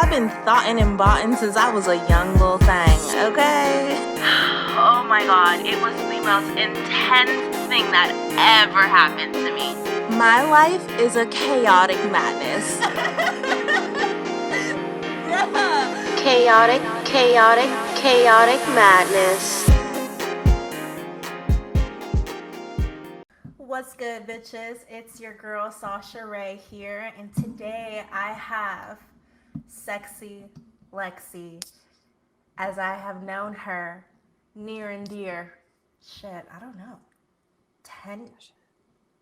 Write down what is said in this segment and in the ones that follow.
I've been thoughtin' and boughtin' since I was a young little thing, okay? Oh my god, it was the most intense thing that ever happened to me. My life is a chaotic madness. Chaotic madness. What's good, bitches? It's your girl Sasha Raee here, and today I have Sexy Lexi, as I have known her near and dear. Shit, I don't know. 10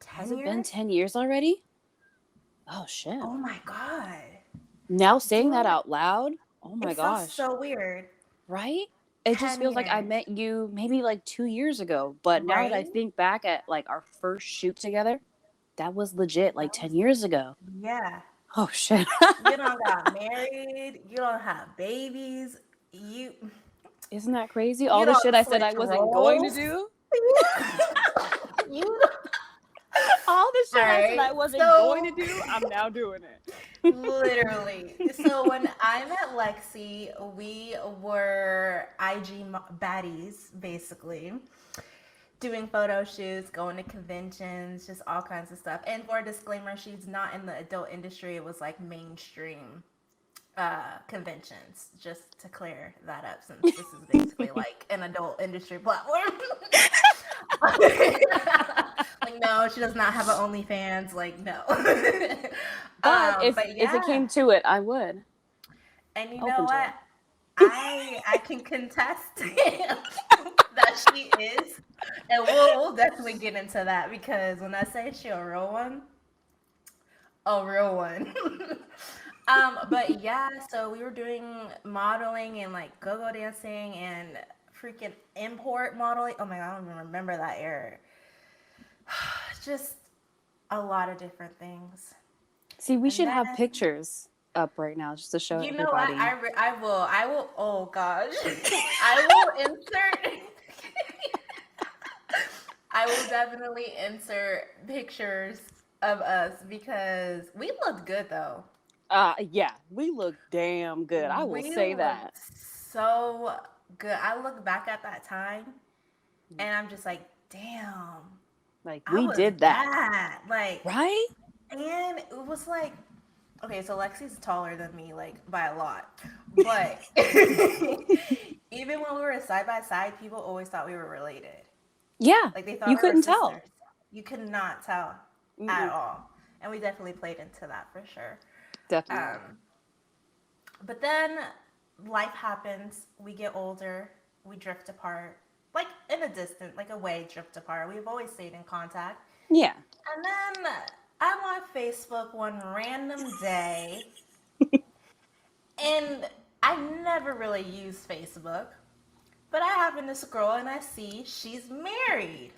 Has it years? been 10 years already? Oh, shit. Oh my god. Now saying that out loud? Oh my It gosh. sounds so weird. Right? It just 10 feels like I years. met you maybe like 2 years ago. But now that I Right? think back at like our first shoot together, that was legit like 10 years ago. Yeah. Oh, shit. You don't got married. You don't have babies. Isn't that crazy? All the don't shit I said I switch wasn't going to roles. do? You All the shit I said I Alright, wasn't so- going to do, I'm now doing it. Literally. So when I met Lexi, we were IG baddies, basically. Doing photo shoots, going to conventions, just all kinds of stuff. And for a disclaimer, she's not in the adult industry. It was like mainstream conventions, just to clear that up, since this is basically like an adult industry platform. Like, no, she does not have an OnlyFans. Like, no. But if it came to it, I would. And you Open know to what? it. I can contest that she is, and we'll definitely get into that, because when I say she a real one. But yeah, so we were doing modeling and like go-go dancing and freaking import modeling. Oh my god, I don't even remember that era. Just a lot of different things. See, we And should have then- pictures up right now just to show You know what? everybody. I will. Oh gosh, I will insert. I will definitely insert pictures of us, because we looked good though. Yeah, we look damn good. I will say that. looked so good. I look back at that time, and I'm just like, damn. Like, I we was did that. bad. Like, Right? and it was like, okay, so Lexi's taller than me, like, by a lot. But even when we were side by side, people always thought we were related. Yeah. Like, they thought You we were couldn't tell. sisters. You could not tell at all. And we definitely played into that for sure. Definitely. But then life happens. We get older. We drift apart. Like, in a distant, like, away drift apart. We've always stayed in contact. Yeah. And then I'm on Facebook one random day, and I never really use Facebook, but I happen to scroll and I see she's married.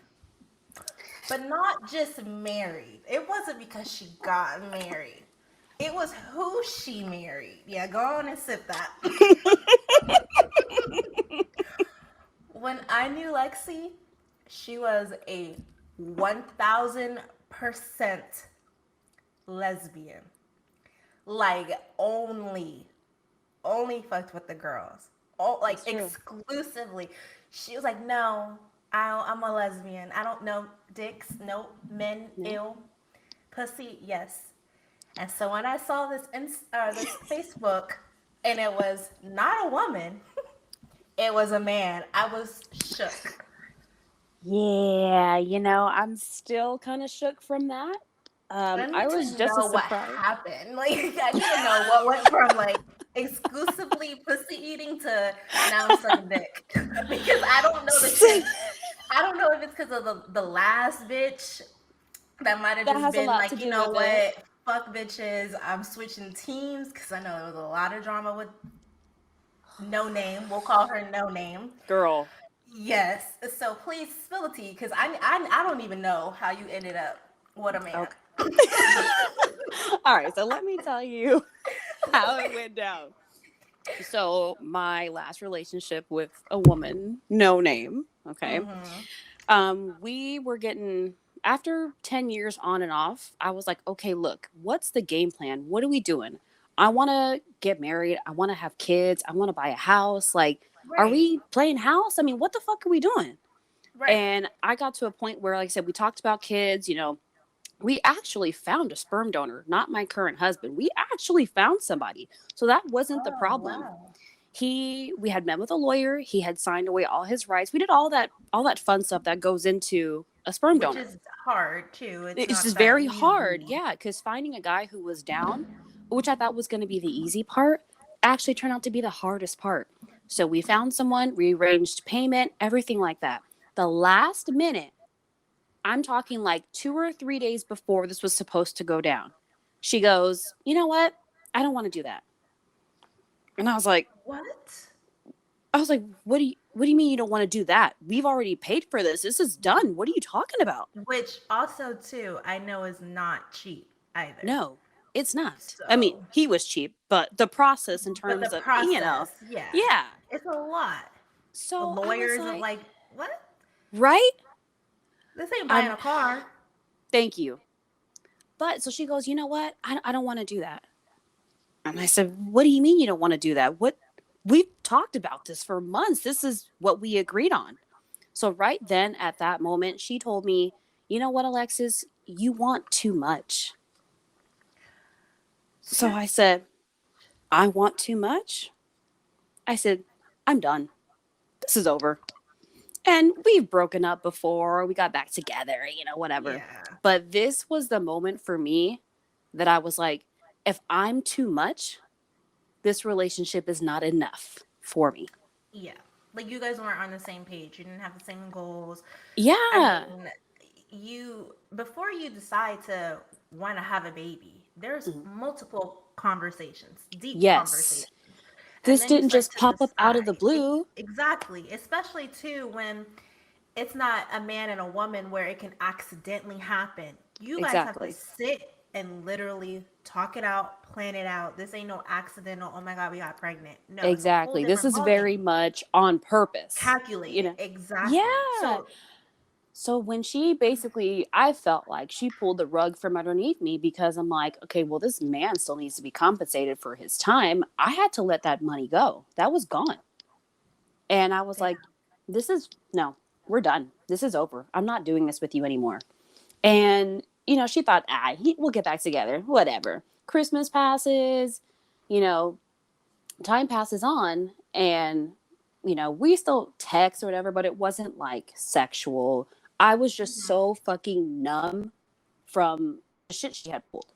But not just married. It wasn't because she got married. It was who she married. Yeah, go on and sip that. When I knew Lexi, she was a 1000% lesbian. Like, only fucked with the girls. Oh, like, exclusively. She was like, no, I'm a lesbian. I don't know dicks, nope, men, ew, pussy, yes. And so when I saw this this Facebook, and it was not a woman, it was a man, I was shook. Yeah, I'm still kind of shook from that. I was just as what surprised. happened. Like, I need to know what went from like exclusively pussy eating to now I'm sucking dick. Because I don't know the shit. I don't know if it's because of the last bitch that might have That just has a been lot like, to you do know with what, it. fuck bitches, I'm switching teams, because I know there was a lot of drama with No Name. We'll call her No Name. Girl. Yes. So please spill the tea, because I don't even know how you ended up with a man. Okay. All right, so let me tell you how it went down. So my last relationship with a woman, No Name, okay. We were getting, after 10 years on and off, I was like, okay, look, what's the game plan? What are we doing? I want to get married. I want to have kids. I want to buy a house. Like, are Right. we playing house? I mean, what the fuck are we doing? Right. And I got to a point where, like I said, we talked about kids, you know, we actually found a sperm donor, not my current husband. We actually found somebody. So that wasn't the Oh, problem. wow. We had met with a lawyer. He had signed away all his rights. We did all that fun stuff that goes into a sperm Which donor. is hard too. It's It's not just that very hard. easy. Yeah, because finding a guy who was down, which I thought was going to be the easy part, actually turned out to be the hardest part. So we found someone, rearranged payment, everything like that. The last minute, I'm talking like 2 or 3 days before this was supposed to go down, she goes, "You know what? I don't want to do that." And What? I was like, what do you mean you don't want to do that? We've already paid for this. This is done. What are you talking about? Which also too, I know is not cheap either. No, it's not. I mean, So, he was cheap, but the process in but the terms of, process, yeah, yeah. it's a lot. The So I was lawyers are like, like, what? right? This ain't buying a car. Thank you. But so she goes, "You know what? I don't want to do that." And I said, "What do you mean you don't want to do that? What? We've talked about this for months. This is what we agreed on." So right then at that moment, she told me, "You know what, Alexis? You want too much." So I said, "I want too much?" I said, "I'm done. This is over." And we've broken up before. We got back together, you know, whatever. Yeah. But this was the moment for me that I was like, if I'm too much, this relationship is not enough for me. Yeah. Like you guys weren't on the same page. You didn't have the same goals. I Yeah. mean, before you decide to want to have a baby, there's Mhm. multiple conversations, deep Yes. conversations. And This then you didn't start just to pop up out of the decide. blue. Exactly. Especially too when it's not a man and a woman where it can accidentally happen. You guys have to Exactly. sit and literally talk it out, plan it out. This ain't no accidental, oh my God, we got pregnant. No, it's a whole Exactly. This different is very ballgame. much on purpose. You Calculated. know? Exactly. Yeah. So, So when she basically, I felt like she pulled the rug from underneath me because I'm like, okay, well, this man still needs to be compensated for his time. I had to let that money go. That was gone. And I was damn. like, no, we're done. This is over. I'm not doing this with you anymore. And, you know, she thought, we'll get back together, whatever. Christmas passes, you know, time passes on, and, you know, we still text or whatever, but it wasn't like sexual. I was just Mhm. so fucking numb from the shit she had pulled,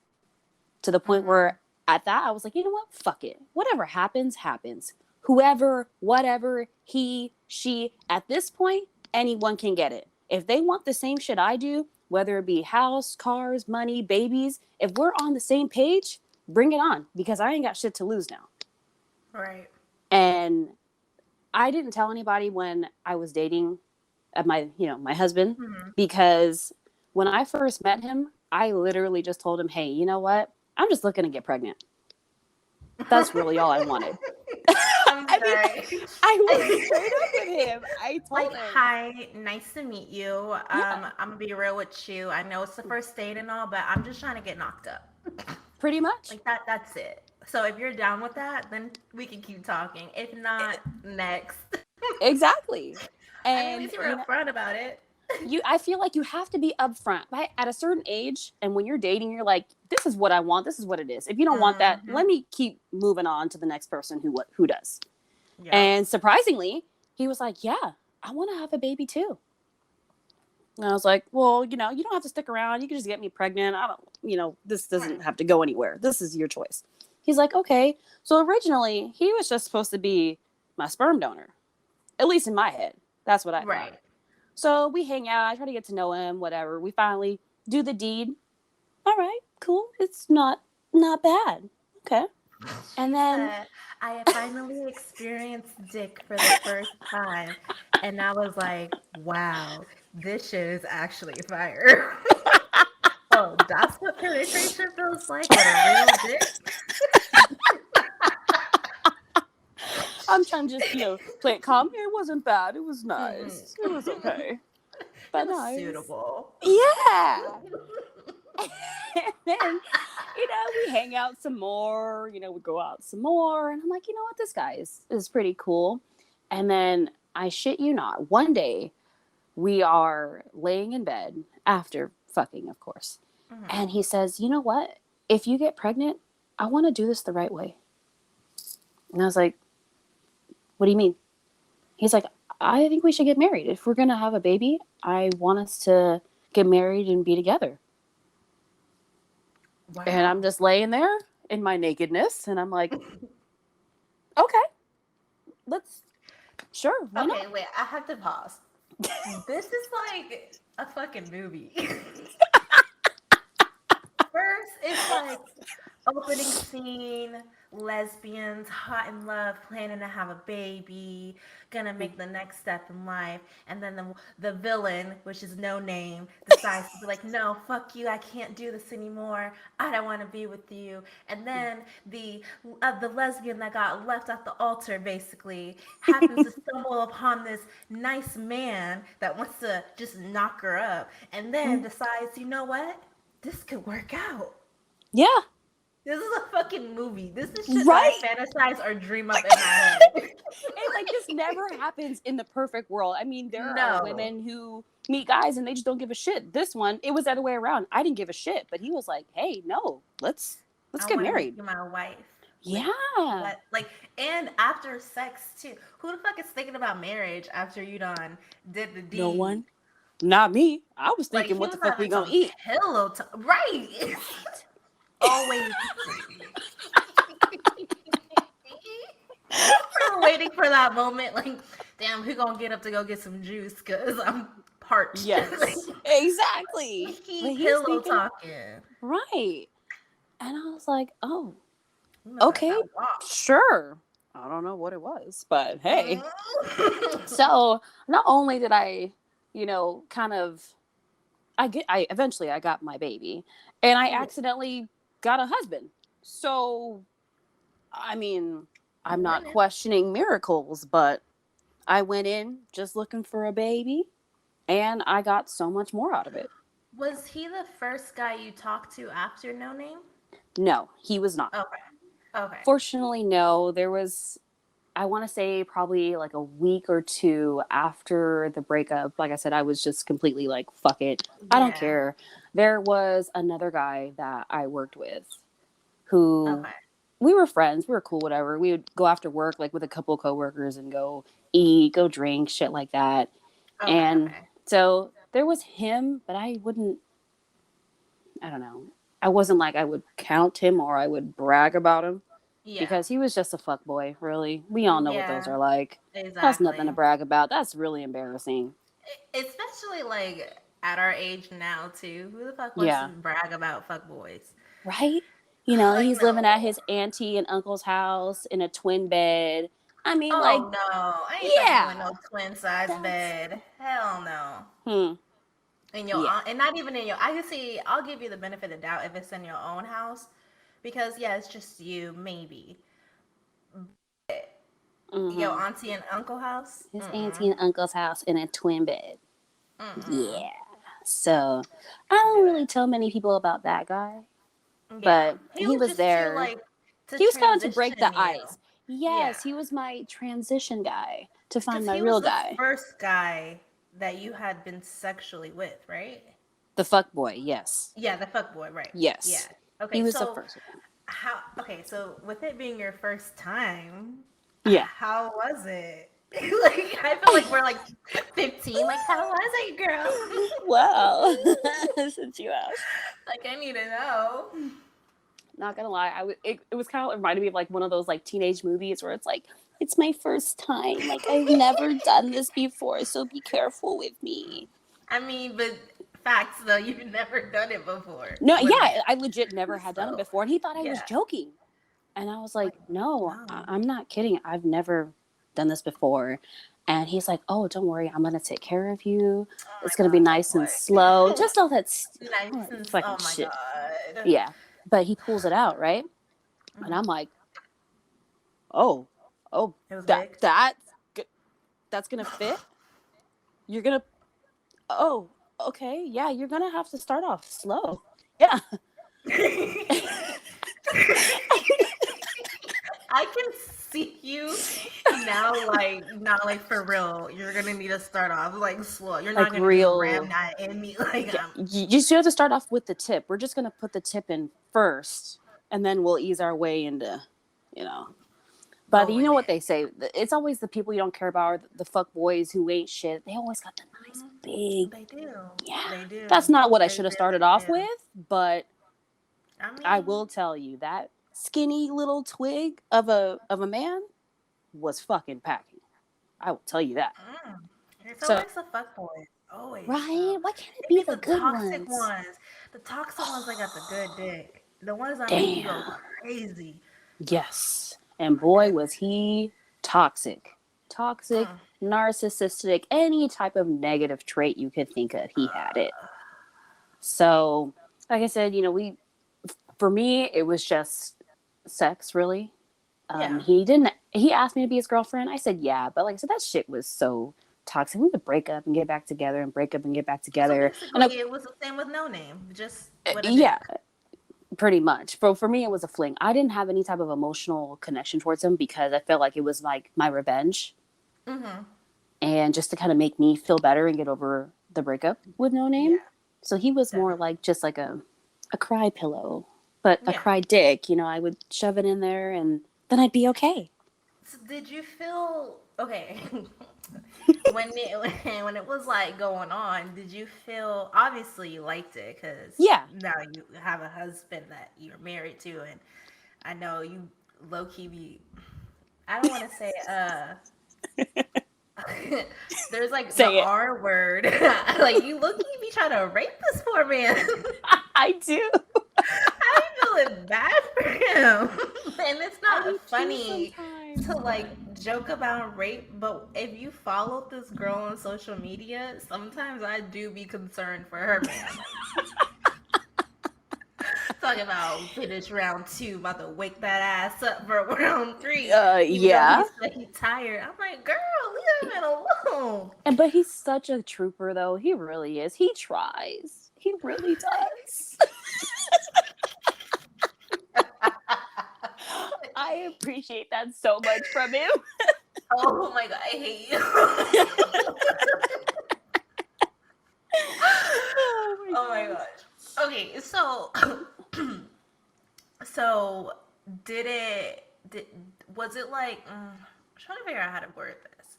to the point Mhm. where at that I was like, you know what? Fuck it. Whatever happens, happens. Whoever, whatever, he, she, at this point, anyone can get it. If they want the same shit I do, whether it be house, cars, money, babies, if we're on the same page, bring it on, because I ain't got shit to lose now. Right. And I didn't tell anybody when I was dating my husband, Mhm. because when I first met him, I literally just told him, "Hey, you know what? I'm just looking to get pregnant." That's really all I wanted. I'm I mean, sorry. I was straight up with him. I Like, told him, hi, nice to meet you. yeah, I'm gonna be real with you. I know it's the first date and all, but I'm just trying to get knocked up. pretty much. Like that's it. So if you're down with that, then we can keep talking. If not, next. Exactly. I mean, at And least you were upfront about it. I feel like you have to be upfront, right? At a certain age, and when you're dating, you're like, this is what I want, this is what it is. If you don't want that, Mm-hmm. let me keep moving on to the next person who does. Yep. And surprisingly, he was like, "Yeah, I want to have a baby too." And I was like, "Well, you know, you don't have to stick around. You can just get me pregnant. I don't, this doesn't have to go anywhere. This is your choice." He's like, "Okay." So originally, he was just supposed to be my sperm donor, at least in my head. That's what I Right. thought. So we hang out. I try to get to know him, whatever. We finally do the deed. All right, cool. It's not bad. Okay. And then, I have finally experienced dick for the first time, and I was like, "Wow, this shit is actually fire." Oh, that's what penetration feels like with a real dick. I'm trying to just, play it calm. It wasn't bad. It was Mhm. nice. It was okay. It But was no, suitable. yeah. And then we hang out some more, we go out some more. And I'm like, you know what? This guy is pretty cool. And then I shit you not, one day we are laying in bed after fucking, of course. Mm-hmm. And he says, you know what? If you get pregnant, I want to do this the right way. And I was like, what do you mean? He's like, I think we should get married. If we're going to have a baby, I want us to get married and be together. Wow. And I'm just laying there in my nakedness. And I'm like, okay, sure. Okay, not? Wait, I have to pause. This is like a fucking movie. First, it's like opening scene, lesbians, hot in love, planning to have a baby, gonna make the next step in life, and then the villain, which is no name, decides to be like, no, fuck you, I can't do this anymore, I don't want to be with you. And then the lesbian that got left at the altar basically happens to stumble upon this nice man that wants to just knock her up, and then decides, you know what, this could work out. Yeah. This is a fucking movie. This is shit right? I fantasize or dream up in my head. And like this never happens in the perfect world. I mean, there are women who meet guys and they just don't give a shit. This one, it was the other way around. I didn't give a shit, but he was like, "Hey, no, let's get married." Make you my wife. Yeah. And after sex too. Who the fuck is thinking about marriage after you done did the deed? No one. Not me. I was thinking, what the fuck we gonna eat? Pillow talk. Right. Always. We're waiting for that moment. Like, damn, who gonna get up to go get some juice? Cause I'm parched. Yes, exactly. Pillow talking. Right. And I was like, oh, okay, sure. I don't know what it was, but hey. So not only did I, I eventually got my baby, and I accidentally got a husband. So, I mean, I'm not questioning miracles, but I went in just looking for a baby, and I got so much more out of it. Was he the first guy you talked to after No Name? No, he was not. Okay. Fortunately, no. There was, I want to say, probably like a week or two after the breakup. Like I said, I was just completely like, fuck it. Yeah. I don't care. There was another guy that I worked with who we were friends. We were cool, whatever. We would go after work, like with a couple of coworkers, and go eat, go drink, shit like that. So there was him, but I don't know. I wasn't like I would count him or I would brag about him. Yeah. Because he was just a fuckboy, really. We all know what those are like. Exactly. That's nothing to brag about. That's really embarrassing. Especially like at our age now too. Who the fuck wants to brag about fuckboys? Right? He's living at his auntie and uncle's house in a twin bed. I mean, no. I ain't fucking with no twin size bed. Hell no. In your aunt, and not even in your, I'll give you the benefit of the doubt if it's in your own house. Because, it's just you, maybe. Your auntie and uncle house? His auntie and uncle's house in a twin bed. Yeah. So, I don't really tell many people about that guy. Yeah. But he was there. He was kind of to break the ice. Yes, he was my transition guy to find my real guy. He was the first guy that you had been sexually with, right? The fuckboy, yes. Yeah, the fuckboy, right. Yes. Yeah. Okay, he was the first one. So with it being your first time, how was it? I feel like we're like 15. Like, how was it, girl? Well, since you asked. I need to know. Not gonna lie, it was kind of reminded me of like one of those like teenage movies where it's like, it's my first time. Like, I've never done this before, so be careful with me. I mean, but facts though, you've never done it before. No, I legit never had done it before, and he thought I was joking, and I was like, no. I'm not kidding. I've never done this before. And he's like, oh, don't worry, I'm gonna take care of you. It's gonna be nice and slow. Just all that nice and fucking shit. God. Yeah, but he pulls it out, right? Mm-hmm. And I'm like, oh, that's gonna fit. You're gonna. Oh, okay, yeah, you're gonna have to start off slow. Yeah. I can see you now, not for real. You're gonna need to start off slow. You're Like not gonna just ram real. that in me. Yeah, you just have to start off with the tip. We're just gonna put the tip in first, and then we'll ease our way into, you know. But you going know what in. they say? It's always the people you don't care about, or the fuck boys who ain't shit. They always got the nice big. They do. Yeah, They do. that's not what I They should have really started off do. with, but I mean, I will tell you that skinny little twig of a man was fucking packing. I will tell you that. it's So always the fuck boys. Always. right, why can't it Maybe be the the good toxic ones? ones. The toxic ones that got the good dick. The ones that make you go Damn. crazy. Yes, and boy was he toxic, narcissistic, any type of negative trait you could think of, he had it. So, like I said, for me, it was just sex, really. Yeah. He asked me to be his girlfriend. I said, yeah. But like I said, that shit was so toxic. We would break up and get back together and break up and get back So together. basically, it was the same with No Name, just with a Yeah, dick. pretty much. For me, it was a fling. I didn't have any type of emotional connection towards him because I felt like it was like my revenge. Mm-hmm. And just to kind of make me feel better and get over the breakup with No Name. Yeah. So he was more like just like a cry pillow, but a cry dick. I would shove it in there and then I'd be okay. So did you feel okay when it was going on? Did you feel obviously you liked it because now you have a husband that you're married to, and I know you low key be. I don't want to say there's Say the it. R word. You low key be trying to rape this poor man. I do. I feeling bad for him. And it's not funny to joke about rape, but if you follow this girl on social media, sometimes I do be concerned for her, man. Talking about finish round 2, about to wake that ass up for round 3. Yeah. He said he's tired. I'm like, girl, leave him alone. But he's such a trooper, though. He really is. He tries. He really does. I appreciate that so much from him. Oh my god, I hate you. Oh my gosh. Okay, so so was it I'm trying to figure out how to word this.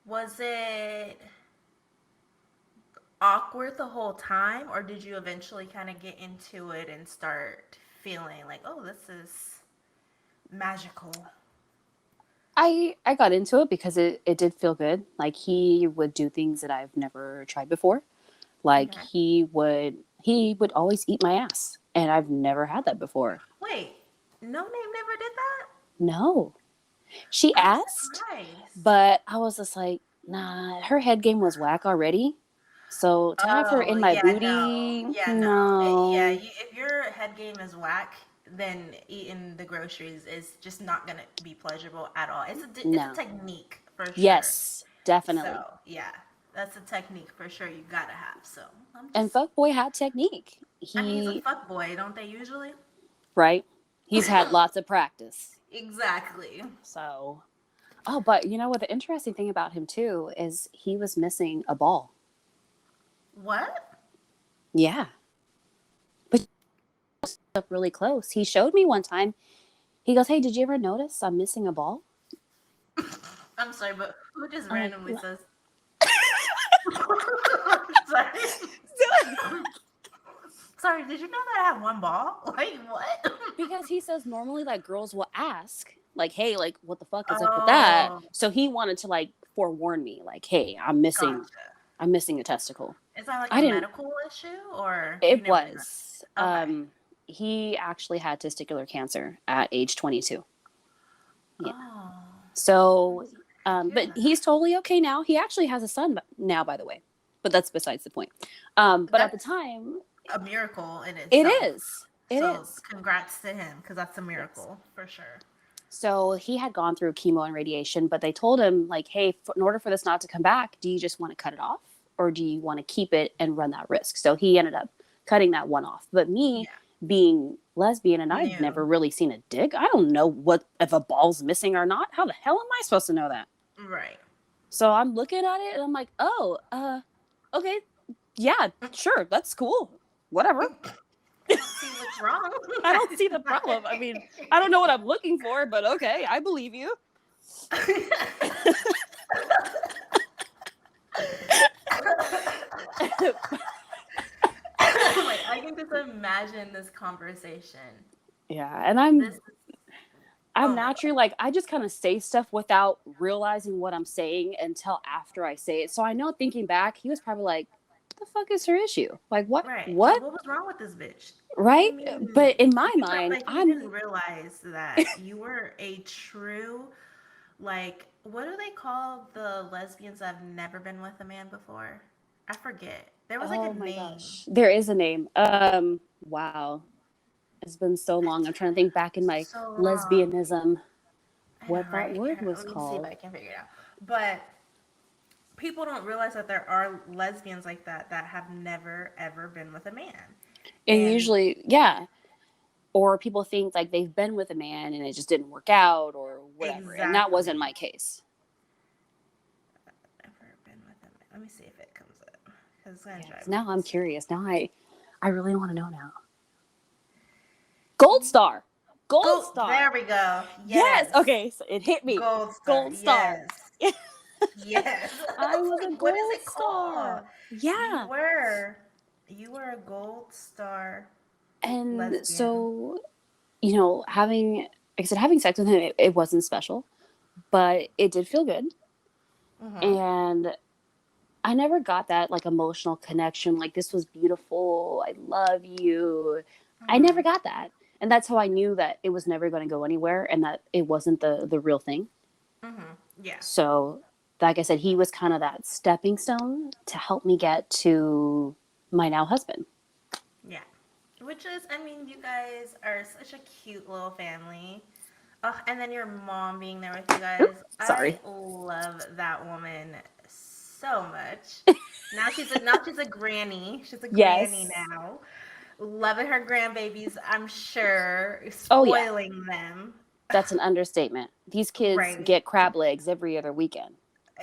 Was it awkward the whole time, or did you eventually kind of get into it and start feeling like, oh, this is magical? I got into it because it did feel good. Like he would do things that I've never tried before. Like he would always eat my ass, and I've never had that before. Wait, No Name never did that? No. She asked, but I was just like, nah, her head game was whack already. So to have her in my booty, no. Yeah, if your head game is whack, then eating the groceries is just not going to be pleasurable at all. It's a technique for sure. Yes, definitely. So, yeah, that's a technique for sure you got to have. So, and fuckboy had technique. He's a fuckboy, don't they usually? Right. He's had lots of practice. Exactly. So, but you know what? The interesting thing about him too is he was missing a ball. What? Yeah. But up really close. He showed me one time. He goes, "Hey, did you ever notice I'm missing a ball?" I'm sorry, but who just randomly says? Sorry. Sorry, did you know that I have one ball? Like, what? Because he says normally, girls will ask, hey, what the fuck is up with that? So he wanted to, forewarn me, hey, I'm missing a testicle. Is that, a medical issue, or? It was. Okay. He actually had testicular cancer at age 22. Yeah. Oh. So, but he's totally okay now. He actually has a son now, by the way. But that's besides the point. But at the time... a miracle in itself. It is. Congrats to him, because that's a miracle for sure. So he had gone through chemo and radiation, but they told him hey, in order for this not to come back, do you just want to cut it off, or do you want to keep it and run that risk? So he ended up cutting that one off. But me being lesbian, and I've New. never really seen a dick. I don't know what if a ball's missing or not. How the hell am I supposed to know that? Right. So I'm looking at it and I'm like, oh, okay, yeah, sure, that's cool. Whatever. I don't see what's wrong. I don't see the problem. I mean, I don't know what I'm looking for, but okay, I believe you. Like, I can just imagine this conversation. Yeah, and I'm oh naturally like, I just kind of say stuff without realizing what I'm saying until after I say it. So I know, thinking back, he was probably like, "What the fuck is her issue? Like, what? right. What? What was wrong with this bitch?" Right?" I mean, But in my you felt mind, like you didn't realize that you were a true, like, what do they call the lesbians that have never been with a man before? I forget. There was like oh a my name. gosh, there is a name. Wow, it's been so long. I'm trying to think back in my So long. lesbianism. I What know, that right? word Here, was let me see called. if I can figure it out. But people don't realize that there are lesbians like that that have never ever been with a man. And usually, yeah. Or people think like they've been with a man and it just didn't work out or whatever. And that wasn't my case. Ever been with a man? Let me see if it comes up. It's gonna drive me Now I'm insane. curious. Now I really want to know now. Gold Star. Gold Star. There we go. Yes. Okay. So it hit me. Gold Star. Gold Star. Yes. Yes. I was a What Gold is it Star. called? Yeah. You were a Gold Star And lesbian. so, having, like I said, having sex with him, it wasn't special, but it did feel good. Mm-hmm. And I never got that like emotional connection. Like, this was beautiful. I love you. Mm-hmm. I never got that. And that's how I knew that it was never going to go anywhere and that it wasn't the real thing. Mm-hmm. Yeah. So, like I said, he was kind of that stepping stone to help me get to my now husband. Yeah. Which is, I mean, you guys are such a cute little family. Oh, and then your mom being there with you guys. Oops, sorry. I love that woman so much. Now she's a granny. She's a granny now. Loving her grandbabies, I'm sure. Spoiling them. That's an understatement. These kids get crab legs every other weekend.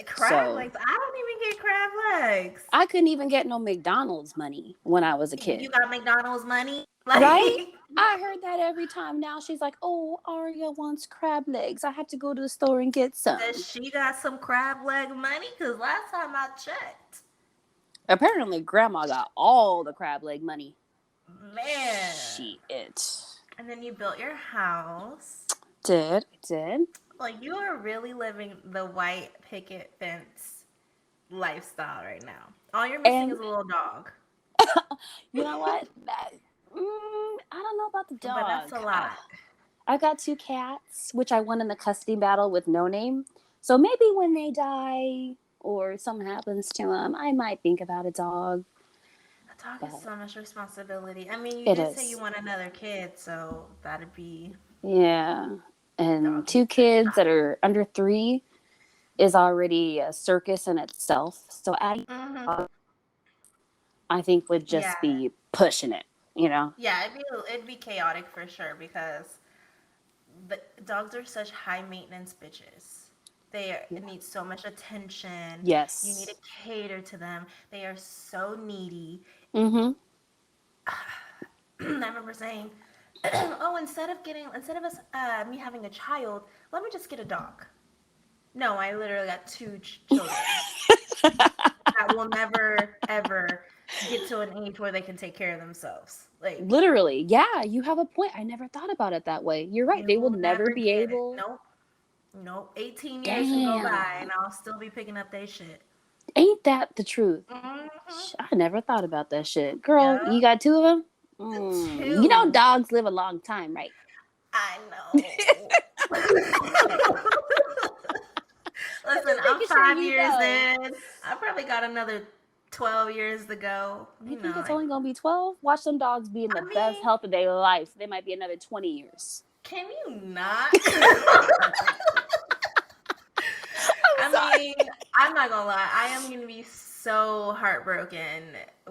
Crab legs? I don't even get crab legs. I couldn't even get no McDonald's money when I was a kid. You got McDonald's money? Right? I heard that every time. Now she's like, "Oh, Aria wants crab legs. I had to go to the store and get some." Does she got some crab leg money? Because last time I checked. Apparently, Grandma got all the crab leg money. Man. Shit. And then you built your house. Did. Like, you are really living the white picket fence lifestyle right now. All you're missing is a little dog. You know what? I don't know about the dog. But that's a lot. I got 2 cats, which I won in the custody battle with no name. So maybe when they die or something happens to them, I might think about a dog. A dog is so much responsibility. I mean, you did say you want another kid, so that'd be... Yeah. And 2 kids that are under 3 is already a circus in itself. So adding I think would just be pushing it, Yeah, it'd be chaotic for sure because the dogs are such high maintenance bitches. They need so much attention. Yes. You need to cater to them. They are so needy. Mm-hmm. I remember saying, "Oh, instead of us me having a child, let me just get a dog." No, I literally got 2 children that will never ever get to an age where they can take care of themselves. Like, literally, yeah, you have a point. I never thought about it that way. You're right. They will never be able. Nope. 18 years can go by and I'll still be picking up their shit. Ain't that the truth? Mm-hmm. I never thought about that shit. Girl, you got 2 of them? 2. You know dogs live a long time, right? I know. Listen, I'm 5 years in. I probably got another 12 years to go. You think it's only going to be 12? Watch some dogs be in the best health of their life. They might be another 20 years. Can you not? I mean, I'm not going to lie. I am going to be so heartbroken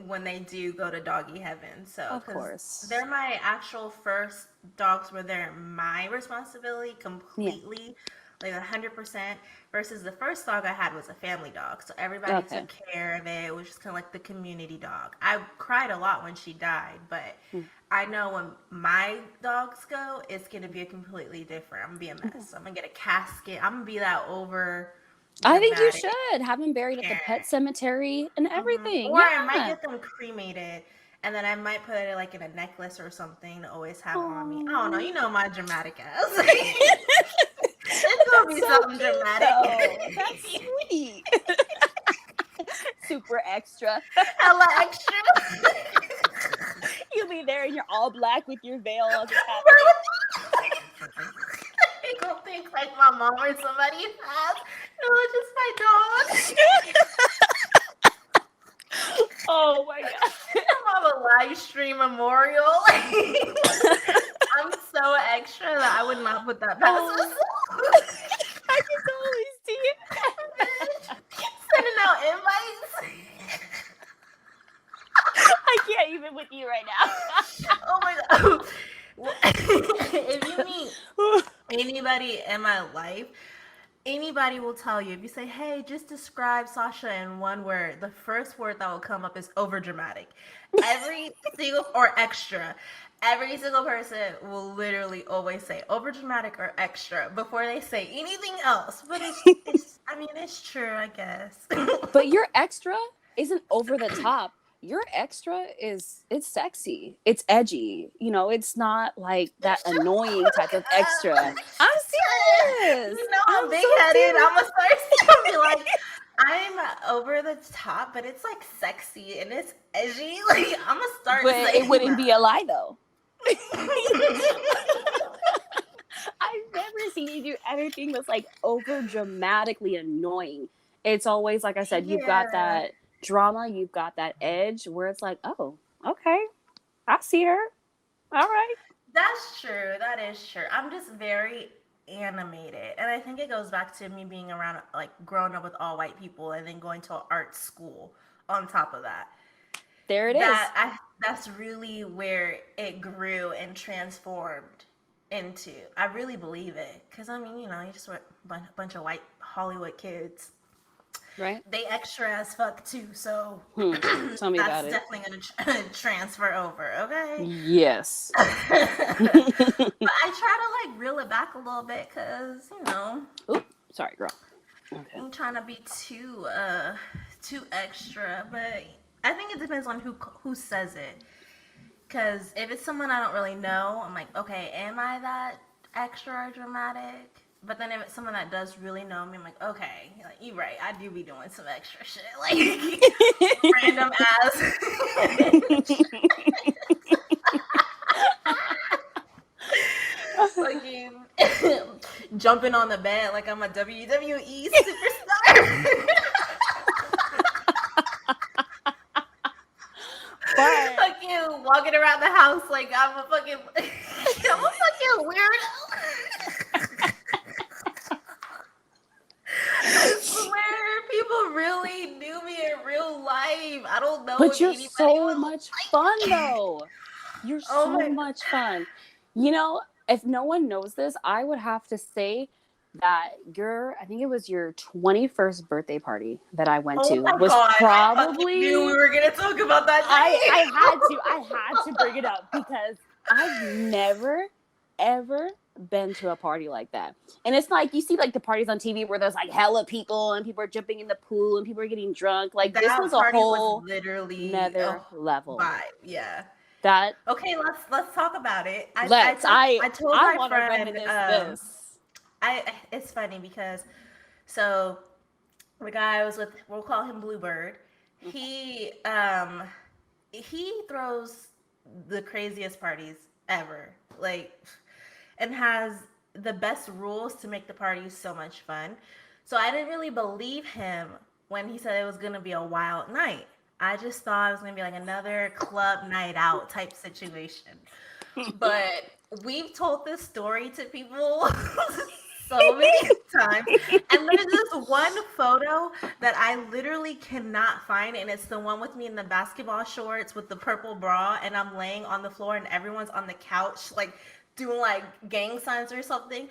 when they do go to doggy heaven. So, Of 'cause course. they're my actual first dogs where they're my responsibility Yeah. completely, like 100%. Versus the first dog I had was a family dog, so everybody Okay. took care of it. It was just kind of like the community dog. I cried a lot when she died, but Mm. I know when my dogs go, it's gonna be a completely different. I'm gonna be a Okay. mess. I'm gonna get a casket. I'm gonna be that over I think you dramatic should have him buried at the parent. pet cemetery and everything. Or I might Yeah. get them cremated, and then I might put it like in a necklace or something to always have on me. I don't know. Oh, You know my dramatic ass. It's gonna that's be so something cute dramatic. though. That's sweet. Super extra. Hella extra. You'll be there and you're all black with your veil as it's happening. They gonna think like my mom or somebody has. No, it's just my dog. Oh my god. I'm on a live stream memorial. I'm so extra that I would not put that past Oh. myself. I can totally see it. Sending out invites. I can't even with you right now. Oh my god. Well, if you meet anybody in my life, anybody will tell you, if you say, hey, just describe Sasha in one word, the first word that will come up is overdramatic. Every single, or extra. Every single person will literally always say overdramatic or extra before they say anything else. But it's true, I guess. But your extra isn't over the top. Your extra it's sexy. It's edgy. You know, it's not like that annoying type of extra. I'm serious. You know I'm I'm big so headed. serious. I'm gonna start to be like, I'm over the top, but it's like sexy and it's edgy. Like I'm gonna start. But saying it wouldn't that. be a lie though. I've never seen you do anything that's like over dramatically annoying. It's always like I said, you've got Yeah. that drama, you've got that edge where it's like, oh, okay, I see her. All right. That's true. That is true. I'm just very animated, and I think it goes back to me being around, like growing up with all white people, and then going to an art school. On top of that, There it is. that's really where it grew and transformed into. I really believe it because I mean, you know, you just were a bunch of white Hollywood kids. Right? They extra as fuck too, so Tell me about that's it. definitely gonna transfer over. Okay. Yes. But I try to like reel it back a little bit because you know Oop, sorry, girl. Okay. I'm trying to be too extra, but I think it depends on who says it. Because if it's someone I don't really know, I'm like, okay, am I that extra or dramatic? But then if it's someone that does really know me, I'm like, okay, like, you're right, I do be doing some extra shit, like random ass. Fucking jumping on the bed like I'm a WWE superstar. But Fucking walking around the house like I'm a fucking weirdo. I swear, people really knew me in real life. I don't know. but if you're anybody so would much like fun it. though. You're Oh so my much fun. You know, if no one knows this, I would have to say that I think it was your 21st birthday party that I went Oh to my was god! I fucking probably knew we were gonna talk about that. I had to bring it up because I've never ever been to a party like that. And it's like you see like the parties on TV where there's like hella people and people are jumping in the pool and people are getting drunk. Like this That was a party whole was literally another a level. vibe. Yeah. That Okay, let's talk about it. I told I my want to friend. reminisce this. It's funny because so the guy I was with, we'll call him Bluebird. He throws the craziest parties ever, like, and has the best rules to make the party so much fun. So I didn't really believe him when he said it was gonna be a wild night. I just thought it was gonna be like another club night out type situation. But we've told this story to people so many times. And there's this one photo that I literally cannot find, and it's the one with me in the basketball shorts with the purple bra, and I'm laying on the floor, and everyone's on the couch, like doing like gang signs or something.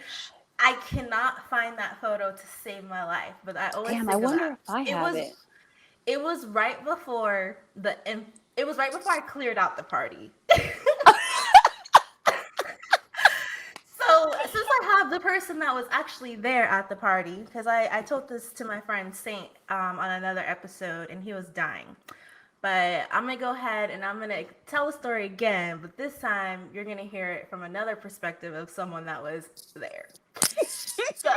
I cannot find that photo to save my life, but I always Damn, think I of wonder that. if I have it. It was right before it was right before I cleared out the party. So since I have the person that was actually there at the party, because I told this to my friend Saint on another episode, and he was dying. But I'm gonna go ahead and I'm gonna tell the story again, but this time you're gonna hear it from another perspective of someone that was there. So, so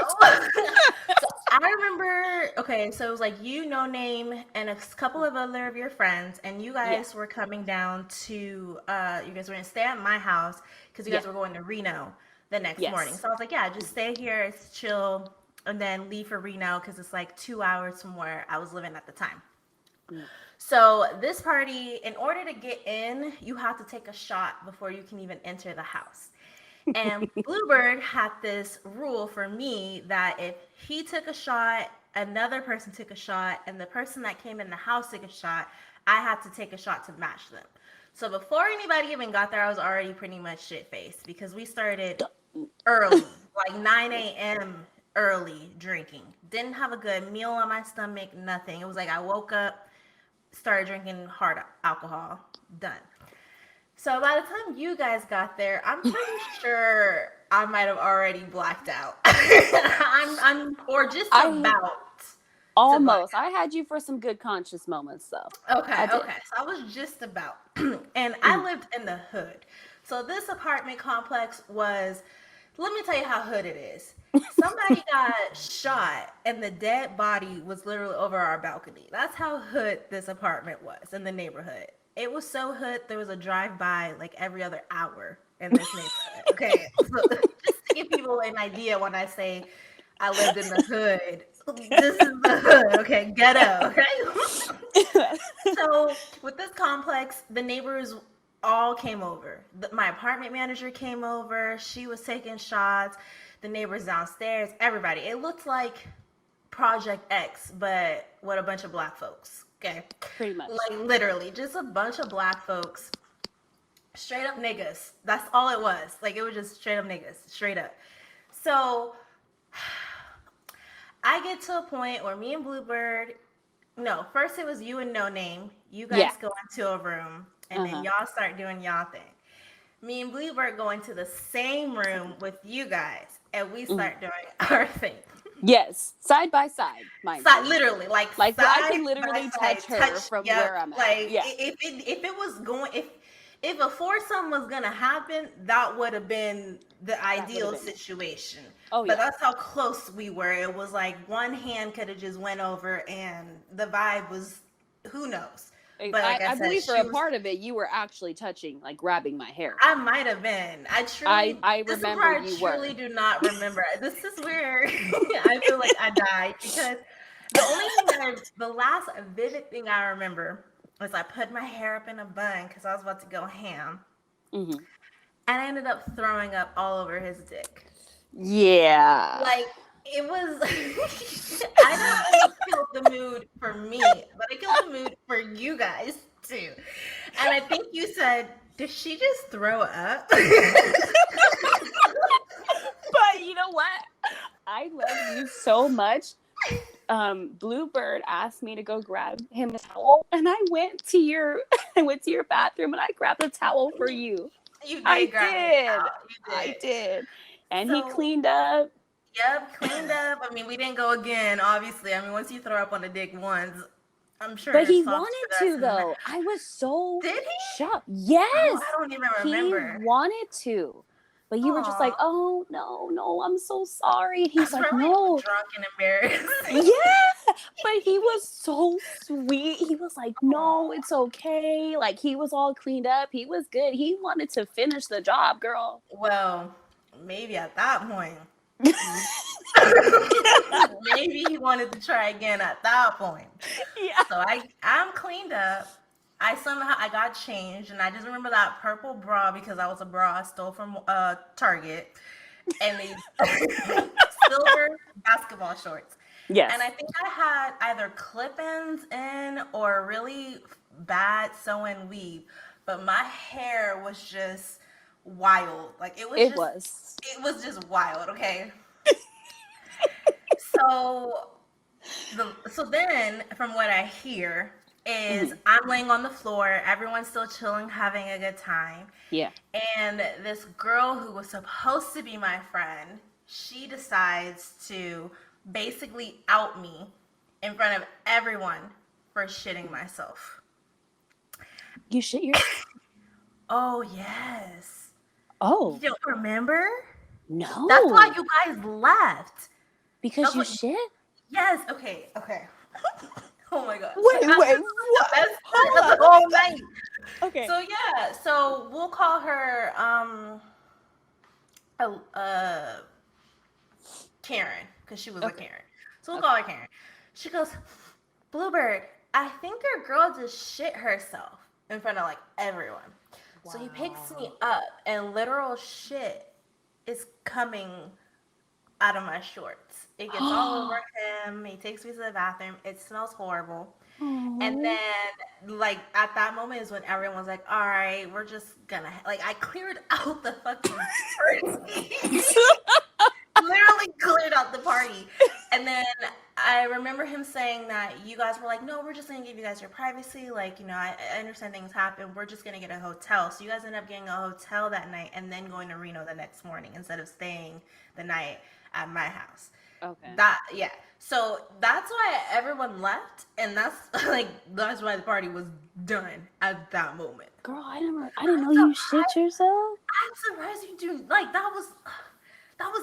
I remember, okay, so it was like you, No Name, and a couple of other of your friends, and you guys were coming down to, you guys were gonna stay at my house because you guys were going to Reno the next morning. So I was like, yeah, just stay here, it's chill, and then leave for Reno because it's like 2 hours from where I was living at the time. So this party, in order to get in, you have to take a shot before you can even enter the house. And Bluebird had this rule for me that if he took a shot, another person took a shot, and the person that came in the house took a shot, I had to take a shot to match them. So before anybody even got there, I was already pretty much shit-faced because we started early, like 9 a.m. early drinking. Didn't have a good meal on my stomach, nothing. It was like I woke up, started drinking hard alcohol, done. So by the time you guys got there, I'm pretty sure I might have already blacked out. I'm or just about. Almost. I had you for some good conscious moments though. Okay. So I was just about. And I lived in the hood. So this apartment complex was, let me tell you how hood it is. Somebody got shot and the dead body was literally over our balcony. That's how hood this apartment was in the neighborhood. It was so hood, there was a drive-by like every other hour in this neighborhood. Okay, so just to give people an idea when I say I lived in the hood, this is the hood, okay, ghetto, okay? So with this complex, the neighbors all came over. My apartment manager came over. She was taking shots. The neighbors downstairs, everybody. It looked like Project X, but with a bunch of black folks. Okay. Pretty much. Like literally, just a bunch of black folks. Straight up niggas. That's all it was. Like it was just straight up niggas. Straight up. So I get to a point where me and Bluebird, no, first it was you and No Name. You guys go into a room and then y'all start doing y'all thing. Me and Bluebird go into the same room with you guys and we start doing our thing. Yes, side by side, literally, like I can literally touch her from where I'm at. Like, if it was going, if a foursome was gonna happen, that would have been the ideal situation. Oh, but that's how close we were. It was like one hand could have just went over, and the vibe was, who knows. But like I believe for a part of it, you were actually touching, like grabbing my hair. I might have been. I truly do not remember. This is where I feel like I died because the only thing the last vivid thing I remember was I put my hair up in a bun because I was about to go ham, and I ended up throwing up all over his dick. Yeah, like. It was, I don't think it killed the mood for me, but it killed the mood for you guys too. And I think you said, did she just throw up? But you know what? I love you so much. Bluebird asked me to go grab him a towel, and I went to your bathroom and I grabbed a towel for you. You did. I did. And he cleaned up. Yep, cleaned up. I mean, we didn't go again, obviously. I mean, once you throw up on the dick once, I'm sure. But he wanted to, though. I was so shocked. Yes. Oh, I don't even remember. He wanted to. But you were just like, oh, no, I'm so sorry. And he's like, no. Drunk and embarrassed. Yeah. But he was so sweet. He was like, no, it's okay. Like, he was all cleaned up. He was good. He wanted to finish the job, girl. Well, maybe at that point. Maybe he wanted to try again at that point. Yeah. So I'm cleaned up. I got changed, and I just remember that purple bra because that was a bra I stole from Target. And they silver basketball shorts. Yes. And I think I had either clip-ins in or really bad sew-in weave, but my hair was just wild. Like It was. it was just wild, okay? So so then from what I hear is Mhm. I'm laying on the floor, everyone's still chilling, having a good time. Yeah. And this girl who was supposed to be my friend, she decides to basically out me in front of everyone for shitting myself. You shit your. Oh, yes. Oh You don't remember? That's why no! you guys left. Because That's you what, shit. yes, okay, okay. Oh my god. Wait, This wait, is the what? best Hold part on. of the whole night. Okay. So yeah, so we'll call her uh Karen, because she was a Okay. Karen. So we'll Okay. call her Karen. She goes, Bluebird, I think your girl just shit herself in front of like everyone. So he picks me up and literal shit is coming out of my shorts. It gets all over him. He takes me to the bathroom. It smells horrible. And Oh. then, like, at that moment is when everyone was like, all right, we're just gonna, like, I cleared out the fucking party. Literally cleared out the party. And then I remember him saying that you guys were like, no, we're just gonna give you guys your privacy. Like, you know, I understand things happen. We're just gonna get a hotel. So you guys ended up getting a hotel that night and then going to Reno the next morning instead of staying the night at my house. Okay. That yeah. So that's why everyone left, and that's like that's why the party was done at that moment. Girl, I didn't know you shit yourself. I'm surprised you do like that was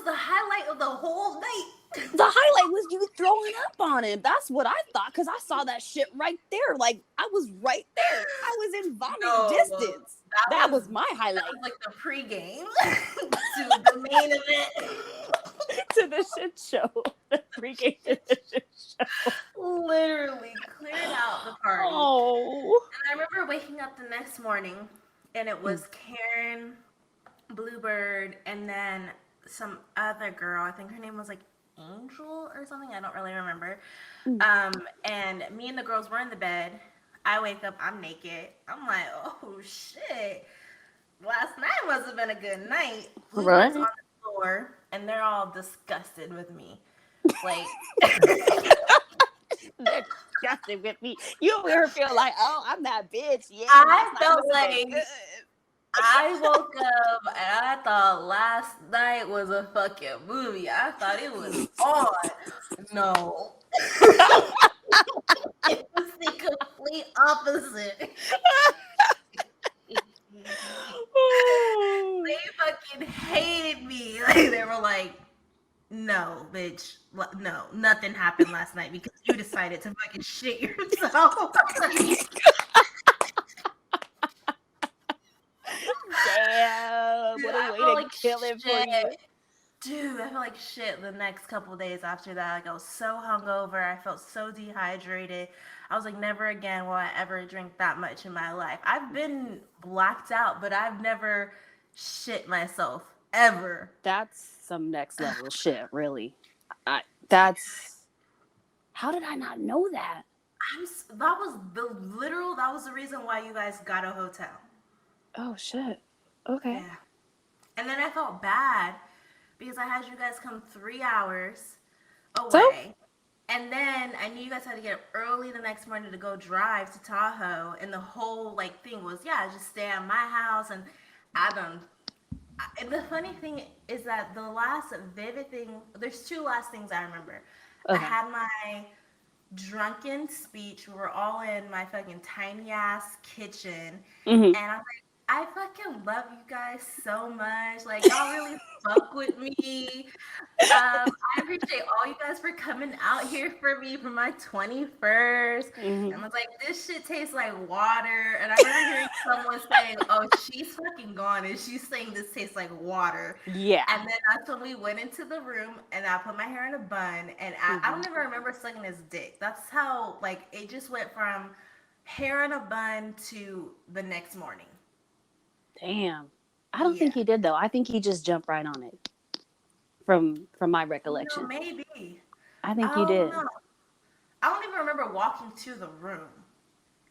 the highlight of the whole night. The highlight was you throwing up on him. That's what I thought, because I saw that shit right there. Like, I was right there. I was in vomit No, distance. That was my highlight. That was like the pregame to the main event. To the shit show. The pregame to the shit show. Literally cleared out the party. Oh. And I remember waking up the next morning and it was Karen, Bluebird, and then some other girl. I think her name was like Angel or something. I don't really remember. And me and the girls were in the bed. I wake up, I'm naked. I'm like, oh shit. Last night must have been a good night. Bluebird's on the floor, and they're all disgusted with me. Like, they're disgusted with me. You over here feel like, oh, I'm that bitch. Yeah. I felt like I woke up and I thought last night was a fucking movie. I thought it was on. No. It was the complete opposite. They fucking hated me. Like, they were like, no, bitch. No, nothing happened last night because you decided to fucking shit yourself. Damn. Dude, What I a way felt to like kill it for shit. you. Dude, I felt like shit the next couple days after that. Like, I was so hungover. I felt so dehydrated. I was like, never again will I ever drink that much in my life. I've been blacked out, but I've never shit myself ever. That's some next level shit, really. How did I not know that? That was that was the reason why you guys got a hotel. Oh shit. Okay. Yeah. And then I felt bad because I had you guys come 3 hours away. So? And then I knew you guys had to get up early the next morning to go drive to Tahoe. And the whole like thing was, yeah, just stay at my house. And and the funny thing is that the last vivid thing, there's two last things I remember. Okay. I had my drunken speech. We were all in my fucking tiny ass kitchen. Mm-hmm. And I'm like, I fucking love you guys so much. Like, y'all really fuck with me. I appreciate all you guys for coming out here for me for my 21st. Mm-hmm. And I was like, this shit tastes like water. And I remember hearing someone saying, oh, she's fucking gone. And she's saying this tastes like water. Yeah. And then that's when we went into the room and I put my hair in a bun. And I don't even remember sucking his dick. That's how, like, it just went from hair in a bun to the next morning. Damn. I don't think he did, though. I think he just jumped right on it. from my You know, recollection. maybe. I I think you don't did. know. I don't even remember walking to the room.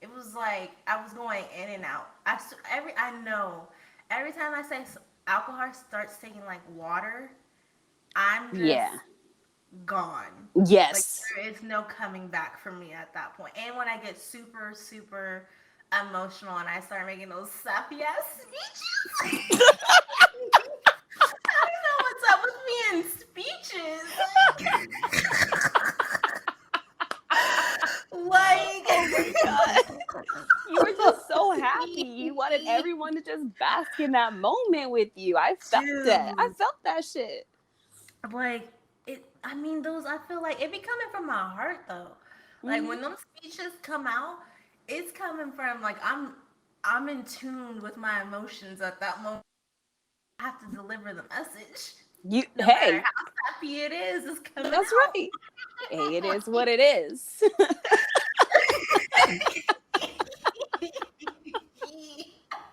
It was like I was going in and out. I know every time I say alcohol starts tasting like water, I'm just Yeah. gone. Like Yes. there is no coming back for me at that point. And when I get super super emotional and I start making those sappy ass speeches, I don't know what's up with me in speeches. Oh my God. You were just so happy. You wanted like everyone to just bask in that moment with you. I felt it. I dude, felt that shit. like it. I mean, those. I feel like it be coming from my heart though. Like Hmm. when those speeches come out, it's coming from like I'm in tune with my emotions at that moment. I have to deliver the message, You, no matter hey, how happy it is. It's coming that's out. right. Hey, it is what it is.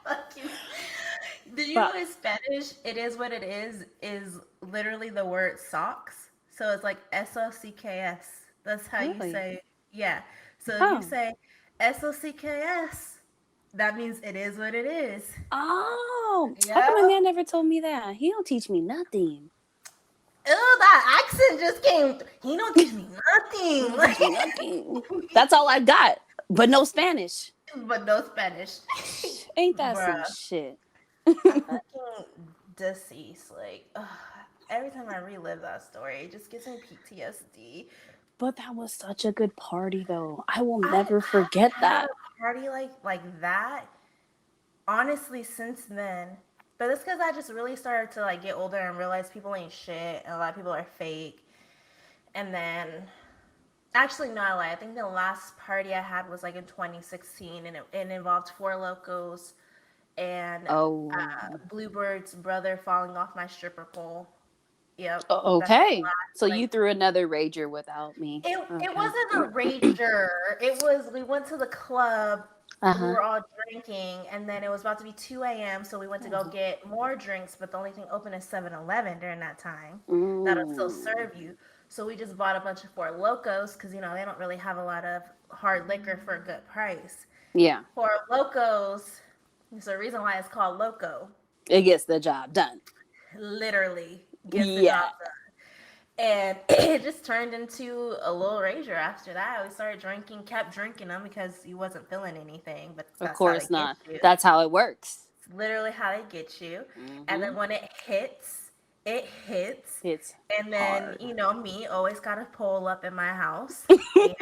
Fucking- Did you know But in Spanish, it is what it is literally the word socks? So it's like SOCKS. That's how you really? say, yeah. So if you Oh. say SOCKS, that means it is what it is. Oh. How Yeah. come my man never told me that? He don't teach me nothing. Oh, that accent just came. He don't teach me He nothing. don't teach me nothing. That's all I got. But no Spanish. But no Spanish. Ain't that some Bruh. shit? I fucking deceased. Like, ugh, every time I relive that story, it just gives me PTSD. But that was such a good party, though. I will I never haven't forget had that. a party like that, honestly, since then. But it's because I just really started to like get older and realize people ain't shit, and a lot of people are fake. And then, actually, no, I lie. I think the last party I had was like in 2016, and it involved Four Locos and Oh, Bluebird's brother falling off my stripper pole. Yep, that's the okay. So last you like threw another rager without me. it Okay. wasn't a rager. It was we went to the club. Uh We huh. were all drinking, and then it was about to be 2 a.m. So we went to go get more drinks, but the only thing open is 7-Eleven during that time that'll still Mm. serve you. So we just bought a bunch of Four Locos because they don't really have a lot of hard liquor for a good price. Yeah, Four Locos, there's a reason why it's called Loco. it gets the job done. Literally gets the job Yeah, done. And it just turned into a little rager after that. We started drinking, kept drinking them because he wasn't feeling anything, but of that's how they course get not. you. That's how it works. It's literally how they get you. And Mm-hmm. then when it hits. It's And then, hard. me always got a pole up in my house. And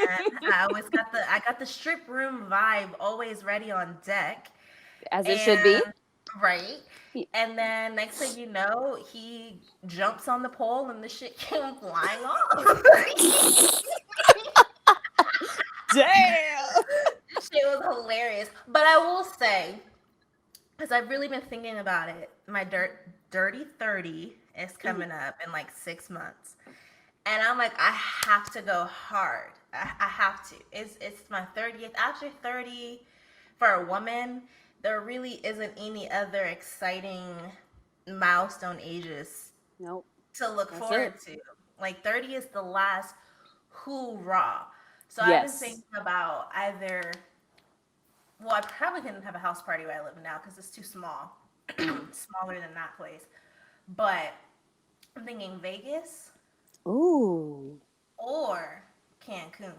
I got the strip room vibe always ready on deck. As it should be. And right. And then next thing you know, he jumps on the pole and the shit came flying off. Damn. This shit was hilarious. But I will say, because I've really been thinking about it, my dirty 30 is coming up in like 6 months. And I'm like, I have to go hard. I have to. It's my 30th. After 30, for a woman, there really isn't any other exciting milestone ages Nope. to look That's it. forward to. Like 30 is the last hoorah. So I've been Yes. thinking about either, well, I probably couldn't have a house party where I live now because it's too small, Mm. smaller than that place. But I'm thinking Vegas Ooh. or Cancun.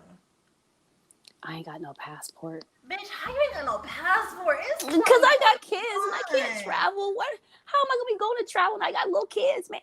I ain't got no passport. Bitch, how you ain't got no passport? It's Because I got kids and I can't 2021. travel. What? How am I gonna be going to travel when I got little kids, man?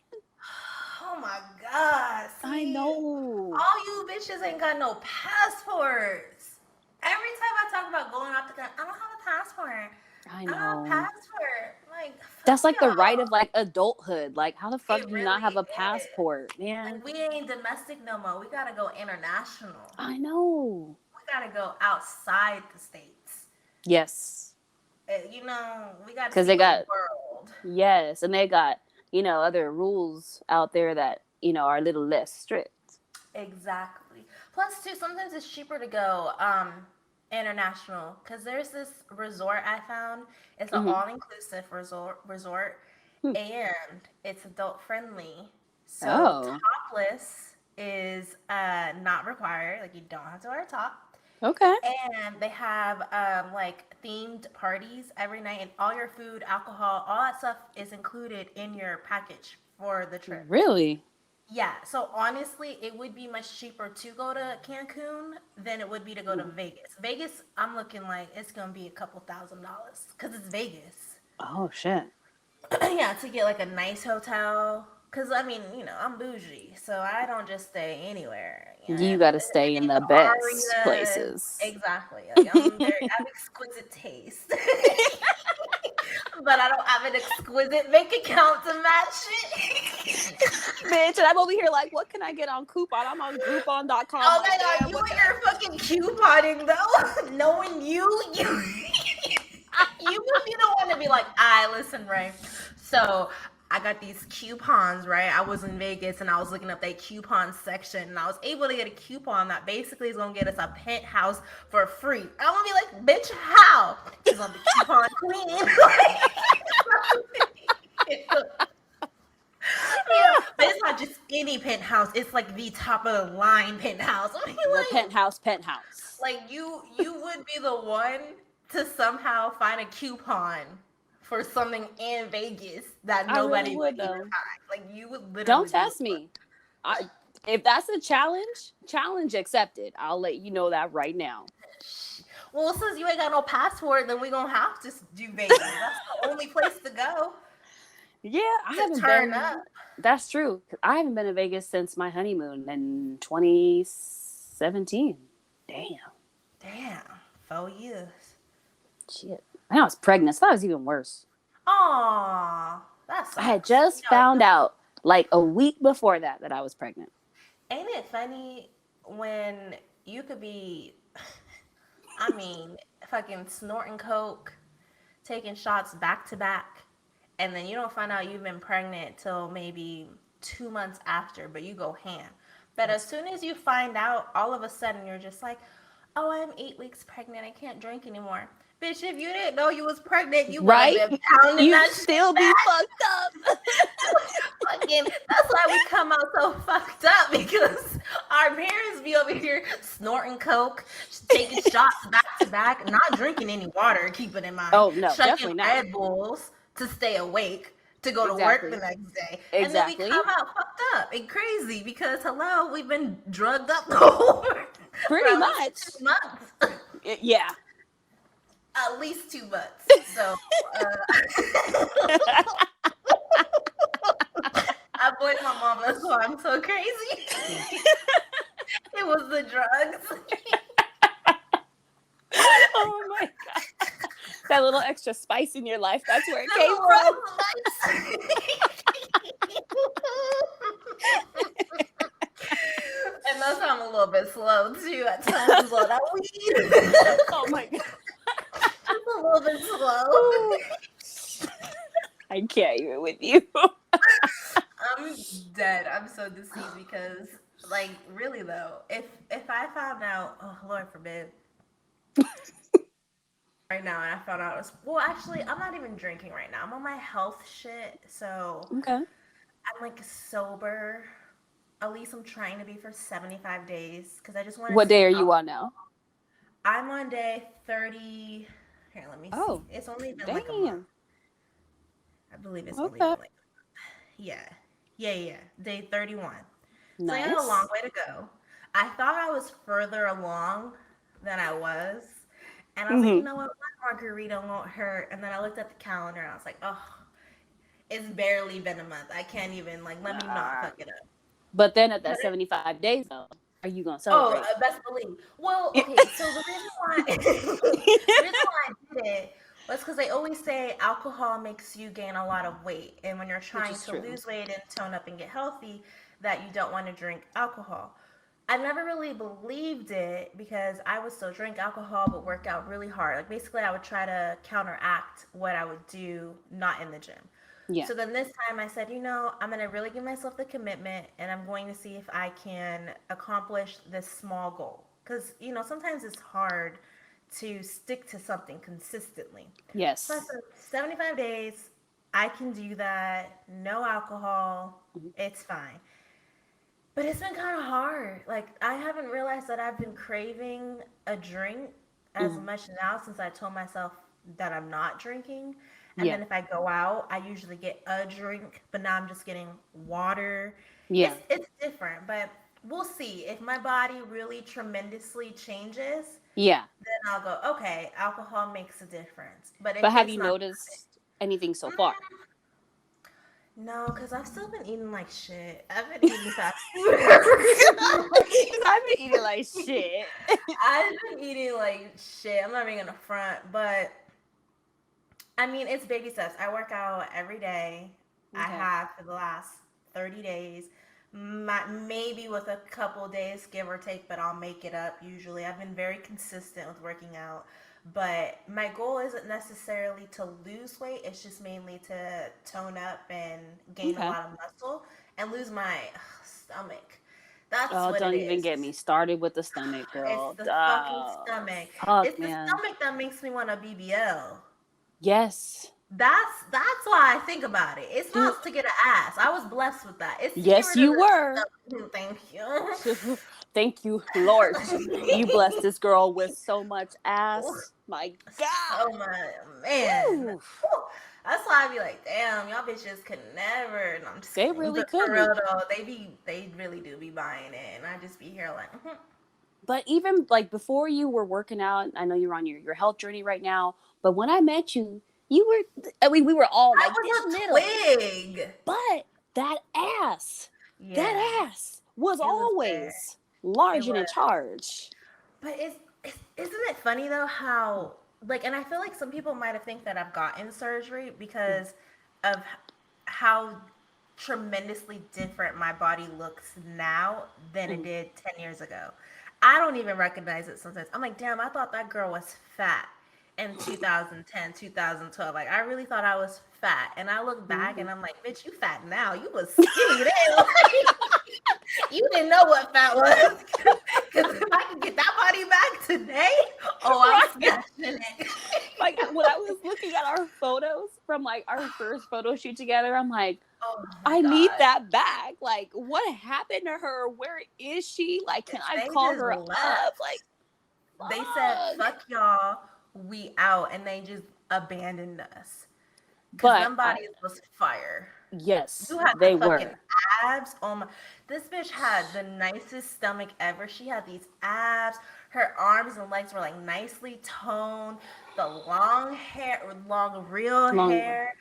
Oh my God. I See, know. all you bitches ain't got no passports. Every time I talk about going out the country, I don't have a passport. I I don't have a know. passport. Like, fuck That's like the right y'all. of like adulthood. Like, how the fuck It do you not really have a is. passport, man? Like, we ain't domestic no more. We gotta go international. I know. We gotta go outside the states. Yes, We gotta because see they the got world. yes, and they got other rules out there that are a little less strict. Exactly. Plus, too, sometimes it's cheaper to go international because there's this resort I found. It's an Hmm. all-inclusive resort, and it's adult friendly. So Oh, topless is not required. Like you don't have to wear a top. okay. And they have like themed parties every night, and all your food, alcohol, all that stuff is included in your package for the trip. Really? Yeah, so honestly, it would be much cheaper to go to Cancun than it would be to go to Hmm. Vegas. Vegas, I'm looking like it's gonna be a couple $1,000s because it's Vegas. Oh shit. Yeah, to get like a nice hotel. Cause I mean, I'm bougie, so I don't just stay anywhere. You got to stay in Staying the at best Aria, places. exactly. Like I have exquisite taste, but I don't have an exquisite bank account to match it. Bitch, and I'm over here like, what can I get on Coupon? I'm on Groupon.com. Oh Like, my god, damn, you what and can I? your fucking couponing though. Knowing you you would be the one to be like, listen, Raee. So I got these coupons, right? I was in Vegas and I was looking up that coupon section and I was able to get a coupon that basically is gonna get us a penthouse for free. I'm gonna be like, bitch, how? Because I'm the coupon queen. Yeah, but it's not just any penthouse. It's like the top of the line penthouse. I mean, The penthouse. like you would be the one to somehow find a coupon for something in Vegas that I really nobody would would even though. find. Like you would literally Don't be test the one. me. I if that's a challenge accepted. I'll let you know that right now. Well, since you ain't got no passport, then we gonna have to do Vegas. That's the only place to go Yeah, I to haven't turn been. up. That's true. I haven't been to Vegas since my honeymoon in 2017. Damn. Damn, 4 years. Shit. I was pregnant. So that was even worse. Aw, that I had sucks. just found out like a week before that I was pregnant. Ain't it funny when you could be, I mean, fucking snorting coke, taking shots back to back, and then you don't find out you've been pregnant till maybe 2 months after, but you go ham. But as soon as you find out, all of a sudden you're just like, oh, I'm 8 weeks pregnant. I can't drink anymore. Bitch, if you didn't know you was pregnant, you would have Right? been pounding You that still shit be back. fucked up. Fucking, that's why we come out so fucked up because our parents be over here snorting coke, taking shots back to back, not drinking any water. Keep it in mind. Oh no, Chugging definitely not. Red Bulls to stay awake to go to work the Exactly. next day, and then we Exactly. come out fucked up and crazy because hello, we've been drugged up the whole Pretty for at much. least 2 months. Yeah. At least 2 months. So I blame my mom. That's why I'm so crazy. It was the drugs. Oh my god. That little extra spice in your life, that's where it The came from. And that's why I'm a little bit slow too at times on that weed. Oh my god. Just a little bit slow. I can't even with you. I'm dead. I'm so deceived because, like, really though, if I found out, oh Lord forbid, right now, and I found out it was well, actually, I'm not even drinking right now. I'm on my health shit, so Okay. I'm like sober. At least I'm trying to be for 75 days because I just want to. What day are you on now? I'm on day 30. Here, let me Oh, see. It's only been like a month. damn. I believe it's only Okay. been like, yeah. Day 31. So I Nice. got a long way to go. I thought I was further along than I was. And I was like, you know what? One margarita won't hurt. And then I looked at the calendar and I was like, oh, it's barely been a month. I can't even, like, let me not fuck it up. But then at that 75 days though, are you gonna celebrate? Oh, best believe. Well, okay, so the reason why I did it was because they always say alcohol makes you gain a lot of weight, and when you're trying is to true. lose weight and tone up and get healthy, that you don't want to drink alcohol. I never really believed it because I would still drink alcohol but work out really hard. Like basically, I would try to counteract what I would do not in the gym. Yeah. So then this time I said, I'm going to really give myself the commitment and I'm going to see if I can accomplish this small goal. Because, sometimes it's hard to stick to something consistently. Yes. So I said 75 days, I can do that. No alcohol. It's fine. But it's been kind of hard. Like, I haven't realized that I've been craving a drink as Mhm. much now since I told myself that I'm not drinking. And Yeah. then if I go out, I usually get a drink, but now I'm just getting water. Yeah. It's different, but we'll see. If my body really tremendously changes, Yeah. then I'll go, okay, alcohol makes a difference. But But if have it's you not, noticed anything so far? no, because I've still been eating like shit. I've been eating fast food. Because I've been eating like shit. I've been eating like shit. I'm not even gonna front, but I mean, it's baby steps. I work out every day. I Okay. have for the last 30 days. Maybe with a couple days, give or take, but I'll make it up usually. I've been very consistent with working out. But my goal isn't necessarily to lose weight, it's just mainly to tone up and gain a Okay. lot of muscle and lose my stomach. That's Oh, what it don't even is. get me started with the stomach, It's girl. the fucking Oh, stomach. fuck, It's the man. stomach that makes me want a BBL. Yes. That's why I think about it. It's Dude, not to get an ass. I was blessed with that. It's to get yes, rid of you the were. stomach. Thank you. Thank you, Lord. You blessed this girl with so much ass. My So God. much, man. Woo. Whew. That's why I be like, damn, y'all bitches could never. No, I'm just They kidding. really But for couldn't. real though, they really do be buying it, and I just be here like, But even like before you were working out, I know you're on your health journey right now. But when I met you, you were, I mean, we were all I like this was a little. twig. But that ass, Yeah, that ass was it was there. always It large and in was. charge. But isn't it funny though how like, and I feel like some people might have think that I've gotten surgery because of how tremendously different my body looks now than it Mhm. did 10 years ago. I don't even recognize it sometimes. I'm like, damn, I thought that girl was fat in 2010, 2012. Like, I really thought I was fat. And I look back Mhm. and I'm like, bitch, you fat now. You was skinny then. You didn't know what fat was. Because if I could get that body back today, oh, I'm Right. smashing it. Like when I was looking at our photos from like our first photo shoot together, I'm like, Oh my I need God. that back. Like, what happened to her? Where is she? Like, can I They call just her up? Like, left. They said, fuck. fuck y'all, we out. And they just abandoned us. Because But them I, bodies was fire. yes, You had the they fucking were. abs. Oh my. This bitch had the nicest stomach ever. She had these abs. Her arms and legs were like nicely toned. The long hair, long real Long, hair,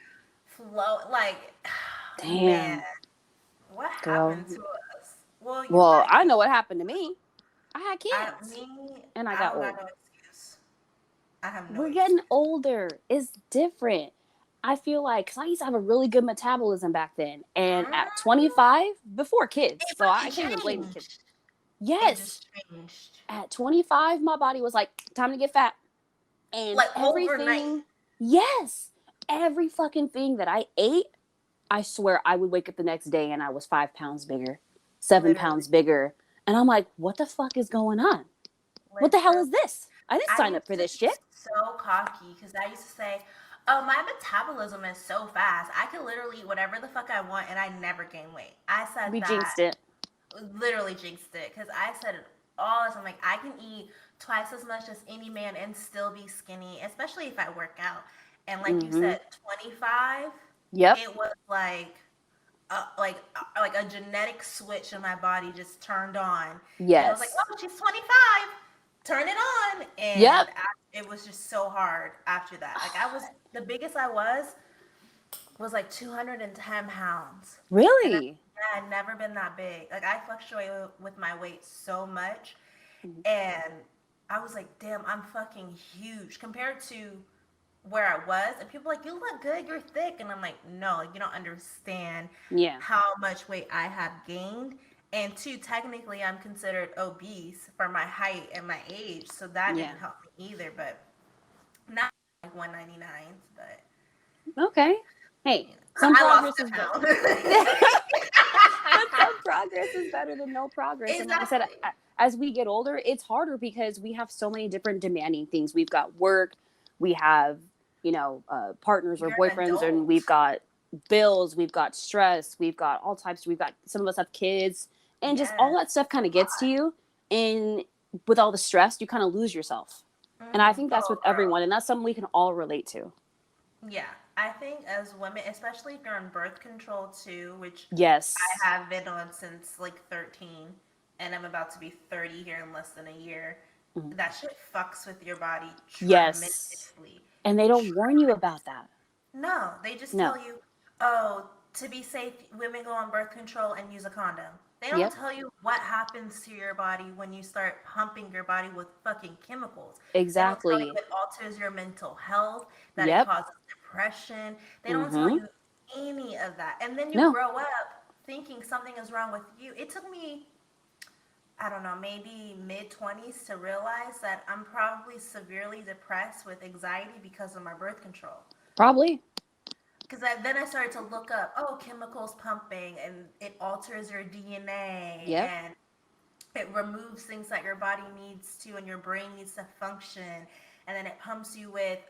flow. Like, man, damn, what girl. happened to us? Well, you Well, had I kids. know what happened to me. I had kids Me, and I I got don't got old. no excuse. I have no We're excuse. getting older. It's different. I feel like, because I used to have a really good metabolism back then. And at Mm, 25, before kids, it so I really can't even blame the kids. changed. It Yes. just changed. At 25, my body was like, time to get fat. And Like overnight. everything, yes, every fucking thing that I ate, I swear I would wake up the next day and I was 5 pounds bigger, 7 pounds Literally. bigger. And I'm like, what the fuck is going on? What the hell Literally. is this? I didn't I sign up used for to this be shit. so cocky because I used to say, oh, my metabolism is so fast. I can literally eat whatever the fuck I want and I never gain weight. I said We that, jinxed it. literally jinxed it because I said it all the time. Like, I can eat twice as much as any man and still be skinny, especially if I work out. And like you Mm-hmm. said, 25, Yep. it was like a genetic switch in my body just turned on, and it was like, Yes. oh, she's 25, turn it on, Yep. and it was just so hard after that. Like, I was the biggest I was like 210 pounds, and Really? I'd never been that big. Like, I fluctuate with my weight so much, Mhm. and I was like, damn, I'm fucking huge compared to where I was, and people were like, you look good, you're thick, and I'm like, no, like, you don't understand Yeah. how much weight I have gained. And two, technically, I'm considered obese for my height and my age, so that Yeah. didn't help me either. But not like 199, but Okay. Hey, you know, some I lost progress a is better. pound. But some progress is better than no progress. And like I said, Exactly. as we get older, it's harder because we have so many different demanding things. We've got work, we have partners or You're an boyfriends, and adult. we've got bills, we've got stress, we've got all types. We've got, some of us have kids, and just all Yes. that stuff kind of gets to you. And with all the stress, you kind of lose yourself. And I think that's Oh, with girl. everyone, and that's something we can all relate to. Yeah. I think as women, especially if you're on birth control too, which I Yes. have been on since like 13, and I'm about to be 30 here in less than a year, Mhm. that shit fucks with your body Yes. tremendously. And they don't warn you about that. No, they just No. tell you, oh, to be safe, women go on birth control and use a condom. They don't Yep. tell you what happens to your body when you start pumping your body with fucking chemicals. They don't tell you Exactly. it alters your mental health, that it Yep. causes depression. They don't tell Mm-hmm. you any of that. And then you No. grow up thinking something is wrong with you. It took me, I don't know, maybe mid 20s to realize that I'm probably severely depressed with anxiety because of my birth control. Probably. Because then I started to look up, oh, chemicals pumping, and it alters your DNA, Yep. and it removes things that your body needs to, and your brain needs to function, and then it pumps you with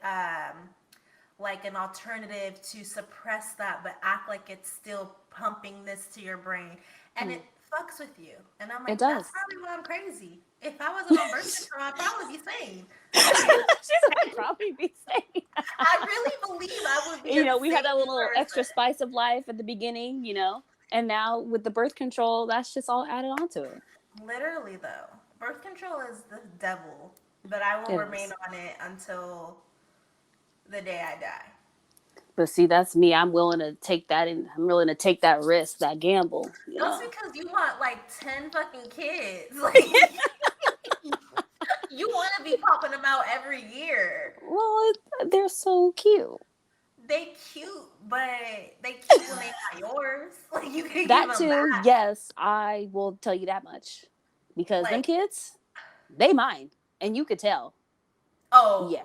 like an alternative to suppress that, but act like it's still pumping this to your brain, and Mm. it fucks with you. And I'm It like, that's does. probably why I'm crazy. If I wasn't on birth control, I'd probably be sane. She's like, probably be safe. I really believe I would be a We had that sane little person. extra spice of life at the beginning, and now with the birth control, that's just all added onto it. Literally, though, birth control is the devil, but I will It remain is. on it until the day I die. But see, that's me. I'm willing to take that, and I'm willing to take that risk, that gamble. That's because you want like 10 fucking kids. Like, you want to be popping them out every year. Well, they're so cute. They cute, but they cute when they not yours. Like, you can give That them too, back. yes, I will tell you that much. Because them Like, kids, they mine. And you could tell. oh, Yeah.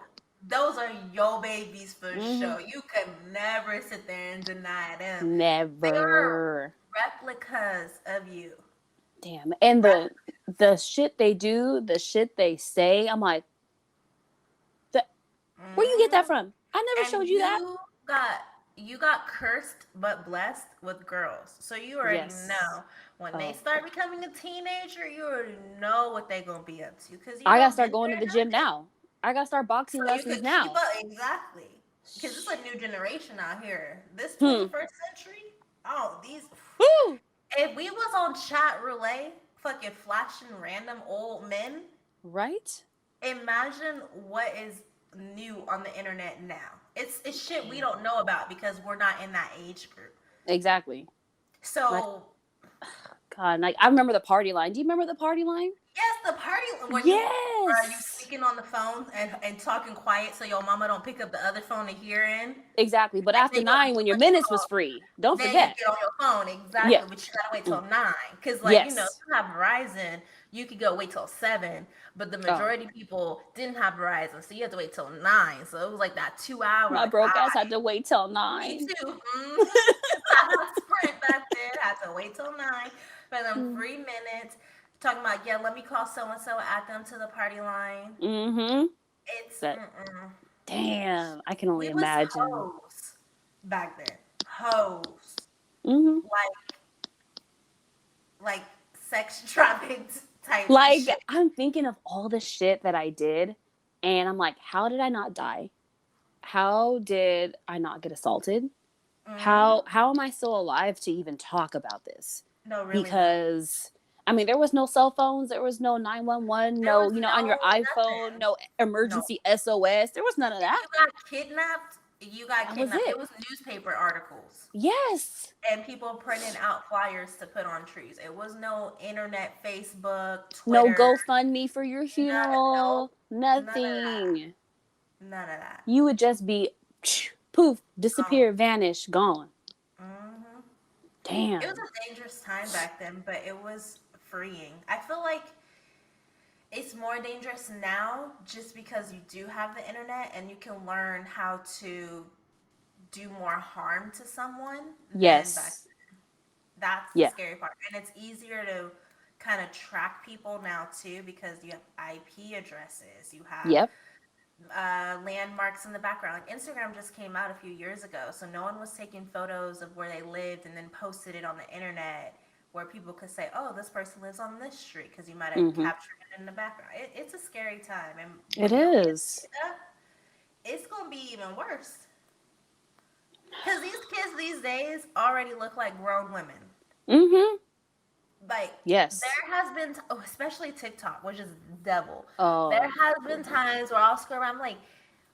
those are your babies for Hmm. sure. You could never sit there and deny them. They are Never. replicas of you. Damn. And the shit they do, the shit they say, I'm like, where you get that Hmm. from? I never And showed you that. got you got cursed but blessed with girls. So you already Yes. know when they Oh, start becoming a teenager, you already know what they're gonna be up to because you I gotta know start been going to there, the done gym that. now. I gotta start boxing So you lessons could keep now. up exactly because it's a new generation out here. This Hmm. 21st century. Oh, these. Woo! If we was on chat relay, fucking flashing random old men, Right? imagine what is new on the internet now. It's shit we Damn. don't know about because we're not in that age group. Exactly. Like, So God, like I remember the party line. Do you remember the party line? yes, the party when you are you Yes. speaking on the phone and talking quiet so your mama don't pick up the other phone to hear in. Exactly. But And after then you 9, when your what you minutes was call free, don't then you forget. get on your phone Yeah. exactly, but you gotta wait till Mm. 9 because if Yes. you have Verizon, you could go wait till 7, but the Oh, majority of people didn't have Verizon, so you had to wait till 9. So it was like that 2 hour, my like broke ass had to wait till me 9. too. I had Sprint back then. Had to wait till 9 for them Mm. 3 minutes. Talking about, yeah, let me call so and so, add them to the party line. Mm-hmm. It's That damn. I can only we was imagine. hoes back then. Hoes. Mm-hmm. Like sex trafficked type Like, shit. I'm thinking of all the shit that I did, and I'm like, how did I not die? How did I not get assaulted? Hmm. How am I still alive to even talk about this? No, really though. Because I mean, there was no cell phones, there was no 911, There no, was on your no iPhone, nothing. no No. emergency SOS. There was none of If that. you got kidnapped, you got That was kidnapped. It it. was newspaper articles. Yes. And people printing out flyers to put on trees. It was no internet, Facebook, No Twitter, GoFundMe for your no, funeral. none of that. Nothing. None of that. You would just be poof, Oh, disappear, vanish, gone. hmm. It was Damn. a dangerous time back then, but it was freeing. I feel like it's more dangerous now just because you do have the internet and you can learn how to do more harm to someone than back Yes. then. That's the Yeah. scary part. And it's easier to kind of track people now too because you have IP addresses, you have Yep. landmarks in the background. Like Instagram just came out a few years ago, so no one was taking photos of where they lived and then posted it on the internet where people could say, "Oh, this person lives on this street," because you might have Mm-hmm. captured it in the background. It's a scary time, and It when your kids is. get up, it's gonna be even worse. Because these kids these days already look like grown women. Mm-hmm. Like Yes. there has been, especially TikTok, which is devil. There Oh, has been times where I'll scroll around, I'm like,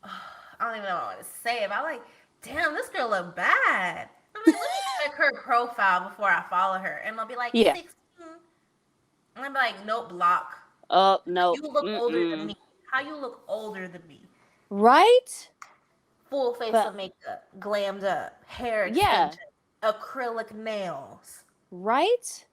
oh, I don't even know what to say. But I'm like, damn, this girl look bad. I'm like, let me check her profile before I follow her, and they'll be like yeah. 16, and I'm like, nope, block. Oh, You no. look older than Mm-mm. me. How you look older than me? Right? Full face But of makeup, glammed up, hair yeah, extensions, acrylic nails. right?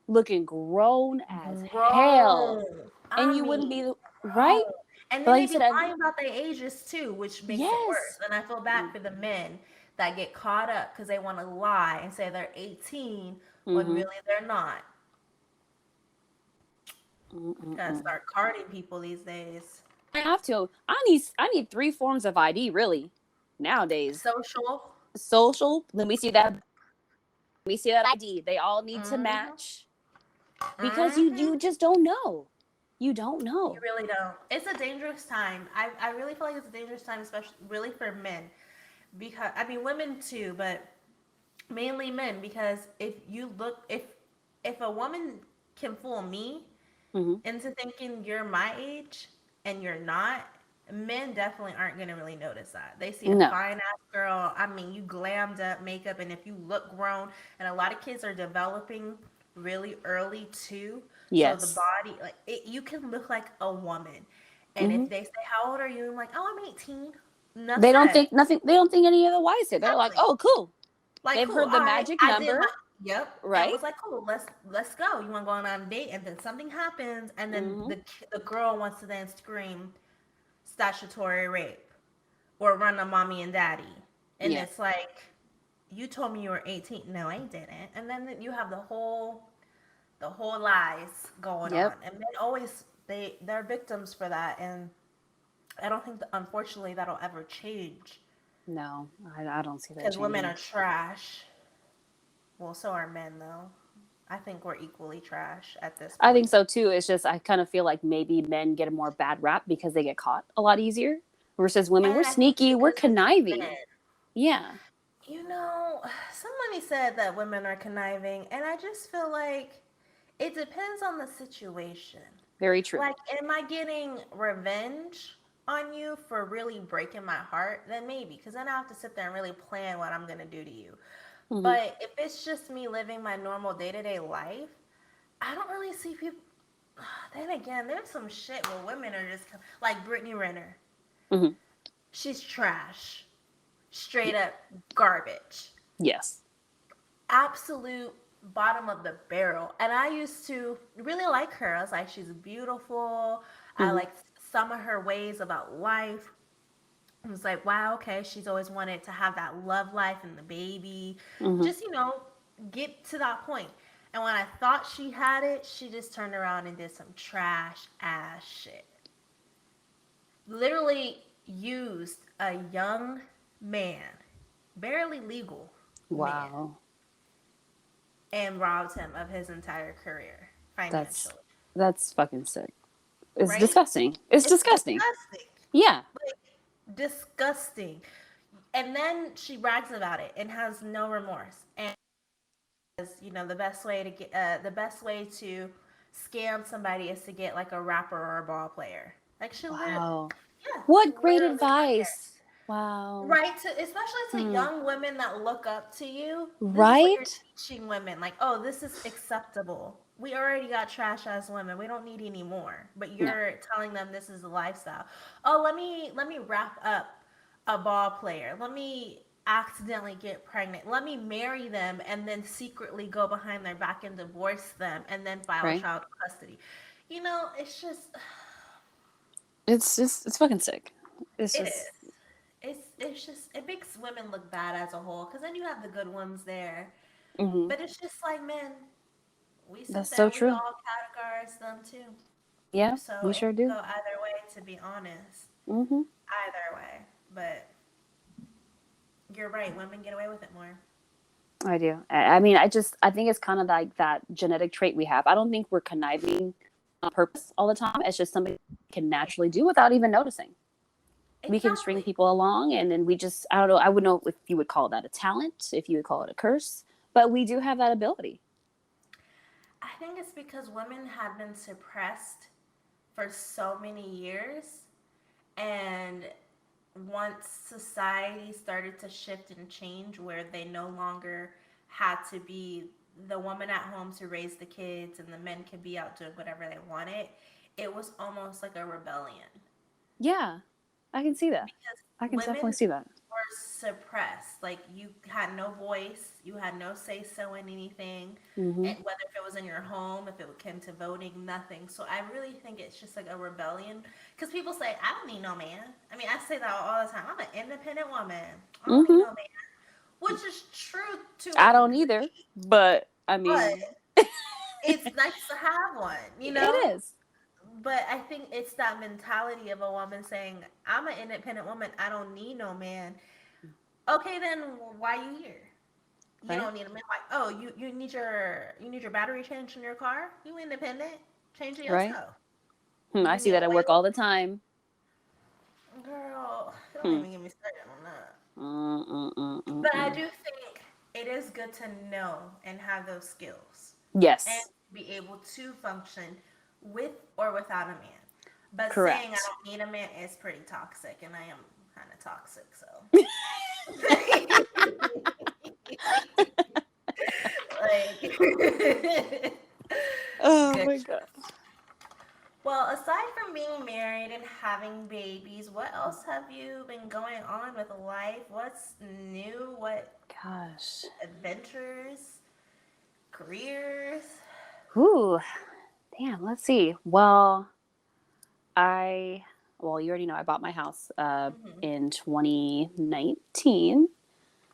Looking grown as hell. Grown. And I you wouldn't mean, be right? grown. And But then like they you be said, lying about their ages too, which makes it worse. yes. And I feel bad for the men that get caught up because they want to lie and say they're 18 when Mm-hmm. really they're not. Gotta Mm-mm-mm. start carding people these days. I have to. I need three forms of ID really nowadays. Social. Social. Let me see that. Let me see that ID. They all need to Mm-hmm. match because Mm-hmm. you just don't know. You don't You know. really don't. It's a dangerous time. I really feel like it's a dangerous time, especially really for men. Because I mean women too, but mainly men, because if a woman can fool me Hmm. into thinking you're my age and you're not, men definitely aren't going to really notice that. They see a No. fine ass girl, I mean, you glammed up makeup, and if you look grown, and a lot of kids are developing really early too, so the Yes. body, like you can look like a woman, and Hmm. if they say how old are you, I'm like, oh, I'm 18. Enough They don't said. think nothing. They don't think any of the wiser. They're like, Exactly. oh, cool. Like, They've cool. All heard the right, magic I did number, my yep, and right? was like, cool. Let's go. You want to go on a date, and then something happens, and then Hmm. the girl wants to then scream statutory rape or run a mommy and daddy, and Yeah. it's like, you told me you were 18. No, I didn't. And then you have the whole lies going on, Yep. and men always they're victims for that, and I don't think that, unfortunately that'll ever change No, I don't see that because women changing. are trash. Well, so are men, though. I think we're equally trash at this I think point. so too. It's just I kind of feel like maybe men get a more bad rap because they get caught a lot easier versus women. We're And I think sneaky. We're because it's conniving. men. Yeah. Somebody said that women are conniving, and I just feel like it depends on the situation. Very true. Like, am I getting revenge on you for really breaking my heart? Then maybe, because then I have to sit there and really plan what I'm going to do to you. Hmm. But if it's just me living my normal day to day life, I don't really see people. Then again, there's some shit where women are just like Brittany Renner. Hmm. She's trash, straight up garbage, Yes. absolute bottom of the barrel. And I used to really like her. I was like, she's beautiful. I Hmm. like some of her ways about life. I was like, wow, okay, she's always wanted to have that love life and the baby. Hmm. Just, get to that point. And when I thought she had it, she just turned around and did some trash ass shit. Literally used a young man, barely legal man, Wow. and robbed him of his entire career That's financially. that's fucking sick. It's Right? disgusting. It's It's disgusting. disgusting. Yeah. Like, disgusting. And then she brags about it and has no remorse. And the best way to scam somebody is to get like a rapper or a ball player. Like she literally, Wow. yeah, she What great literally went there. advice. Wow. Right, especially to Hmm. young women that look up to you. This is what you're Right? teaching women. Like, oh, this is acceptable. We already got trash ass women. We don't need any more. But No. you're telling them this is the lifestyle. Oh, let me wrap up a ball player. Let me accidentally get pregnant. Let me marry them and then secretly go behind their back and divorce them and then file Right? child custody. It's just It's fucking sick. It's it just is. It's just it makes women look bad as a whole because then you have the good ones there, hmm. but it's just like men. We sit That's there, so we true. all categorize them too. Yeah, So we it sure can do. go either way, to be honest. Mm-hmm. either way. But you're right, women get away with it more. I do. I mean, I think it's kind of like that genetic trait we have. I don't think we're conniving on purpose all the time. It's just something we can naturally do without even noticing. We can string Exactly. people along, and then we just, I don't know, I would know if you would call that a talent, if you would call it a curse, but we do have that ability. I think it's because women have been suppressed for so many years, and once society started to shift and change where they no longer had to be the woman at home to raise the kids and the men could be out doing whatever they wanted, it was almost like a rebellion Yeah, I can see that. because I can definitely women see that. were suppressed. Like you had no voice, you had no say so in anything, Hmm. and whether if it was in your home, if it came to voting, nothing. So I really think it's just like a rebellion. Because people say, I don't need no man. I mean, I say that all the time. I'm an independent woman. I don't need Hmm. no man. Which is true to a I don't degree, either, but I but mean, it's nice to have one, you it know? is. But I think it's that mentality of a woman saying, I'm an independent woman. I don't need no man. Okay, then why you here? You Right? don't need a man. Like, oh, you need your battery changed in your car. You independent. Change it Right? yourself. I You see need a that at work oil. all the time. Girl, don't Hmm. even get me started on that. Mm, mm, mm, mm, But I mm. do think it is good to know and have those skills and Yes, be able to function with or without a man. But saying I correct. don't need a man is pretty toxic, and I am kind of toxic, so. Like, Oh good. my god. Well, aside from being married and having babies, what else have you been going on with life? What's new? What Gosh. adventures, careers? Ooh, damn, let's see. I, well, you already know I bought my house Hmm. in 2019.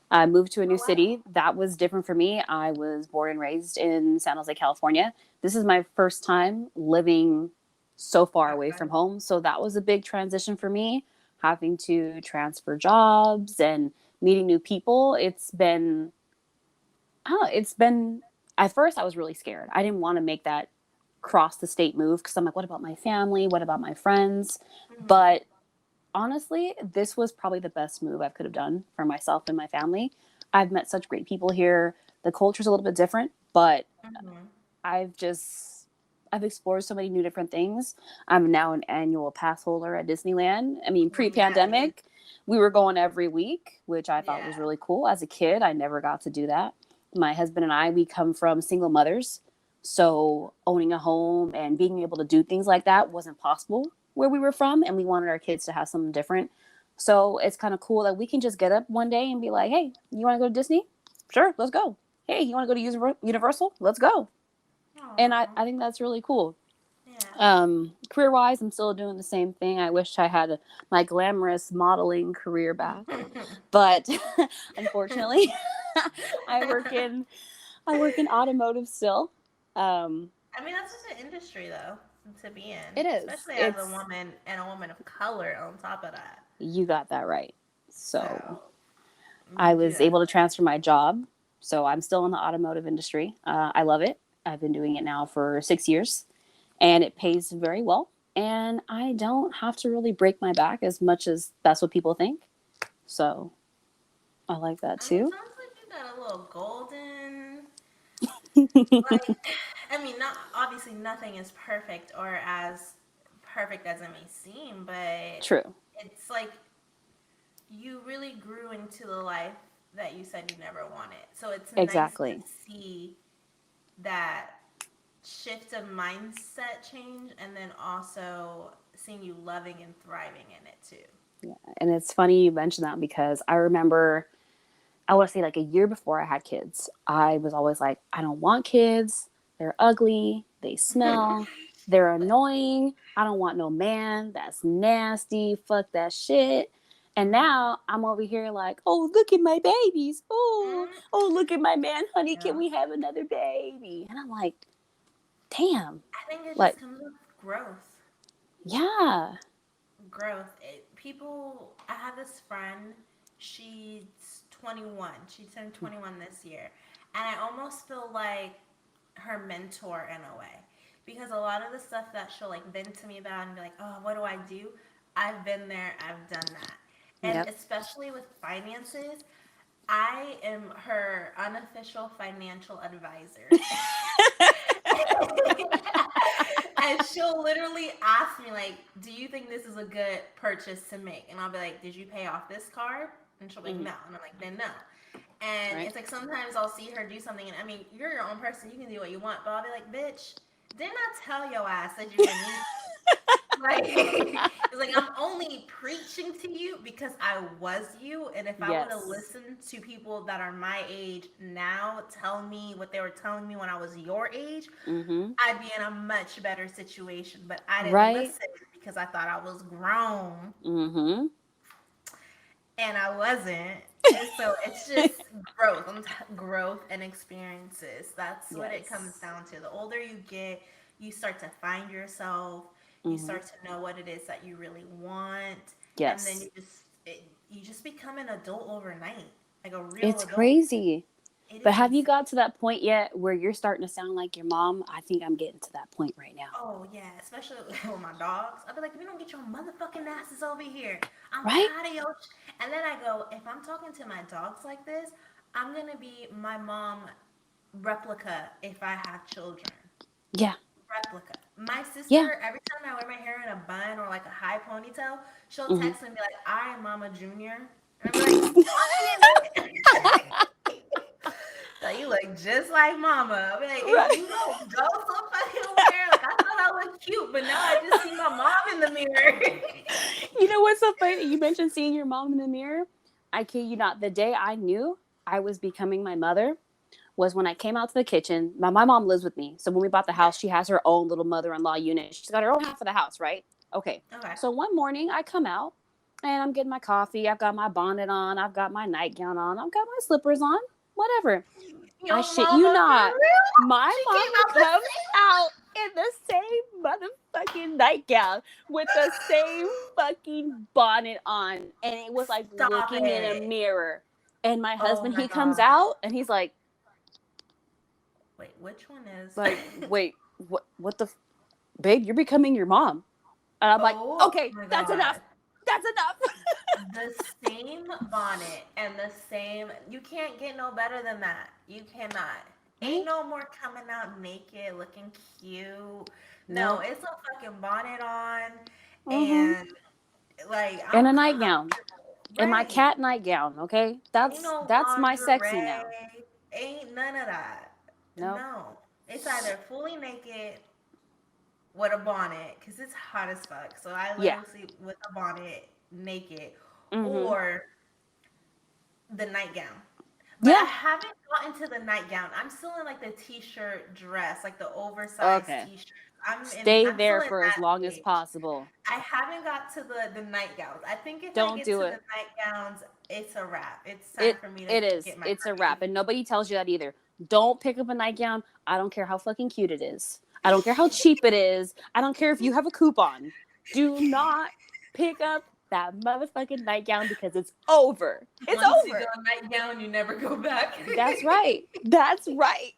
I moved to a Oh new wow. city. That was different for me. I was born and raised in San Jose, California. This is my first time living so far away from Okay. home. So that was a big transition for me, having to transfer jobs and meeting new people. It's been, at first I was really scared. I didn't want to make that cross the state move because I'm like, what about my family? What about my friends? Hmm. But honestly, this was probably the best move I could have done for myself and my family. I've met such great people here. The culture's a little bit different, but Hmm. I've just I've explored so many new different things. I'm now an annual pass holder at Disneyland. I mean, Well, yeah, pre-pandemic, we were going every week, which I thought was yeah. really cool. As a kid, I never got to do that. My husband and I, we come from single mothers, so owning a home and being able to do things like that wasn't possible where we were from, and we wanted our kids to have something different. So it's kind of cool that we can just get up one day and be like, "Hey, you want to go to Disney? Sure, let's go. Hey, you want to go to Universal? Let's go." And Oh, I think that's really cool. yeah. Career wise, I'm still doing the same thing. I wish I had my glamorous modeling career back, but unfortunately, I work in I work in automotive still. Um, I mean, that's just an industry, though, to be in, it is. especially as a It's woman and a woman of color on top of that. You got that right. So, So I you do was that. able to transfer my job. So I'm still in the automotive industry. I love it. I've been doing it now for 6 years, and it pays very well. And I don't have to really break my back as much as that's what people think. So I like that I mean, too. sounds like you got a little golden. Like, I mean, not obviously nothing is perfect or as perfect as it may seem, but True. it's like you really grew into the life that you said you never wanted. So it's nice to Exactly. see that shift of mindset change and then also seeing you loving and thriving in it too. Yeah. And it's funny you mentioned that because I remember, I want to say like a year before I had kids, I was always like, I don't want kids. They're ugly. They smell. They're annoying. I don't want no man. That's nasty. Fuck that shit. And now I'm over here like, oh, look at my babies. Oh, Mm, oh, look at my man, honey. Can yeah. we have another baby? And I'm like, damn. I think it Like, just comes with growth. yeah. growth. I have this friend, she's 21. She turned 21 this year. And I almost feel like her mentor in a way. Because a lot of the stuff that she'll like vent to me about and be like, oh, what do I do? I've been there, I've done that. And Yep. especially with finances, I am her unofficial financial advisor. And she'll literally ask me, like, do you think this is a good purchase to make? And I'll be like, did you pay off this card? And she'll be like, no. And I'm like, then no. And Right. it's like sometimes I'll see her do something, and I mean, you're your own person, you can do what you want, but I'll be like, bitch, didn't I tell your ass that you didn't need like, it's like I'm only preaching to you because I was you, and if I would have Yes. listened to people that are my age now tell me what they were telling me when I was your age, Mm-hmm. I'd be in a much better situation. But I didn't Right. listen because I thought I was grown, Mm-hmm. and I wasn't. And so it's just growth, growth and experiences. That's what it comes Yes. down to. The older you get, you start to find yourself. You Mm-hmm. start to know what it is that you really want, and then Yes. you just become an adult overnight, like a real It's adult. crazy. It But have you is. got to that point yet where you're starting to sound like your mom? I think I'm getting to that point right now. Oh yeah, especially with my dogs. I'll be like, if you don't get your motherfucking asses over here, I'm Right? tired of your. And then I go, if I'm talking to my dogs like this, I'm gonna be my mom replica if I have children. Yeah. Replica. My Yeah. sister, every time I wear my hair in a bun or like a high ponytail, she'll Mm-hmm. text me and be like, "I am Mama Junior," and I'm like, "Stop it!" Like, you look just like Mama. I'm like, if Right. you don't go so fucking where, like I thought I was cute, but now I just see my mom in the mirror. You know what's so funny? You mentioned seeing your mom in the mirror. I kid you not. The day I knew I was becoming my mother was when I came out to the kitchen. My mom lives with me. So when we bought the house, she has her own little mother-in-law unit. She's got her own half of the house, right? Okay. Okay. So one morning I come out and I'm getting my coffee. I've got my bonnet on. I've got my nightgown on. I've got my slippers on. Whatever. I Your shit you mama, for not. real? My She came mama out the comes same. out in the same motherfucking nightgown with the same fucking bonnet on. And it was like Stop looking in a it. mirror. And my Oh husband, my he comes god. out and he's like, Wait, which one is? wait, what the, babe, you're becoming your mom. And I'm like, Oh okay, my that's enough. god. That's enough. The same bonnet and the same. You can't get no better than that. You cannot. Ain't Right? no more coming out naked, looking cute. No, Nope. it's a fucking bonnet on, Mm-hmm. and like And I'm a nightgown. comfortable. And my Right. cat nightgown, okay? Ain't That's no that's my sexy lingerie. now. Ain't none of that. Nope. No. It's either fully naked with a bonnet, because it's hot as fuck. So I Yeah. literally sleep with a bonnet naked, Mm-hmm. or the nightgown. But I Yeah. haven't gotten to the nightgown. I'm still in like the t-shirt dress, like the oversized Okay. t-shirt. Stay I'm still there in for as that long as stage. possible. I haven't got to the nightgowns. I think if I Don't get do to the it. nightgowns, it's a wrap. It's time It for me to it is. get my It's a groove. wrap. And nobody tells you that either. Don't pick up a nightgown. I don't care how fucking cute it is. I don't care how cheap it is. I don't care if you have a coupon. Do not pick up that motherfucking nightgown because it's over. It's Once you go over. nightgown, you never go back. That's right. That's right.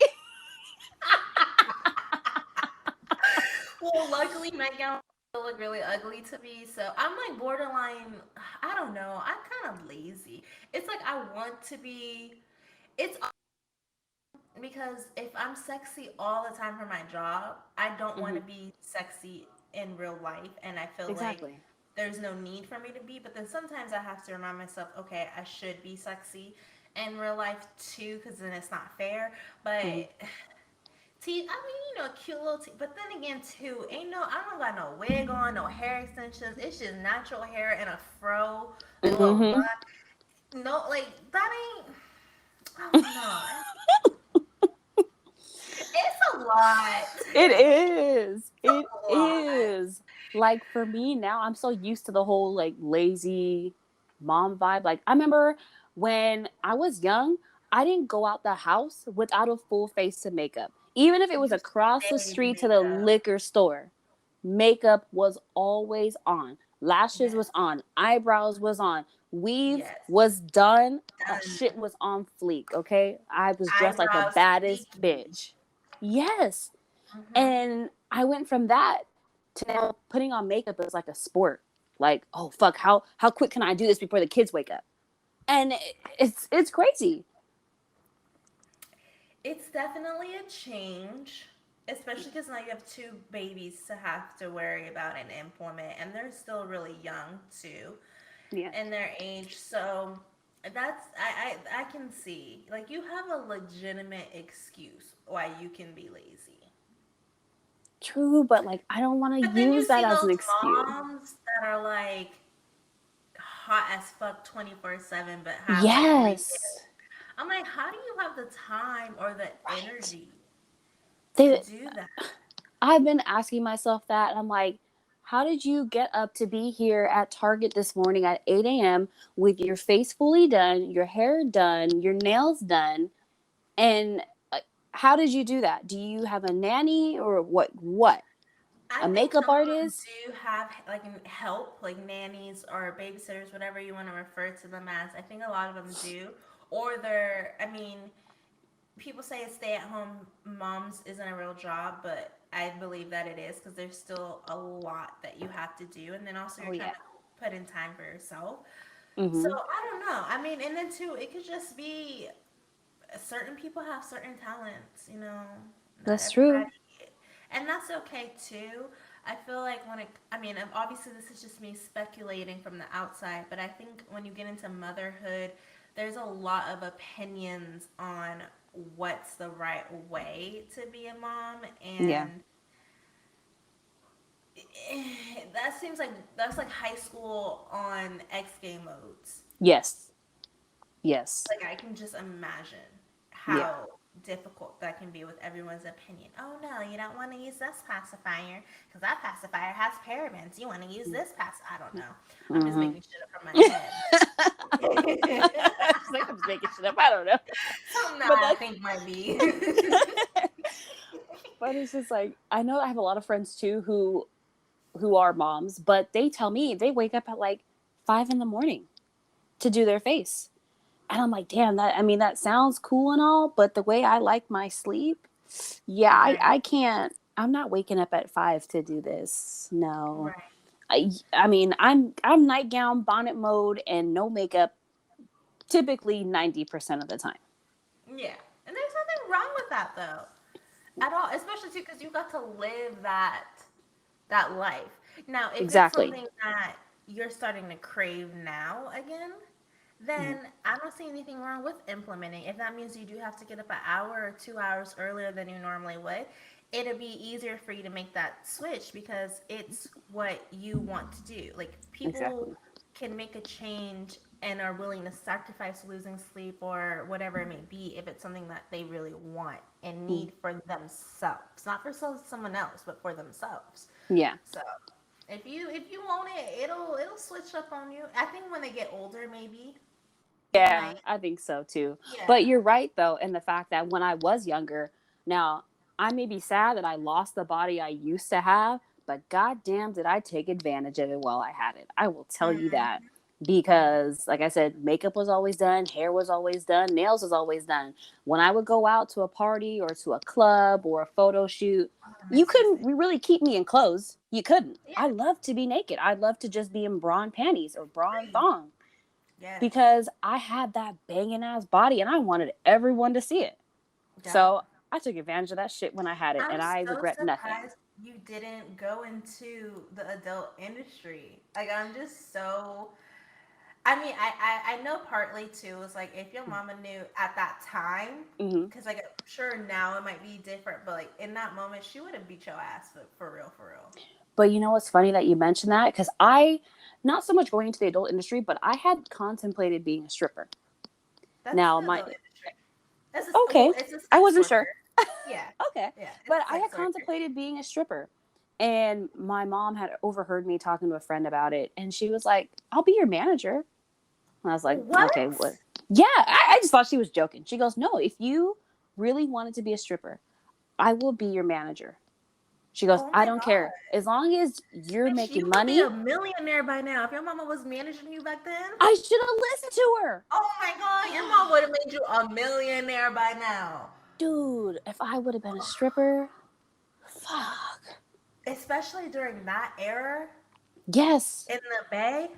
Well, luckily nightgowns still look really ugly to me, so I'm like borderline. I don't know. I'm kind of lazy. It's like I want to be. It's because if I'm sexy all the time for my job, I don't want Hmm. to be sexy in real life, and I feel like Exactly. there's no need for me to be. But then sometimes I have to remind myself, okay, I should be sexy in real life too, because then it's not fair. But Hmm. teeth, I mean, cute little teeth. But then again, too, I don't got no wig on, no hair extensions. It's just natural hair and a fro, like a little Hmm. bun. No, like that ain't. I don't know. It's a lot. It is. It's It a lot. is. Like for me now, I'm so used to the whole like lazy mom vibe. Like I remember when I was young, I didn't go out the house without a full face of makeup. Even if it was You across the stay street to the makeup. liquor store, makeup was always on. Lashes Yes. was on. Eyebrows was on. Weave Yes. was done. Done. Shit was on fleek, okay? I was dressed like the Eyebrows baddest peaky. bitch. Yes. Hmm. And I went from that to now putting on makeup as like a sport. Like, oh fuck, how quick can I do this before the kids wake up? And it's crazy. It's definitely a change, especially because now you have two babies to have to worry about and implement, and they're still really young too Yeah. in their age. So that's I can see like you have a legitimate excuse why you can be lazy. True, but like I don't want to But then you use that see as an those excuse. moms that are like hot as fuck 24/7, but have like three kids. Yes. I'm like, how do you have the time or the Right. energy to They do that? I've been asking myself that, and I'm like, how did you get up to be here at Target this morning at 8 a.m. with your face fully done, your hair done, your nails done, and how did you do that? Do you have a nanny or what? What? I A think makeup some of them artist? do have like help, like nannies or babysitters, whatever you want to refer to them as. I think a lot of them do, or they're. I mean, people say stay-at-home moms isn't a real job, but I believe that it is because there's still a lot that you have to do, and then also Oh you're trying yeah. to put in time for yourself. So Mm-hmm. I don't know. I mean, and then too, it could just be certain people have certain talents, not That's true. everybody, and that's okay too. I feel like I mean, obviously this is just me speculating from the outside, but I think when you get into motherhood, there's a lot of opinions on what's the right way to be a mom, Yeah. and that seems like that's like high school on X game modes. Yes. Yes. Like I can just imagine Yeah. how difficult that can be with everyone's opinion. Oh no, you don't want to use this pacifier because that pacifier has parabens. You want to use this I don't know. I'm just Mm-hmm. making shit up from my head. She's like, I'm just making shit up. I don't know. Something But that I that's think might be. but it's just like I know I have a lot of friends too who are moms, but they tell me they wake up at like 5 in the morning to do their face. And I'm like, damn, that I mean that sounds cool and all, but the way I like my sleep, yeah, Right, I can't. I'm not waking up at 5 to do this. No. right. I mean, I'm nightgown, bonnet mode, and no makeup typically 90% of the time. Yeah, and there's nothing wrong with that though, at all. Especially too because you got to live that life. Now, if it's Exactly. something that you're starting to crave now again, Mhm. then I don't see anything wrong with implementing. If that means you do have to get up an hour or 2 hours earlier than you normally would, it'll be easier for you to make that switch because it's what you want to do. Like people Exactly. can make a change and are willing to sacrifice losing sleep or whatever it may be if it's something that they really want and Mm. need for themselves, not for someone else, but for themselves. Yeah. So if you want it, it'll switch up on you. I think when they get older, maybe they Yeah, might. I think so too. But Yeah. you're right though, in the fact that when I was younger, now I may be sad that I lost the body I used to have, but goddamn did I take advantage of it while I had it. I will tell you Mm, that. yeah. Because like I said, makeup was always done, hair was always done, nails was always done. When I would go out to a party or to a club or a photo shoot, I you miss those couldn't days. really keep me in clothes. You couldn't. Yeah. I love to be naked. I'd love to just be in bra and panties or bra and Agreed. thong Yes. because I had that banging ass body and I wanted everyone to see it. Yep. So I took advantage of that shit when I had it I'm and I so regret nothing. surprised you didn't go into the adult industry. Like I'm just so. I mean, I know partly too is like if your mama knew at that time, Hmm. because like I'm sure now it might be different, but like in that moment she would have beat your ass for real, for real. But you know what's funny that you mentioned that? Because I, not so much going into the adult industry, but I had contemplated being a stripper. That's Now, the my, adult industry. That's a, well, okay, it's a I sex wasn't worker. sure. Yeah, Okay. yeah, it's But a I had sex worker. contemplated being a stripper. And my mom had overheard me talking to a friend about it. And she was like, I'll be your manager. And I was like, okay, What? what? Yeah, I just thought she was joking. She goes, no, if you really wanted to be a stripper, I will be your manager. She goes, Oh I my don't God. care. As long as you're Bitch, making you would be money, a millionaire by now if your mama was managing you back then. I should have listened to her. Oh my God, your mom would have made you a millionaire by now. Dude, if I would have been a stripper, fuck. Especially during that era Yes. in the Bay.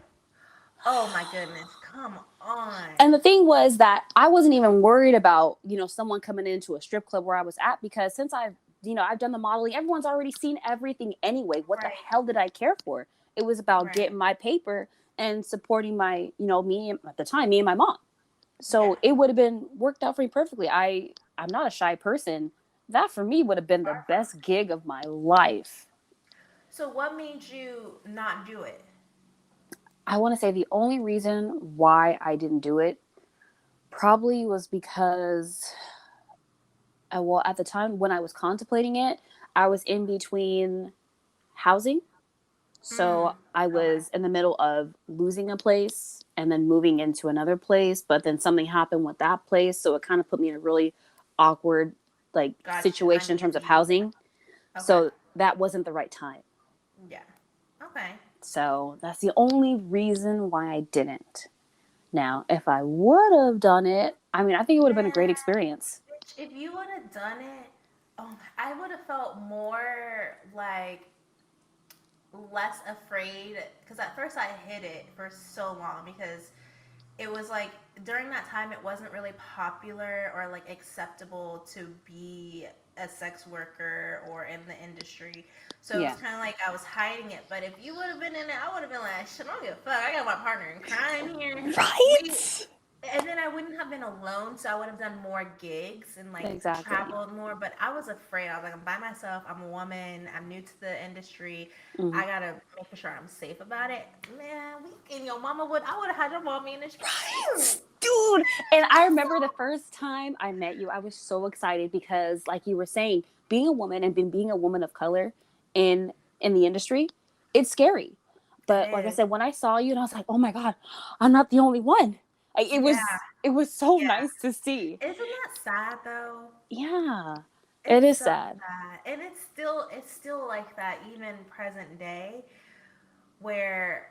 Oh my goodness, come on. And the thing was that I wasn't even worried about, someone coming into a strip club where I was at, because since I've done the modeling, everyone's already seen everything anyway. What the Right, hell did I care for? It was about right. getting my paper and supporting my, me at the time, me and my mom. Yeah. So it would have been worked out for me perfectly. I'm not a shy person. That for me would have been the best gig of my life. So what made you not do it? I want to say the only reason why I didn't do it probably was because, well, at the time when I was contemplating it, I was in between housing. Mm, So I okay. was in the middle of losing a place and then moving into another place, but then something happened with that place, so it kind of put me in a really awkward Got you. I situation in need to terms of be. housing. Okay. So that wasn't the right time. Yeah. Okay. So that's the only reason why I didn't. Now, if I would have done it, I mean, I think it would have been a great Yeah. experience. If you would have done it, I would have felt more like less afraid because at first I hid it for so long because it was like during that time it wasn't really popular or like acceptable to be a sex worker or in the industry. So it was Yeah. kind of like I was hiding it. But if you would have been in it, I would have been like, shit, I don't give a fuck. I got my partner in crime here. We Right? and then I wouldn't have been alone, so I would have done more gigs and like Exactly. traveled more. But I was afraid. I was like, I'm by myself. I'm a woman. I'm new to the industry. Mhm. I gotta make sure I'm safe about it. Man, we and your mama would. I would have had your mom manage too. Dude. And I remember the first time I met you, I was so excited because, like you were saying, being a woman and being a woman of color in the industry, it's scary. It But like I is. said, when I saw you, and I was like, oh my God, I'm not the only one. Like, it Yeah, was it was so yeah. nice to see. Isn't that sad though? Yeah. It It's is so sad. sad, and it's still like that even present day, where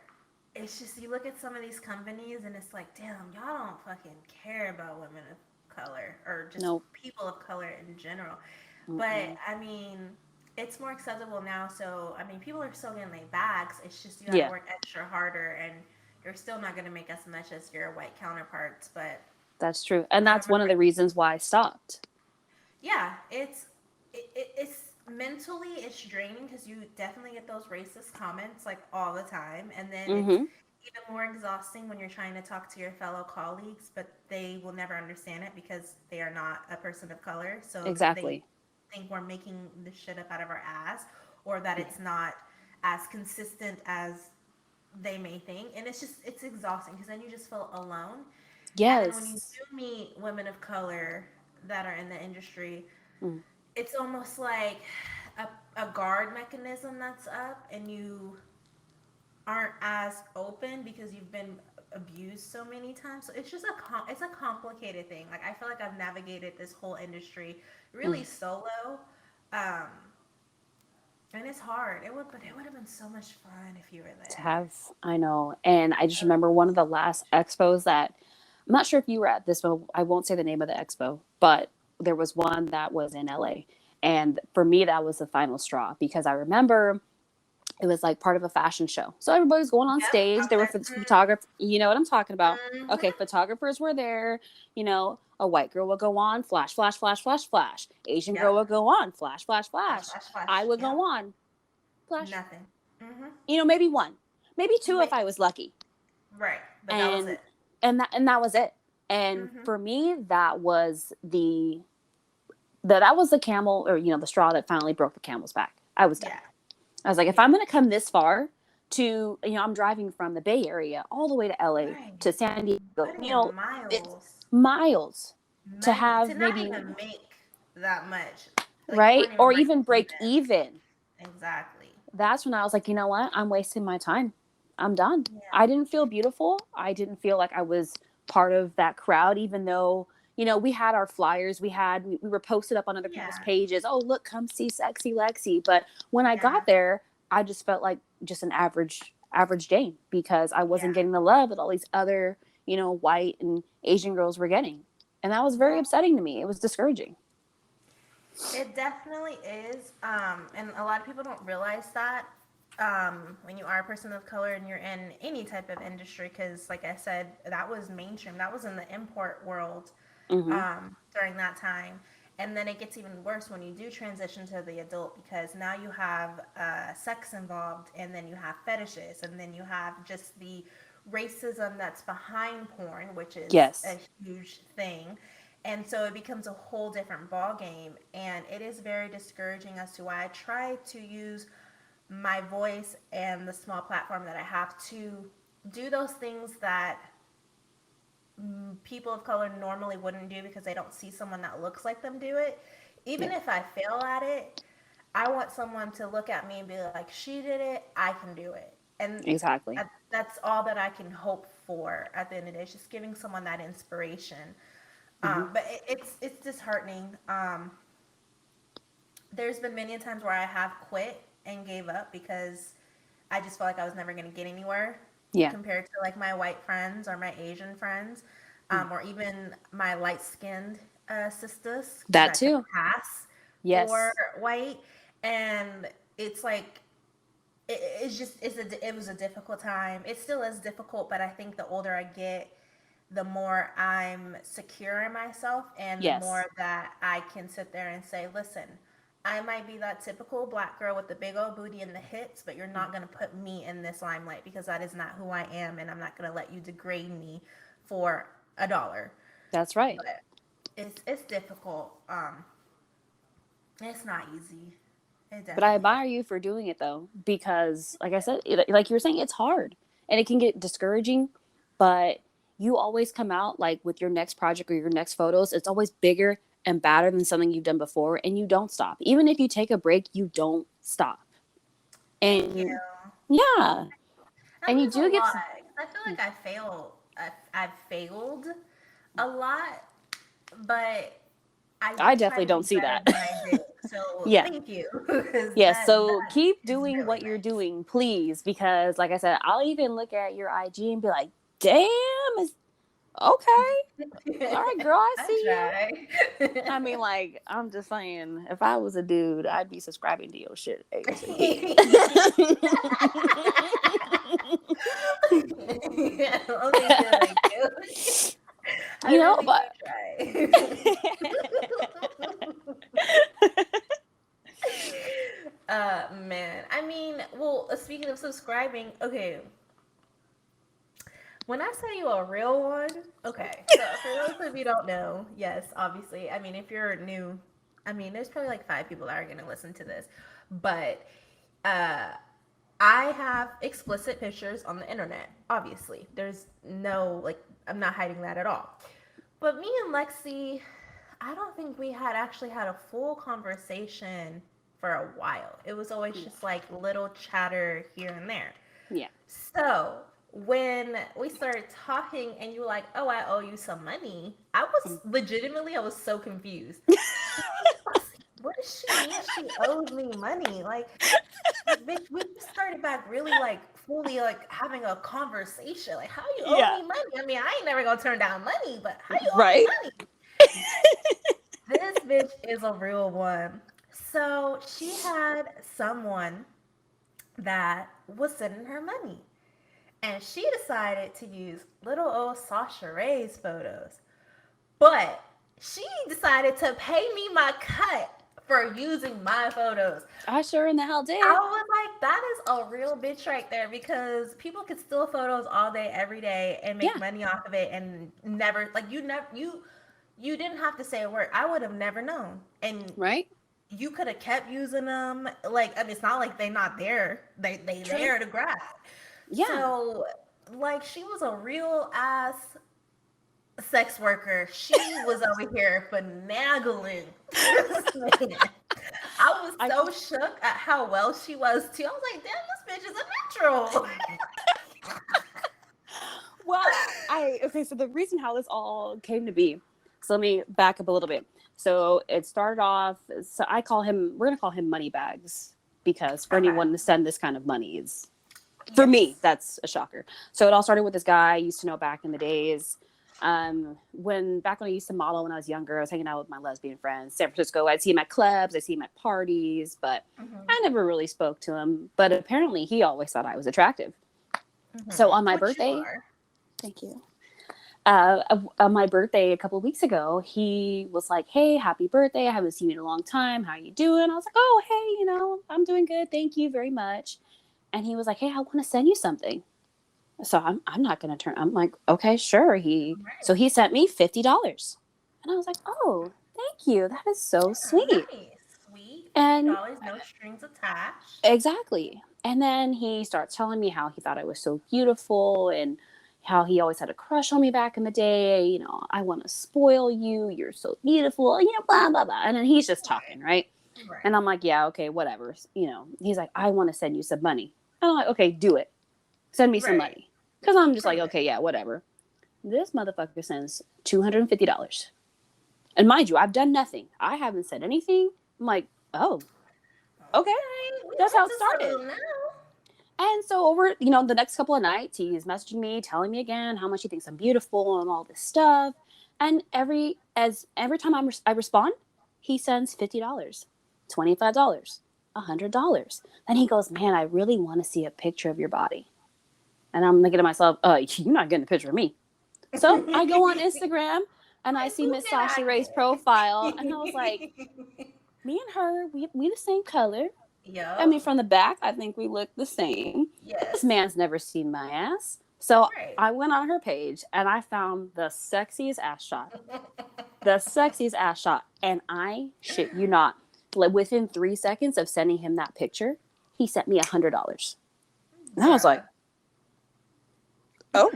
it's just you look at some of these companies and it's like, damn, y'all don't fucking care about women of color or just Nope. people of color in general. But Mm-mm. I mean, it's more acceptable now. So I mean, people are still getting their bags. It's just you got to Yeah, work extra harder, and you're still not gonna make as much as your white counterparts. But that's true. And I that's one of remember, the reasons why I stopped. yeah, it's mentally it's draining because you definitely get those racist comments like all the time, and then it's Mm-hmm. even more exhausting when you're trying to talk to your fellow colleagues, but they will never understand it because they are not a person of color, so they Exactly. think we're making the shit up out of our ass, or that Yeah. it's not as consistent as they may think, and it's exhausting because then you just feel alone. And then when you Yes. do meet women of color that are in the industry, Mm. it's almost like a guard mechanism that's up, and you aren't as open because you've been abused so many times. So it's just it's a complicated thing. Like I feel like I've navigated this whole industry really Mm. solo, um, and it's hard. But it would have been so much fun if you were To there. have, I know. And I just remember one of the last expos that, I'm not sure if you were at this one. I won't say the name of the expo, but there was one that was in LA. And for me, that was the final straw because I remember it was like part of a fashion show. So everybody's going on Yep, I stage. was There were there. photographers. You know what I'm talking about. Okay, Mm-hmm. photographers were there. A white girl would go on, flash, flash, flash, flash, flash. Asian girl Yep. would go on, flash, flash, Flash, flash. flash, flash. I would Yep. go on, flash. Nothing. Mm-hmm. Maybe one, maybe two if Ma- I was lucky. right, but that was And it. that was it. And Mm-hmm. for me, that was that was the camel, or the straw that finally broke the camel's back. I was done. Yeah. I was like, if Yeah. I'm going to come this far to, I'm driving from the Bay Area all the way to LA Right. to San Diego, Putting in it's miles, miles to money to have not maybe, even make that much. Like you right? weren't even Or breaking even break even. even. Exactly. That's when I was like, you know what? I'm wasting my time. I'm done. Yeah. I didn't feel beautiful. I didn't feel like I was part of that crowd, even though, we had our flyers, we were posted up on other people's pages. Oh, look, come see Sexy Lexi. But when I got there, I just felt like just an average Jane, because I wasn't getting the love that all these other, white and Asian girls were getting. And that was very upsetting to me. It was discouraging. It definitely is. And a lot of people don't realize that when you are a person of color and you're in any type of industry, because like I said, that was mainstream. That was in the import world during that time. And then it gets even worse when you do transition to the adult, because now you have sex involved, and then you have fetishes, and then you have just the racism that's behind porn, which is a huge thing. And so it becomes a whole different ball game, and it is very discouraging as to why I try to use my voice and the small platform that I have to do those things that people of color normally wouldn't do, because they don't see someone that looks like them do it. Even if I fail at it, I want someone to look at me and be like, she did it, I can do it. And exactly, that's all that I can hope for at the end of the day. It's just giving someone that inspiration. But it's disheartening. There's been many times where I have quit and gave up, because I just felt like I was never going to get anywhere. Compared to like my white friends or my Asian friends, or even my light-skinned sisters. That too. Pass for white, and it's like it was a difficult time. It still is difficult, but I think the older I get, the more I'm secure in myself, and the more that I can sit there and say, listen, I might be that typical black girl with the big old booty and the hips, but you're not going to put me in this limelight, because that is not who I am, and I'm not going to let you degrade me for $1. That's right. But it's difficult. It's not easy. But I admire you for doing it, though, because, like I said, like you were saying, it's hard, and it can get discouraging, but you always come out like with your next project or your next photos, it's always bigger and badder than something you've done before, and you don't stop. Even if you take a break, you don't stop. And and you do get. I feel like I've failed a lot, but I definitely don't see that. So thank you. So keep doing really what you're doing, please, because like I said, I'll even look at your IG and be like, damn, it's okay. All right, girl, I see you. I mean, like, I'm just saying, if I was a dude, I'd be subscribing to your shit. But man, I mean, well, speaking of subscribing, okay. When I say you a real one, okay. So for those of you who don't know, yes, obviously, I mean, if you're new, I mean, there's probably like 5 people that are going to listen to this, but I have explicit pictures on the internet, obviously. There's no, like, I'm not hiding that at all. But me and Lexi, I don't think we had actually had a full conversation for a while. It was always just like little chatter here and there. Yeah. So when we started talking and you were like, oh, I owe you some money, I was so confused. What does she mean she owes me money? Like, bitch, we started back really like fully like having a conversation. Like, how you owe me money? I mean, I ain't never gonna turn down money, but how you owe me money? This bitch is a real one. So she had someone that was sending her money. And she decided to use little old Sasha Rae's photos. But she decided to pay me my cut for using my photos. I sure in the hell did. I was like, that is a real bitch right there, because people could steal photos all day, every day, and make money off of it, and never, like, you didn't have to say a word. I would have never known. And you could have kept using them. Like, I mean, it's not like they're not there. They there to grab. Yeah. So, like, she was a real ass sex worker. She was over here finagling. I was so shook at how well she was too. I was like, damn, this bitch is a natural. Well, so the reason how this all came to be. So let me back up a little bit. So it started off, so we're going to call him Moneybags, because for anyone to send this kind of money is, for me, that's a shocker. So it all started with this guy I used to know back in the days. When I used to model when I was younger, I was hanging out with my lesbian friends. San Francisco, I'd see him at clubs, I'd see him at parties, but I never really spoke to him. But apparently he always thought I was attractive. So on my birthday, thank you. On my birthday a couple of weeks ago, he was like, "Hey, happy birthday. I haven't seen you in a long time. How are you doing?" I was like, "Oh, hey, I'm doing good. Thank you very much." And he was like, "Hey, I want to send you something." So I'm not going to turn. I'm like, "Okay, sure." So he sent me $50. And I was like, "Oh, thank you. That is so sweet." Nice. Sweet. And $50, no strings attached. Exactly. And then he starts telling me how he thought I was so beautiful and how he always had a crush on me back in the day. "I want to spoil you. You're so beautiful," blah, blah, blah. And then he's just talking, right? And I'm like, "Yeah, okay, whatever." He's like, "I want to send you some money." And I'm like, "Okay, do it. Send me some money." Because I'm just like, okay, yeah, whatever. This motherfucker sends $250. And mind you, I've done nothing. I haven't said anything. I'm like, oh, okay. That's how it started. And so over, the next couple of nights, he's messaging me, telling me again how much he thinks I'm beautiful and all this stuff. And every time I respond, he sends $50, $25, $100. Then he goes, "Man, I really want to see a picture of your body." And I'm thinking to myself, "You're not getting a picture of me." So I go on Instagram and I see Miss Sasha Rae's profile, and I was like, me and her, we the same color. Yeah. I mean, from the back, I think we look the same. Yes. This man's never seen my ass. So I went on her page and I found the sexiest ass shot. The sexiest ass shot. And I shit you not, within 3 seconds of sending him that picture, he sent me $100. And I was like, oh,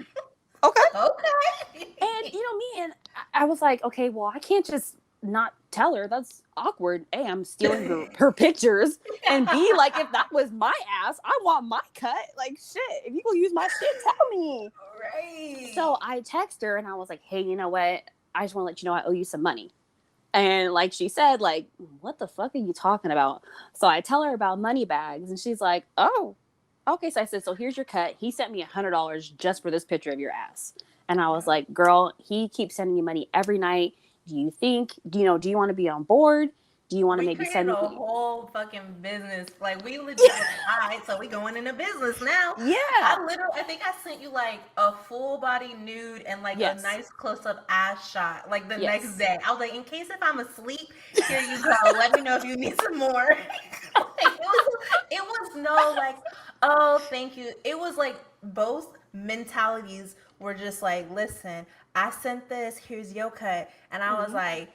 okay. And me, and I was like, okay, well, I can't just not tell her. That's awkward. A, I'm stealing her pictures, and B, like, if that was my ass, I want my cut. Like, shit, if you gonna use my shit, tell me. Right. So I text her and I was like, "Hey, you know what? I just want to let you know I owe you some money." And like she said, like, "What the fuck are you talking about?" So I tell her about Moneybags, and she's like, "Oh, okay." So I said, "So here's your cut. He sent me $100 just for this picture of your ass." And I was like, "Girl, he keeps sending you money every night. Do you want to be on board? Do you want to maybe send me a whole fucking business? Like, we legit, all right, so we going into business now." Yeah. I think I sent you like a full body nude and like a nice close up ass shot like the next day. I was like, in case if I'm asleep, here you go. Let me know if you need some more. It was no like, "Oh, thank you." It was like both mentalities were just like, "Listen, I sent this, here's your cut." And I was like,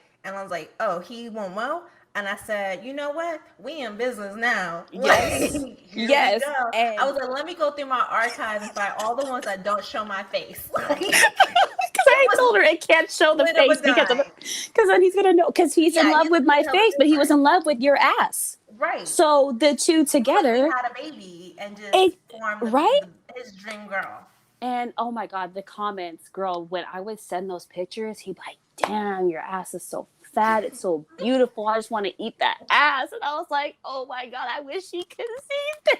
"Oh, he won't mow?" And I said, "You know what? We in business now." Yes. Yes. And I was like, "Let me go through my archive and find all the ones that don't show my face." Because I told her it can't show the face because then he's gonna know, because he's in love with my face, but he was in love with your ass. Right. So the two together had a baby and just formed his dream girl. And oh my God, the comments, girl, when I would send those pictures, he'd be like, "Damn, your ass is so fat. It's so beautiful. I just want to eat that ass." And I was like, oh my God, I wish he could see this.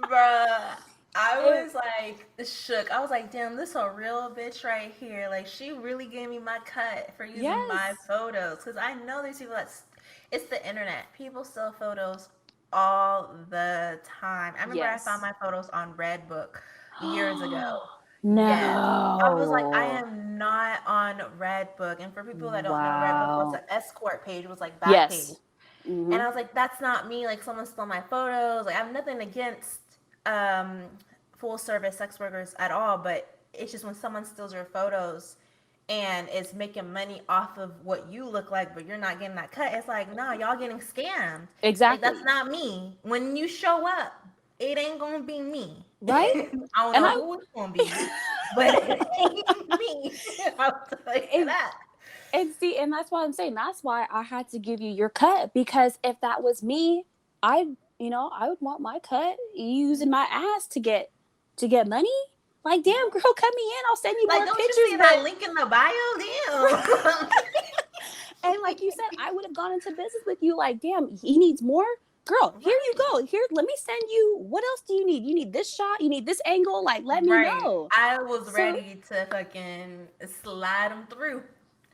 Bruh, I was like shook. I was like, damn, this a real bitch right here. Like, she really gave me my cut for using my photos. Because I know there's people it's the internet. People sell photos all the time. I remember I found my photos on Redbook years ago. No. Yes. I was like, I am not on Redbook. And for people that don't know, Redbook was an escort page. It was like back page. Mm-hmm. And I was like, that's not me. Like, someone stole my photos. Like, I have nothing against full service sex workers at all. But it's just when someone steals your photos and is making money off of what you look like, but you're not getting that cut. It's like, no, y'all getting scammed. Exactly. Like, that's not me. When you show up, it ain't gonna be me. Right? I don't know who it's gonna be, but it ain't me. I'll tell you that. And that's why I'm saying, that's why I had to give you your cut, because if that was me, I would want my cut using my ass to get money. Like, damn, girl, cut me in. I'll send you Like, more don't pictures. you see that link in the bio? Damn. And like you said, I would have gone into business with you. Like, damn, he needs more. Girl, here you go. Here, let me send you. What else do you need? You need this shot. You need this angle. Like, let me know. I was ready to fucking slide them through.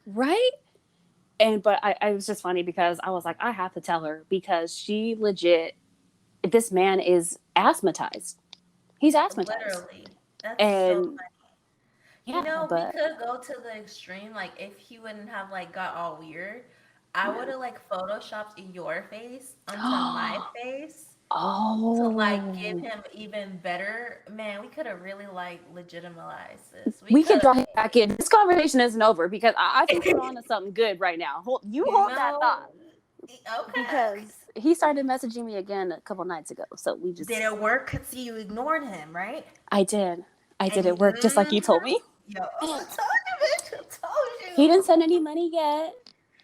Right? But I was just funny because I was like, I have to tell her because she legit, this man is asthmatized. He's asthmatized. Literally. That's so And funny. yeah, You know, we but could go to the extreme. Like, if he wouldn't have like got all weird, I would have like photoshopped your face onto my face to like give oh, him even better. Man, we could have really like legitimized this. We we can could draw have, him back in. This conversation isn't over because I think we're on to something good right now. Hold you that know. thought Okay. because he started messaging me again a couple nights ago. So we just Did it work? See, you ignored him, right? I did. And It work just like you told me. yo, I told you, bitch. I told He you. didn't send any money yet,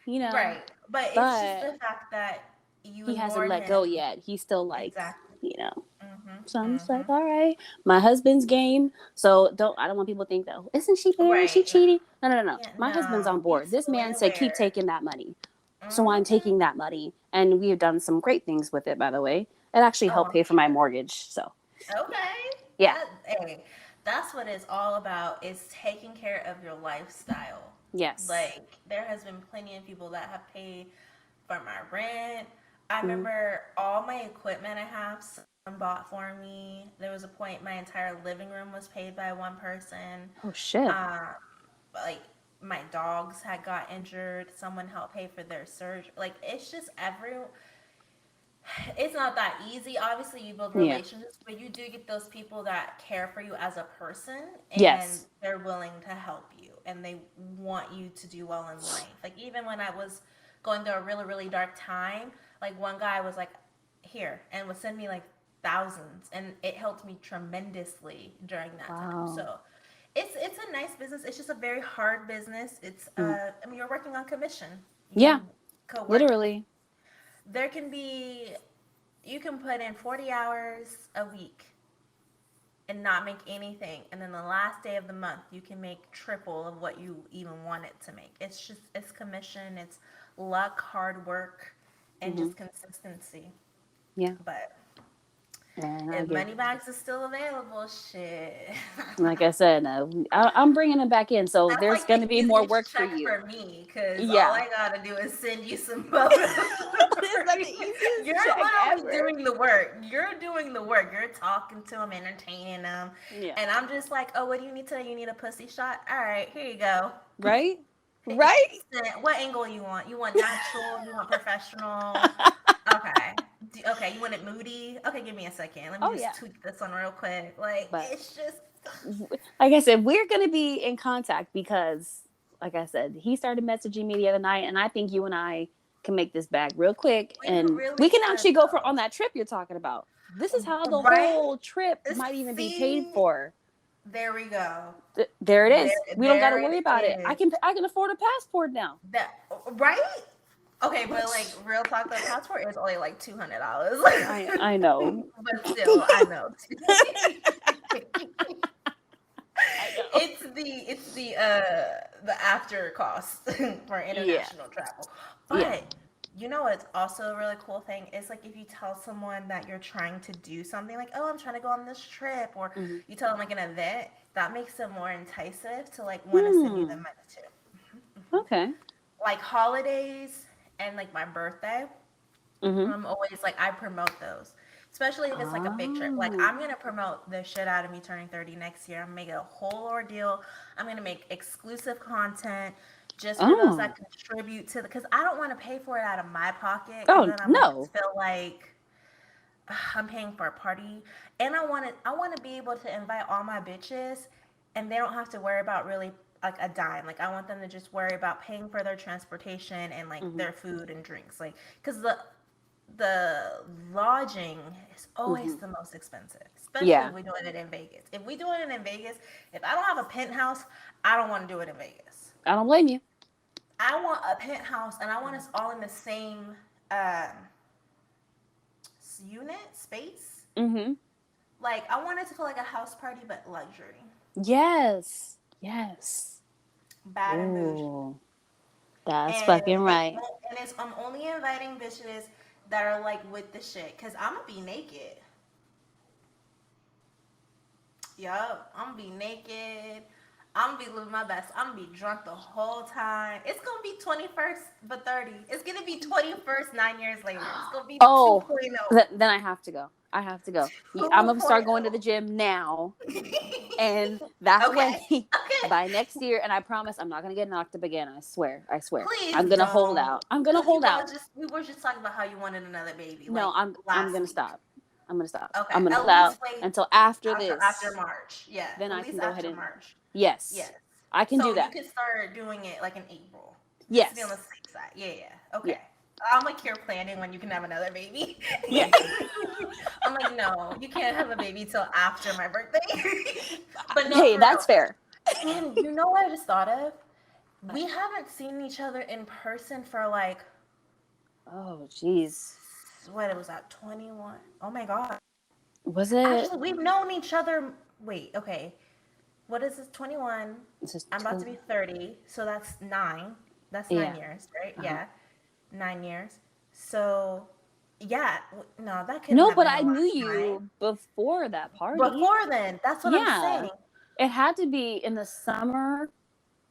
Right. But it's just but the fact that you he hasn't ignored let go him. yet. He's still like, Exactly. So I'm just like, all right, my husband's game. So I don't want people to think that, isn't she there? Is she Right. No. cheating? No. Yeah, My husband's on no. board. He's This fully man said, keep aware. taking that money. So I'm taking that money. And we have done some great things with it, by the way. It actually Oh, helped I'm pay for my mortgage. So okay. yeah. Hey, that's what it's all about, is taking care of your lifestyle. Yes. Like, there has been plenty of people that have paid for my rent. I Mm-hmm. remember all my equipment I have, someone bought for me. There was a point my entire living room was paid by one person. Oh, shit. Like, my dogs had got injured. Someone helped pay for their surgery. Like, it's just it's not that easy. Obviously, you build Yeah. relationships, but you do get those people that care for you as a person, and Yes. they're willing to help you, and they want you to do well in life. Like, even when I was going through a really, really dark time, like, one guy was like, here, and would send me like thousands, and it helped me tremendously during that time. Wow. So it's a nice business. It's just a very hard business. It's I mean, you're working on commission. Yeah. Co-work. Literally. There can be, you can put in 40 hours a week and not make anything, and then the last day of the month you can make triple of what you even wanted to make. It's commission, it's luck, hard work, and just consistency. Yeah. But And if Moneybags is still available, shit. like I said, I'm bringing him back in. So That's there's like going the to be more easiest work for check you. for me, because Yeah. all I gotta do is send you some photos. It's like the easiest You're check literally ever. doing the work. You're doing the work. You're talking to them, entertaining them, and I'm just like, oh, what do you need today? You need a pussy shot? All right, here you go. Right? Right? What angle you want? You want natural? You want professional? Okay. Okay, you want it moody? Okay, give me a second. Let me just tweak this one real quick. Like, But it's just, like I said, we're going to be in contact because, like I said, he started messaging me the other night, and I think you and I can make this bag real quick, and we can actually go on that trip you're talking about. This is how the whole trip might even be paid for. There we go. There it is. We don't got to There worry it about it. is. I can afford a passport now. Right? Okay, but like, real talk, the passport is only like $200. I know. But still, I know. It's the after cost for international travel. But you know what's also a really cool thing is, like, if you tell someone that you're trying to do something, like, oh, I'm trying to go on this trip, or you tell them like an event, that makes them more enticing to like want to send you the money too. Okay. Like holidays and like my birthday, I'm always like, I promote those. Especially if it's like a big trip. Like, I'm going to promote the shit out of me turning 30 next year. I'm going to make it a whole ordeal. I'm going to make exclusive content just for those that contribute to because I don't want to pay for it out of my pocket. Oh, and then I'm no. feel like I'm paying for a party. And I want to be able to invite all my bitches, and they don't have to worry about really like a dime. Like, I want them to just worry about paying for their transportation and like their food and drinks. Like, because the lodging is always the most expensive, especially if we're doing it in Vegas. If we're doing it in Vegas, if I don't have a penthouse, I don't want to do it in Vegas. I don't blame you. I want a penthouse, and I want us all in the same unit space. Like, I want it to feel like a house party, but luxury. Yes. Yes. Bad and bougie. Ooh, that's And fucking right. I'm only inviting bitches that are like with the shit, cause I'm gonna be naked. Yup, I'm gonna be naked. I'm gonna be living my best. I'm gonna be drunk the whole time. It's gonna be 21st but 30. It's gonna be 21st 9 years later. It's gonna be Oh, 2.0. then I have to go. I have to go. I'm gonna start going to the 2.0. gym now, and that way, Okay. Okay. by next year, and I promise I'm not gonna get knocked up again. I swear. I swear. Please I'm gonna hold don't. out. I'm gonna Cause you hold out. was just we were just talking about how you wanted another baby like No, I'm last gonna week. stop. I'm gonna stop. Okay. I'm gonna At hold out least wait until after after this. March. Yeah. Then At I can least go ahead after and March. yes, Yes. I can do So you that. can start doing it like in April. Just to be on the Yes. safe side. Yeah, yeah. Yeah. Okay. I'm like you're planning when you can have another baby. Yeah. I'm like, no, you can't have a baby till after my birthday. But no, Hey, for real. that's fair. And you know what I just thought of? We haven't seen each other in person for like Oh, jeez. what was that, 21? Oh my god. Was it? Actually, we've known each other. Wait, okay. What is this? 21. This is I'm about to be 30. So that's 9. That's yeah. 9 years, right? Uh-huh. Yeah. 9 years. So, yeah. No, that couldn't No, have but been I the knew last time. you before that party. Before then, that's what I'm Yeah. saying. It had to be in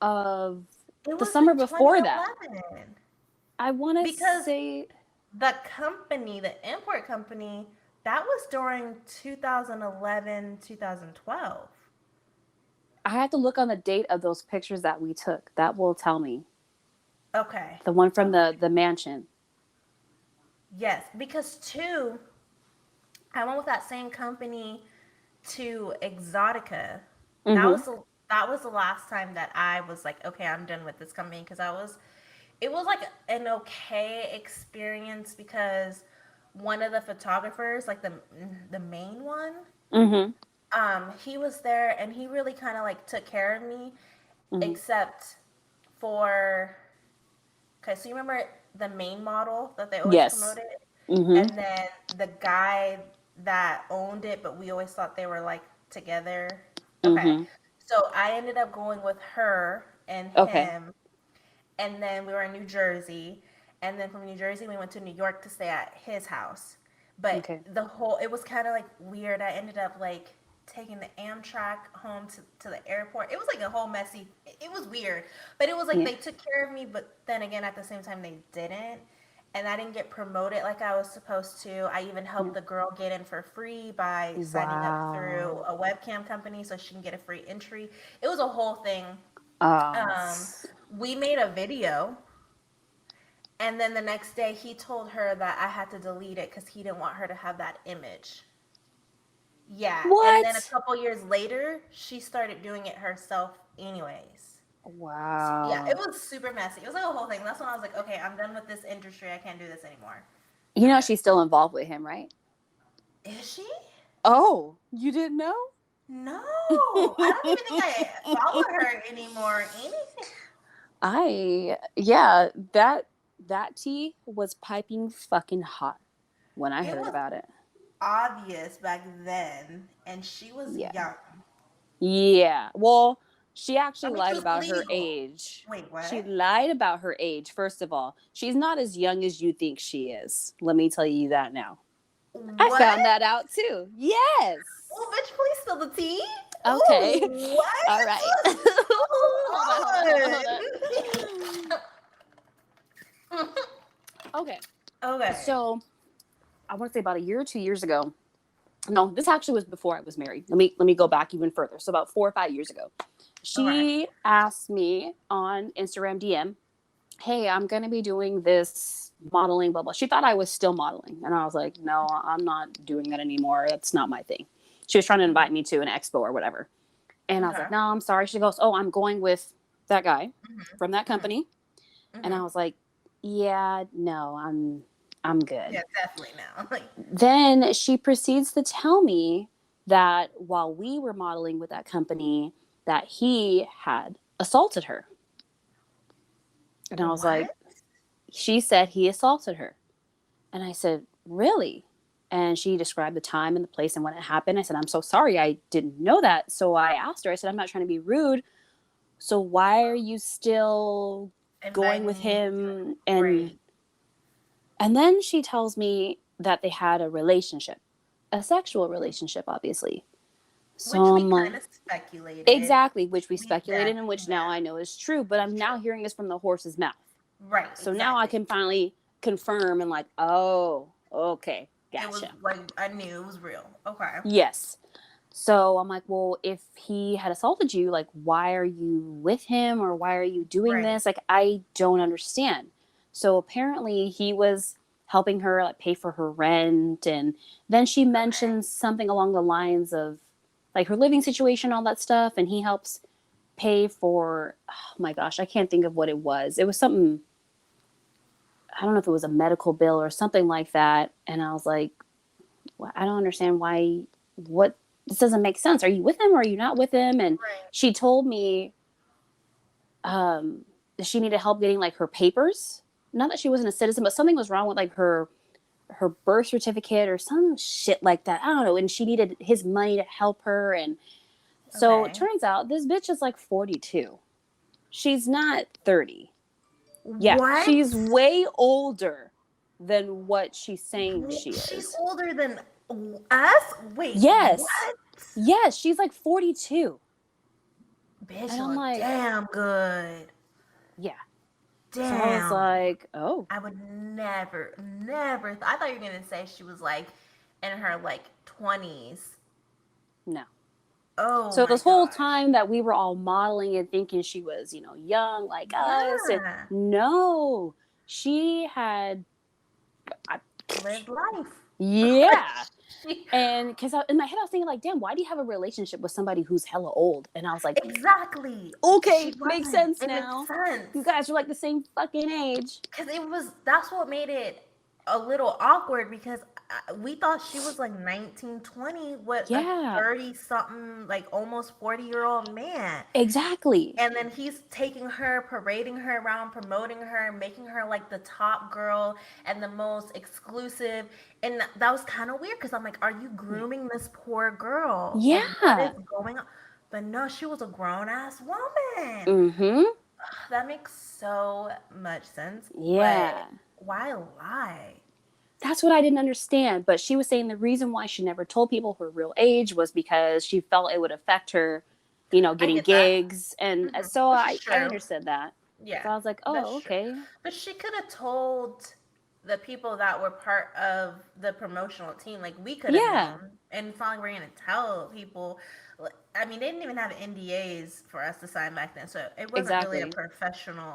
of It the was summer in before that. 2011. I want to Because say the company, the import company, that was during 2011, 2012. I had to look on the date of those pictures that we took. That will tell me. Okay. The one from Okay. the mansion. Yes, because two, I went with that same company to Exotica. That Mm-hmm. was the last time that I was like, okay, I'm done with this company because it was like an okay experience because one of the photographers, like the main one, Mm-hmm. he was there and he really kind of like took care of me, Mm-hmm. except for okay, so you remember the main model that they always Yes. promoted, Mm-hmm. and then the guy that owned it, but we always thought they were like together. Okay, Mm-hmm. so I ended up going with her and Okay. him, and then we were in New Jersey, and then from New Jersey we went to New York to stay at his house. But Okay. it was kind of like weird. I ended up like taking the Amtrak home to the airport. It was like a whole messy. It was weird, but it was like Yeah. they took care of me, but then again at the same time they didn't. And I didn't get promoted like I was supposed to. I even Yeah. helped the girl get in for free by signing up through Wow. a webcam company so she can get a free entry. It was a whole thing. Oh. Um, we made a video, and then the next day he told her that I had to delete it because he didn't want her to have that image. Yeah, and then a What? couple years later, she started doing it herself, anyways. Yeah, it Wow. was super messy. It was like a whole thing. That's when I was like, okay, I'm done with this industry. I can't do this anymore. You I'm know done. she's still involved with him, right? Is she? Oh, you didn't know? No, I don't even think I follow her anymore. Anything. Yeah, that tea was piping fucking hot when I It heard was about it. obvious back then, and she was Yeah. young. Yeah. Well, she I actually mean, she lied was about her legal. age. Wait, She what? lied about her age, first of all. She's not as young as you think she is. Let me tell you that now. I What? found that out too. Yes. Oh, bitch, please spill the tea. Okay. Ooh, what? All right. Hold on. Okay. Okay. So I want to say about a year or 2 years ago. No, this actually was before I was married. Let me go back even further. So about 4 or 5 years ago, Okay. she asked me on Instagram DM, "Hey, I'm gonna be doing this modeling, blah blah." She thought I was still modeling, and I was like, "No, I'm not doing that anymore. That's not my thing." She was trying to invite me to an expo or whatever, and I was Okay. like, "No, I'm sorry." She goes, "Oh, I'm going with that guy from that Mm-hmm. company," and I Mm-hmm. was like, "Yeah, no, I'm good." Yeah, definitely now. Like, Then she proceeds to tell me that while we were modeling with that company, that he had assaulted her. And I was like, what? she said he assaulted her. And I said, really? And she described the time and the place and when it happened. I said, I'm so sorry. I didn't know that. So I asked her, I said, I'm not trying to be rude. So why are you still going with him? And then she tells me that they had a relationship, a sexual relationship, obviously. So which we kind of speculated. Exactly, which we speculated and which now I know is true. But I'm now hearing this from the horse's mouth. Right. So now I can finally confirm and like, oh, okay, gotcha. It was like, I knew it was real. Okay. Yes. So I'm like, well, if he had assaulted you, like, why are you with him or why are you doing this? Like, I don't understand. So apparently he was helping her like pay for her rent. And then she mentions something along the lines of like her living situation, all that stuff. And he helps pay for, oh my gosh, I can't think of what it was. It was something, I don't know if it was a medical bill or something like that. And I was like, well, I don't understand why, what, this doesn't make sense. Are you with him or are you not with him? And she told me she needed help getting like her papers. Not that she wasn't a citizen, but something was wrong with like her birth certificate or some shit like that. I don't know. And she needed his money to help her. And so it turns out this bitch is like 42. She's not 30. Yeah. What? She's way older than what she's saying she is. She's older than us? Wait. Yes. What? Yes. She's like 42. Bitch, and I'm like, damn good. Yeah. Damn. So I was like, oh. I would never. I thought you were going to say she was like in her like 20s. No. Oh. So this whole time that we were all modeling and thinking she was, you know, young like us. And no. She had lived life. Yeah. And because in my head I was thinking like, damn, why do you have a relationship with somebody who's hella old? And I was like, exactly. Okay, makes sense now. Makes sense. You guys are like the same fucking age. Because that's what made it a little awkward because we thought she was like 19, 20 with a 30-something, like almost 40-year-old man. Exactly. And then he's taking her, parading her around, promoting her, making her like the top girl and the most exclusive. And that was kind of weird because I'm like, are you grooming this poor girl? Yeah. What is going on? But no, she was a grown-ass woman. Mm-hmm. That makes so much sense. Yeah. But why lie? That's what I didn't understand. But she was saying the reason why she never told people her real age was because she felt it would affect her, you know, getting gigs. That. And so I understood that. Yeah. So I was like, oh, okay. True. But she could have told the people that were part of the promotional team, like we could have known. And it's not like we're going to tell people. I mean, they didn't even have NDAs for us to sign back then. So it wasn't really a professional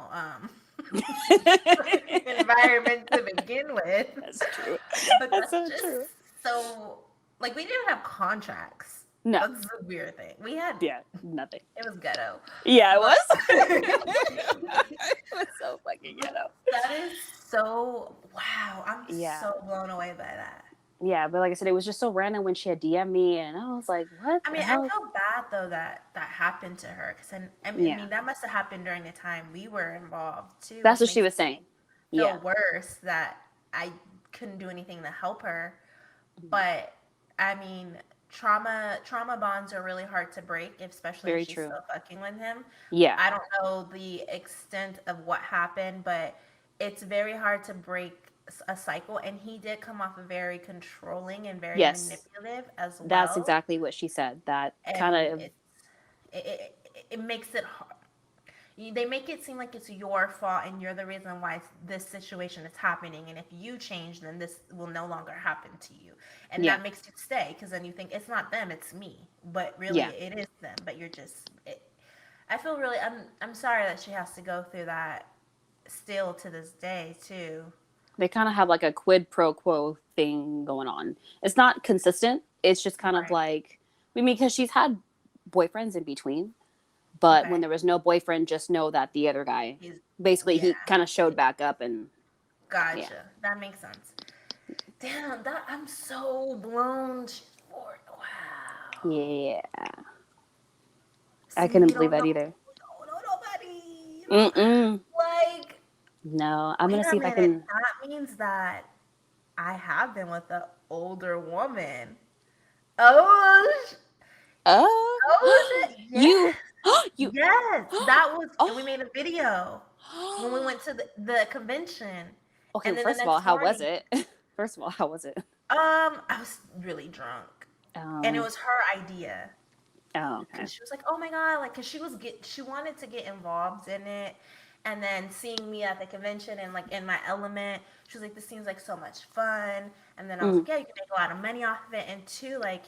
environment to begin with. That's true. But that's so true. So, like, we didn't have contracts. No. That's a weird thing. We had... Yeah, nothing. It was ghetto. Yeah, it was. It was so fucking ghetto. That is so... Wow. I'm so blown away by that. Yeah, but like I said, it was just so random when she had DM'd me, and I was like, "What?" I mean, I feel bad though that happened to her, because I mean that must have happened during the time we were involved too. That's what she was saying. Feel worse that I couldn't do anything to help her, but I mean, trauma bonds are really hard to break, especially if she's still fucking with him. Yeah, I don't know the extent of what happened, but it's very hard to break a cycle, and he did come off very controlling and very manipulative as well. That's exactly what she said. That kind of it makes it hard. They make it seem like it's your fault and you're the reason why this situation is happening, and if you change, then this will no longer happen to you, and that makes you stay, because then you think it's not them, it's me, but really it is them, but you're just I feel really I'm sorry that she has to go through that still to this day too. They kind of have like a quid pro quo thing going on. It's not consistent. It's just kind of like, I mean, because she's had boyfriends in between, but when there was no boyfriend, just know that the other guy, he kind of showed back up and. Gotcha. Yeah. That makes sense. Damn, I'm so blown. Wow. Yeah. I couldn't believe that either. Nobody. Mm-mm. Like. No, I'm going to see if I can. That means that I have been with an older woman. Oh, oh shit! You, Yes, you, yes. That was. And we oh. made a video when we went to the convention, Okay, and then the first of all, next how was morning, it? First of all, how was it? I was really drunk, and it Oh, was her idea. oh, okay. Because she was like, "Oh my god!" Like, because she wanted to get involved in it, and then seeing me at the convention and like in my element, she was like, "This seems like so much fun." And then I was Mm, like, "Yeah, you can make a lot of money off of it." And two, like,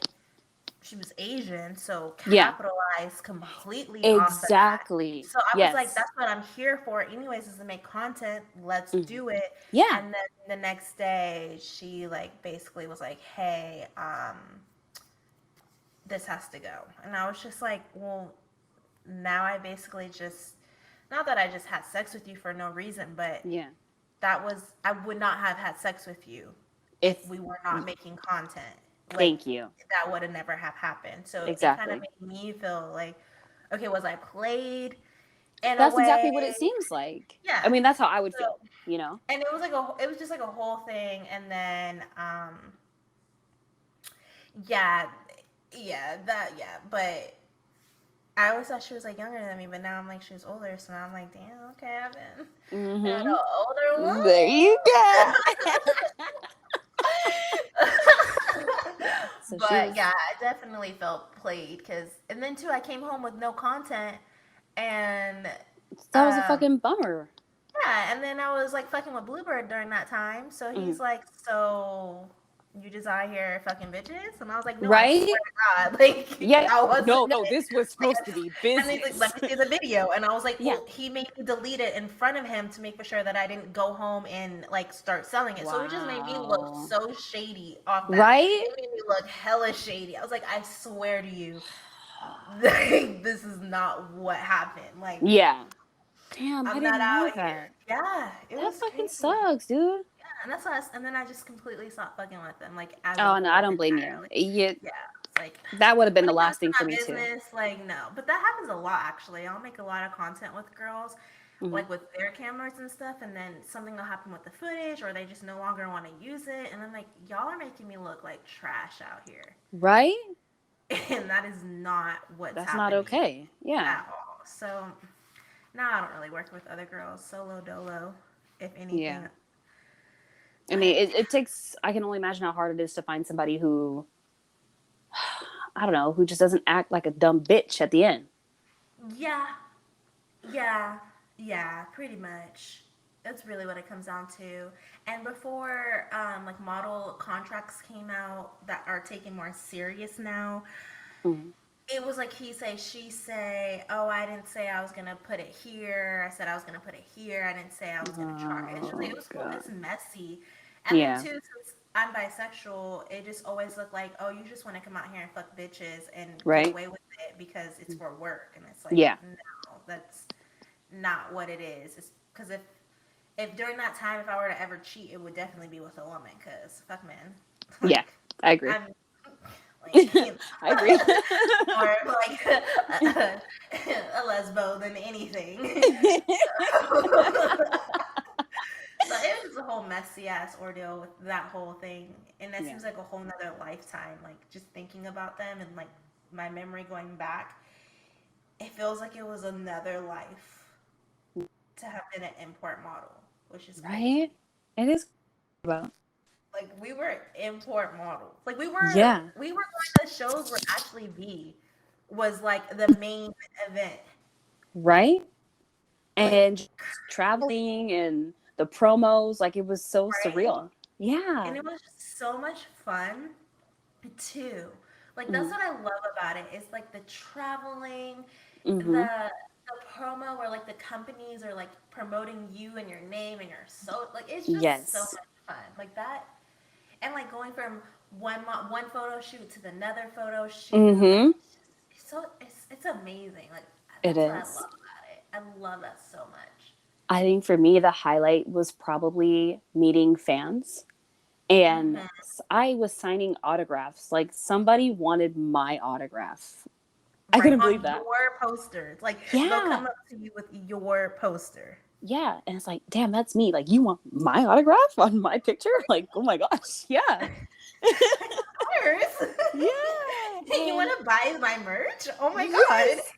she was Asian, so yeah, capitalized completely off of that. exactly. So I was like, Yes. "That's what I'm here for, anyways, is to make content. Let's Mhm. do it." Yeah. And then the next day, she like basically was like, "Hey, this has to go." And I was just like, "Well, now I basically just, not that I just had sex with you for no reason, but Yeah. I would not have had sex with you If, if we were not making content. Like, thank you. that would have never have happened." So it kind of Exactly. made me feel like, okay, was I played in a That's way? exactly what it seems like. I Yeah. mean, that's how I would So, feel, you know? and it was just like a whole thing. And then, yeah, but I always thought she was like younger than me, but now I'm like she was older. So now I'm like, damn, okay, I've been an Mm-hmm. older woman. There you go. So she But was, yeah, I definitely felt played because, and then too, I came home with no content, and that was a fucking bummer. yeah, and then I was like fucking with Bluebird during that time. So Mm. he's like, "So you just out here fucking bitches?" And I was like, "No, I Right? swear to God, like Yeah. I wasn't." No, this was supposed to be And he's like, business. "Let me see the video." And I was like, Yeah. "Well," he made me delete it in front of him to make for sure that I didn't go home and like start selling it. So it just made me look Wow. so shady off that. Right? It made me look hella shady. I was like, "I swear to you, like, this is not what happened. Like, Yeah. Damn, I I'm not didn't know out here." that. Yeah, it That was fucking crazy. sucks, dude. Yeah, and that's why. And then I just completely stopped fucking with them, like as a Oh no, I whole don't blame you. entirely. You, Yeah, it's like that would have been when the it comes last to thing for my me too. business, like no. But that happens a lot actually. I'll make a lot of content with girls, Hmm. like with their cameras and stuff, and then something will happen with the footage, or they just no longer want to use it, and I'm like, y'all are making me look like trash out here, Right? and that is not what's That's not happening okay. Yeah. at all. So now I don't really work with other girls, solo dolo, if Yeah. anything. I But mean, it takes, I can only imagine how hard it is to find somebody who, I don't know, who just doesn't act like a dumb bitch at the end. yeah, yeah, yeah, pretty much. That's really what it comes down to. And before, like model contracts came out that are taken more serious now, Mm-hmm. it was like he say, she say. Oh, I didn't say I was gonna put it here. I said I was gonna put it here. I didn't say I was gonna charge. It's just like Oh, it was cool. God. It's messy. And then Yeah. too, since I'm bisexual, it just always looked like, oh, you just want to come out here and fuck bitches and get Right? away with it because it's for work. And it's like, Yeah. no, that's not what it is. It's because if during that time, if I were to ever cheat, it would definitely be with a woman. Cause fuck men, Yeah. like I agree. I'm like, you know, I agree. more like a lesbo than anything. So it was a whole messy ass ordeal with that whole thing, and that Yeah. seems like a whole nother lifetime. Like just thinking about them and like my memory going back, it feels like it was another life to have been an import model, which is Right? crazy. It is about. Like we were import models. Like Yeah. we were going to shows where Ashley V was like the main event. Right? Like And just traveling and the promos, like it was so right? surreal. Yeah. And it was just so much fun too. Like that's Hmm. what I love about it. It's like the traveling, Hmm. the promo where like the companies are like promoting you and your name and your so like it's just so Yes. much fun. Like that, and like going from one photo shoot to another photo shoot. Like Hmm. it's amazing. Like It that's what I love is. about it. I love that so much. I think for me, the highlight was probably meeting fans. And Hmm. I was signing autographs. Like somebody wanted my autograph. I Right couldn't believe on that. your posters. Like they'll Yeah. come up to you with your poster. yeah. And it's like, damn, that's me. Like, you want my autograph on my picture? Like, oh my gosh, yeah. Of course. Yeah. And you And want to buy my merch? Oh my yes.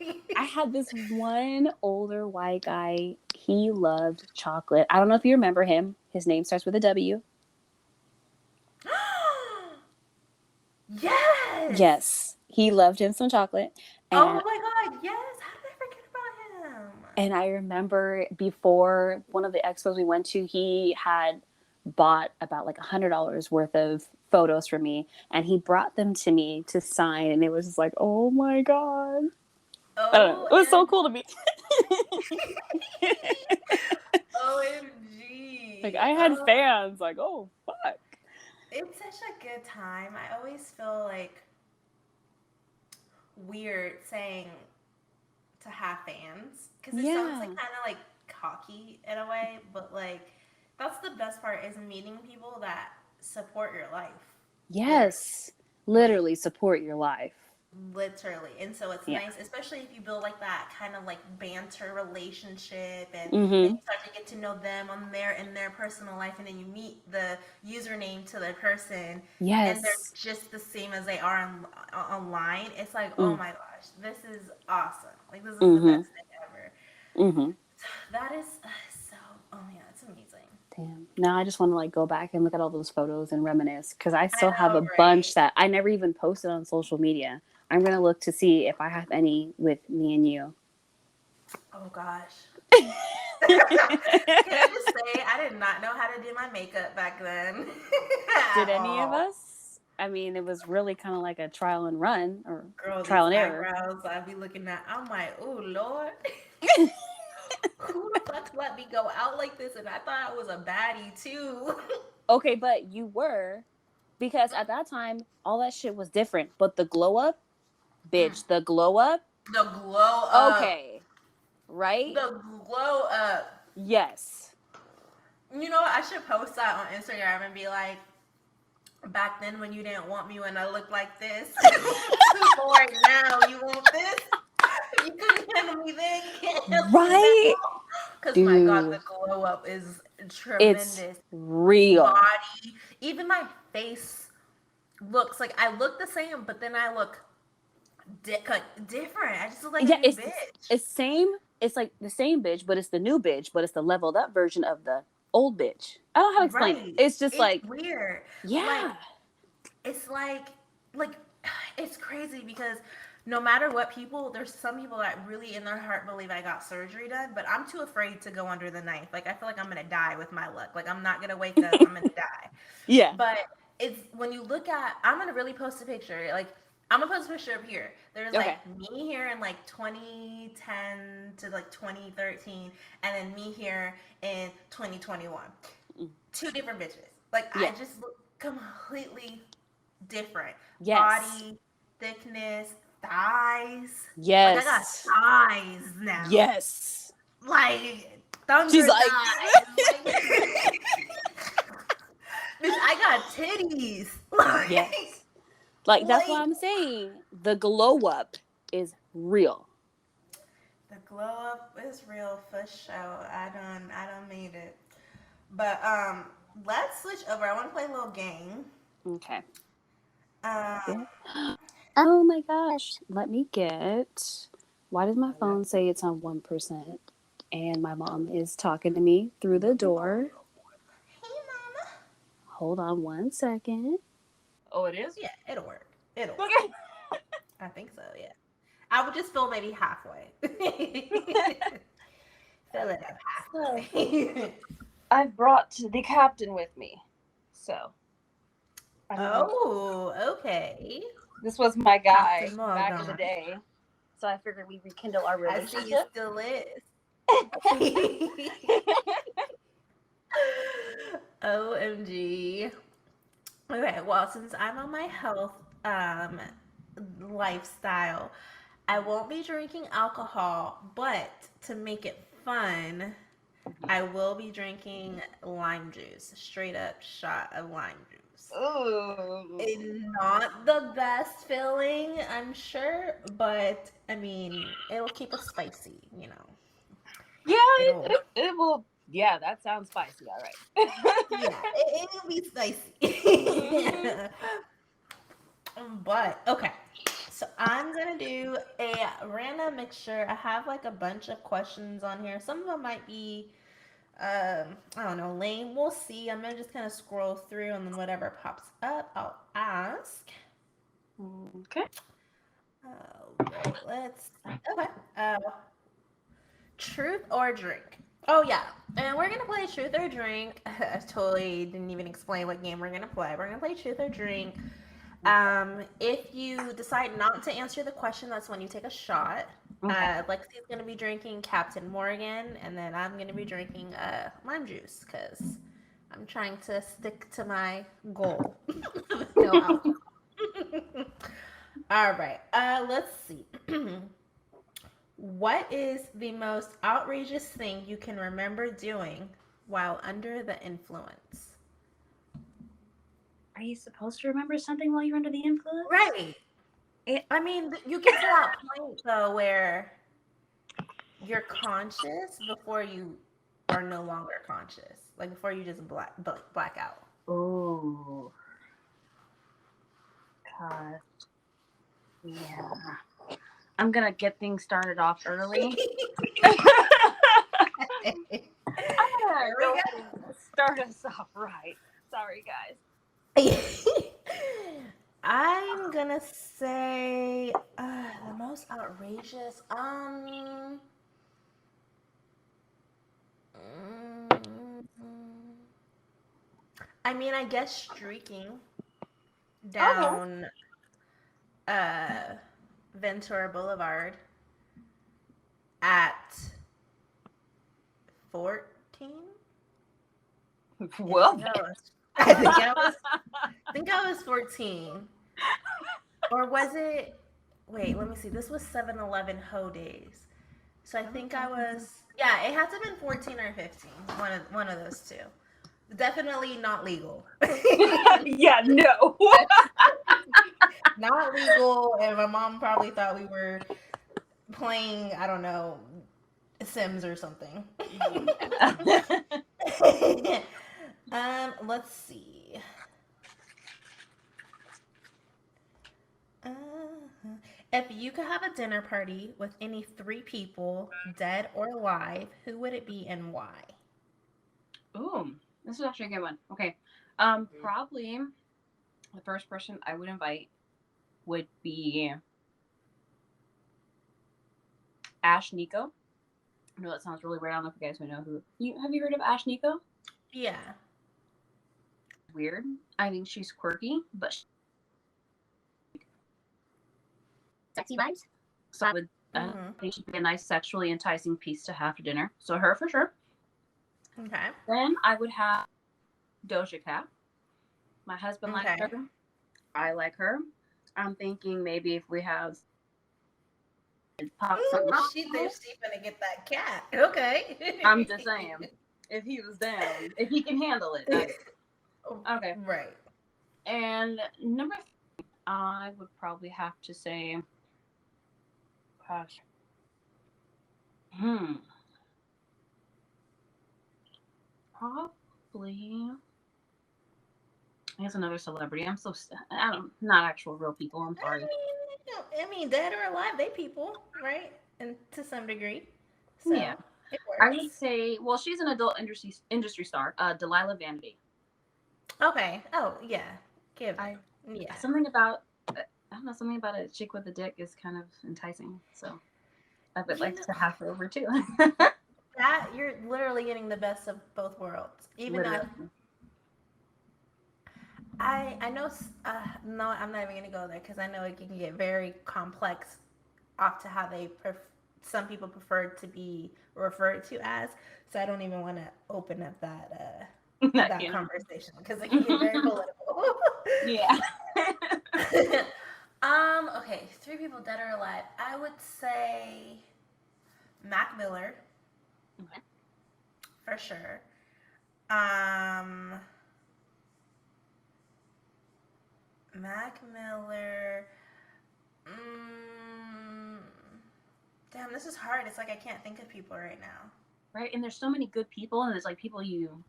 God. I had this one older white guy. He loved chocolate. I don't know if you remember him. His name starts with a W. Yes. Yes. He loved him some chocolate. Oh And my God. Yes. How did I forget about him? and I remember before one of the expos we went to, he had bought about like $100 worth of photos for me, and he brought them to me to sign, and it was just like, oh my God. I don't know. It was so cool to me. OMG. Like, I had fans. Like, oh, fuck. It's such a good time. I always feel like weird saying to have fans because it sounds like kind of like cocky in a way, but like that's the best part is meeting people that support your life. Yes. Literally support your life. Literally. And so it's nice, especially if you build like that kind of like banter relationship and Mm-hmm. then you start to get to know them on in their personal life, and then you meet the username to their person and they're just the same as they are online. It's like, oh my gosh, this is awesome. Like this is the best thing ever. Mm-hmm. That is so, oh yeah, it's amazing. Damn. Now I just want to like go back and look at all those photos and reminisce, because I still have a bunch that I never even posted on social media. I'm going to look to see if I have any with me and you. Oh gosh. Can I just say, I did not know how to do my makeup back then. Did any of us? I mean, it was really kind of like a trial and run, or Girl, trial and error. Eyebrows I'd be looking at, I'm like, oh Lord. Who the fuck let me go out like this? And I thought I was a baddie too. Okay, but you were, because at that time, all that shit was different. But the glow up, bitch, the glow up. The glow up. Okay. Right? The glow up. Yes. You know what? I should post that on Instagram and be like, back then when you didn't want me when I looked like this. Right now, you want this? You couldn't handle me then. You can't handle right? Because my God, the glow up is tremendous. It's real. Body, even my face looks like I look the same, but then I look different. I just look like a new bitch. It's same. It's like the same bitch, but it's the new bitch, but it's the leveled up version of the old bitch. I don't know how to explain it. It's just like weird. Yeah. Like, it's like it's crazy because no matter what, there's some people that really in their heart believe I got surgery done, but I'm too afraid to go under the knife. Like I feel like I'm gonna die with my luck. Like I'm not gonna wake up, I'm gonna die. Yeah. But it's when you look at, I'm gonna really post a picture. Like I'm gonna post a picture up here. There's like me here in like 2010 to like 2013, and then me here in 2021. Two different bitches. Like I just look completely different. Yes. Body, thickness, thighs. Yes. Like I got thighs now. Yes. Like thunder She's like, thighs. Bitch, I got titties. Yes. Like that's what I'm saying. The glow up is real. The glow up is real for sure. I don't need it. But let's switch over. I want to play a little game. Okay. Oh my gosh. Let me get. Why does my phone say it's on 1%? And my mom is talking to me through the door. Hey, Mama. Hold on one second. Oh, it is? Yeah, it'll work. It'll work. Okay. I think so, yeah. I would just fill maybe halfway. Fill it up halfway. I've brought the captain with me. So. Oh, okay. This was my guy Captain back in Morgan. the day. So I figured we'd rekindle our I see relationship. you still is. OMG. Okay, well, since I'm on my health lifestyle, I won't be drinking alcohol, but to make it fun, I will be drinking lime juice, straight up shot of lime juice. Ooh. It's not the best feeling, I'm sure, but I mean, it'll keep us spicy, you know. Yeah, It'll, it will. Yeah, that sounds spicy. All right. yeah, it'll be spicy. But okay, so I'm gonna do a random mixture. I have like a bunch of questions on here. Some of them might be, I don't know, lame. We'll see. I'm gonna just kind of scroll through, and then whatever pops up, I'll ask. Okay. All right, let's. Okay. Truth or drink? Oh yeah, and we're gonna play truth or drink. I totally didn't even explain what game we're gonna play. We're gonna play truth or drink. If you decide not to answer the question, that's when you take a shot. Okay. Lexi's gonna be drinking Captain Morgan, and then I'm gonna be drinking lime juice because I'm trying to stick to my goal. No alcohol. All right. Let's see. What is the most outrageous thing you can remember doing while under the influence? Are you supposed to remember something while you're under the influence? Right. I mean, you get to that point though where you're conscious before you are no longer conscious, like before you just black out. Oh. God. Yeah. I'm gonna get things started off early. I'm gonna Here we start us off right. Sorry, guys. I'm gonna say the most outrageous. I mean, I guess streaking down uh Ventura Boulevard at 14. Well, I think I was 14. Or was it? Wait, let me see. This was 7-Eleven Ho days. So I think I was. Yeah, it had to have been 14 or 15. One of those two. Definitely not legal. yeah, no. Not legal, and my mom probably thought we were playing, I don't know, Sims or something. Let's see. If you could have a dinner party with any 3 people, dead or alive, who would it be and why? Ooh, this is actually a good one. Okay. Probably the first person I would invite would be Ash Nico. I know that sounds really weird. I don't know if you guys would know who. Have you heard of Ash Nico? Yeah. Weird. I think she's quirky, but sexy vibes. So I would think she'd be a nice sexually enticing piece to have for dinner. So her for sure. Okay. Then I would have Doja Cat. My husband likes her. I like her. I'm thinking maybe if we have pop something up. She's gonna get that cat. Okay. I'm just saying. If he was down, if he can handle it. Okay. Right. And number 3, I would probably have to say, gosh. Probably. I guess another celebrity. Not actual real people. I'm sorry. I mean, dead or alive, they people, right? And to some degree. So, yeah. I would say, well, she's an adult industry star, Delilah Vanity. Okay. Oh, yeah. Something about, I don't know, something about a chick with a dick is kind of enticing. So I would like to have her over too. That you're literally getting the best of both worlds. Even though I know, no, I'm not even gonna go there because I know it can get very complex off to how some people prefer to be referred to as. So I don't even want to open up that conversation because it can get very political. Yeah. Okay, 3 people dead or alive. I would say Mac Miller. Okay. For sure. Mac Miller. Damn, this is hard. It's like I can't think of people right now. right? And there's so many good people, and there's like people you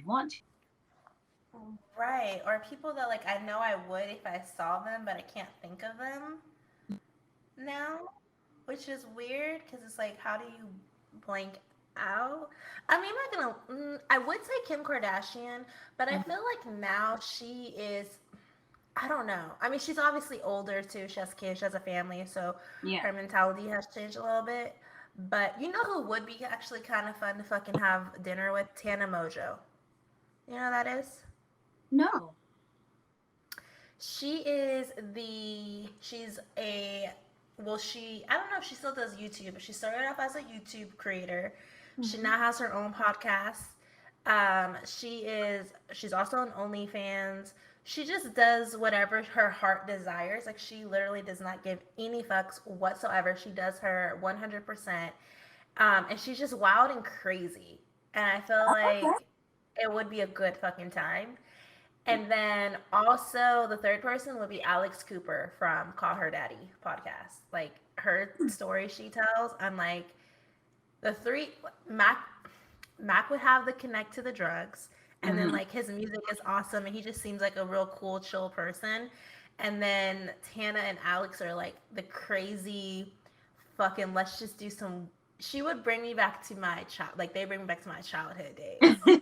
want to. Right. Or people that like I know I would if I saw them, but I can't think of them now, which is weird because it's like, how do you blank out? I mean, I'm not gonna. I would say Kim Kardashian, but I feel like now she is. I don't know. I mean, she's obviously older too. She has kids. She has a family, so Yeah. her mentality has changed a little bit. But you know who would be actually kind of fun to fucking have dinner with? Tana Mojo. You know who that is? No. She's a, well, I don't know if she still does YouTube, but she started off as a YouTube creator. She now has her own podcast. She's also on OnlyFans. She just does whatever her heart desires. Like, she literally does not give any fucks whatsoever. She does her 100%. And she's just wild and crazy. And I feel like it would be a good fucking time. And then also the third person would be Alex Cooper from Call Her Daddy podcast. Like, her story she tells, I'm like, the three, Mac would have the connect to the drugs, and then like his music is awesome, and he just seems like a real cool, chill person. And then Tana and Alex are like the crazy, fucking, let's just do some. She would bring me back to my they bring me back to my childhood days. To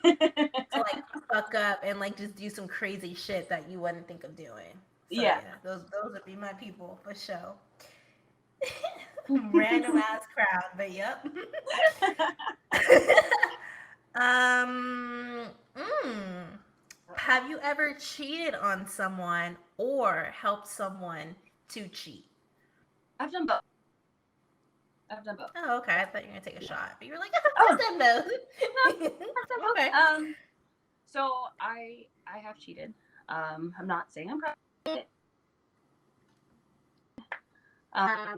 like fuck up and like just do some crazy shit that you wouldn't think of doing. So, yeah, those would be my people for sure. Random ass crowd, but yep. um, have you ever cheated on someone or helped someone to cheat? I've done both. Oh, okay. I thought you were gonna take a shot, but you were like, I've done both. No, okay. So I have cheated. I'm not saying I'm proud of it.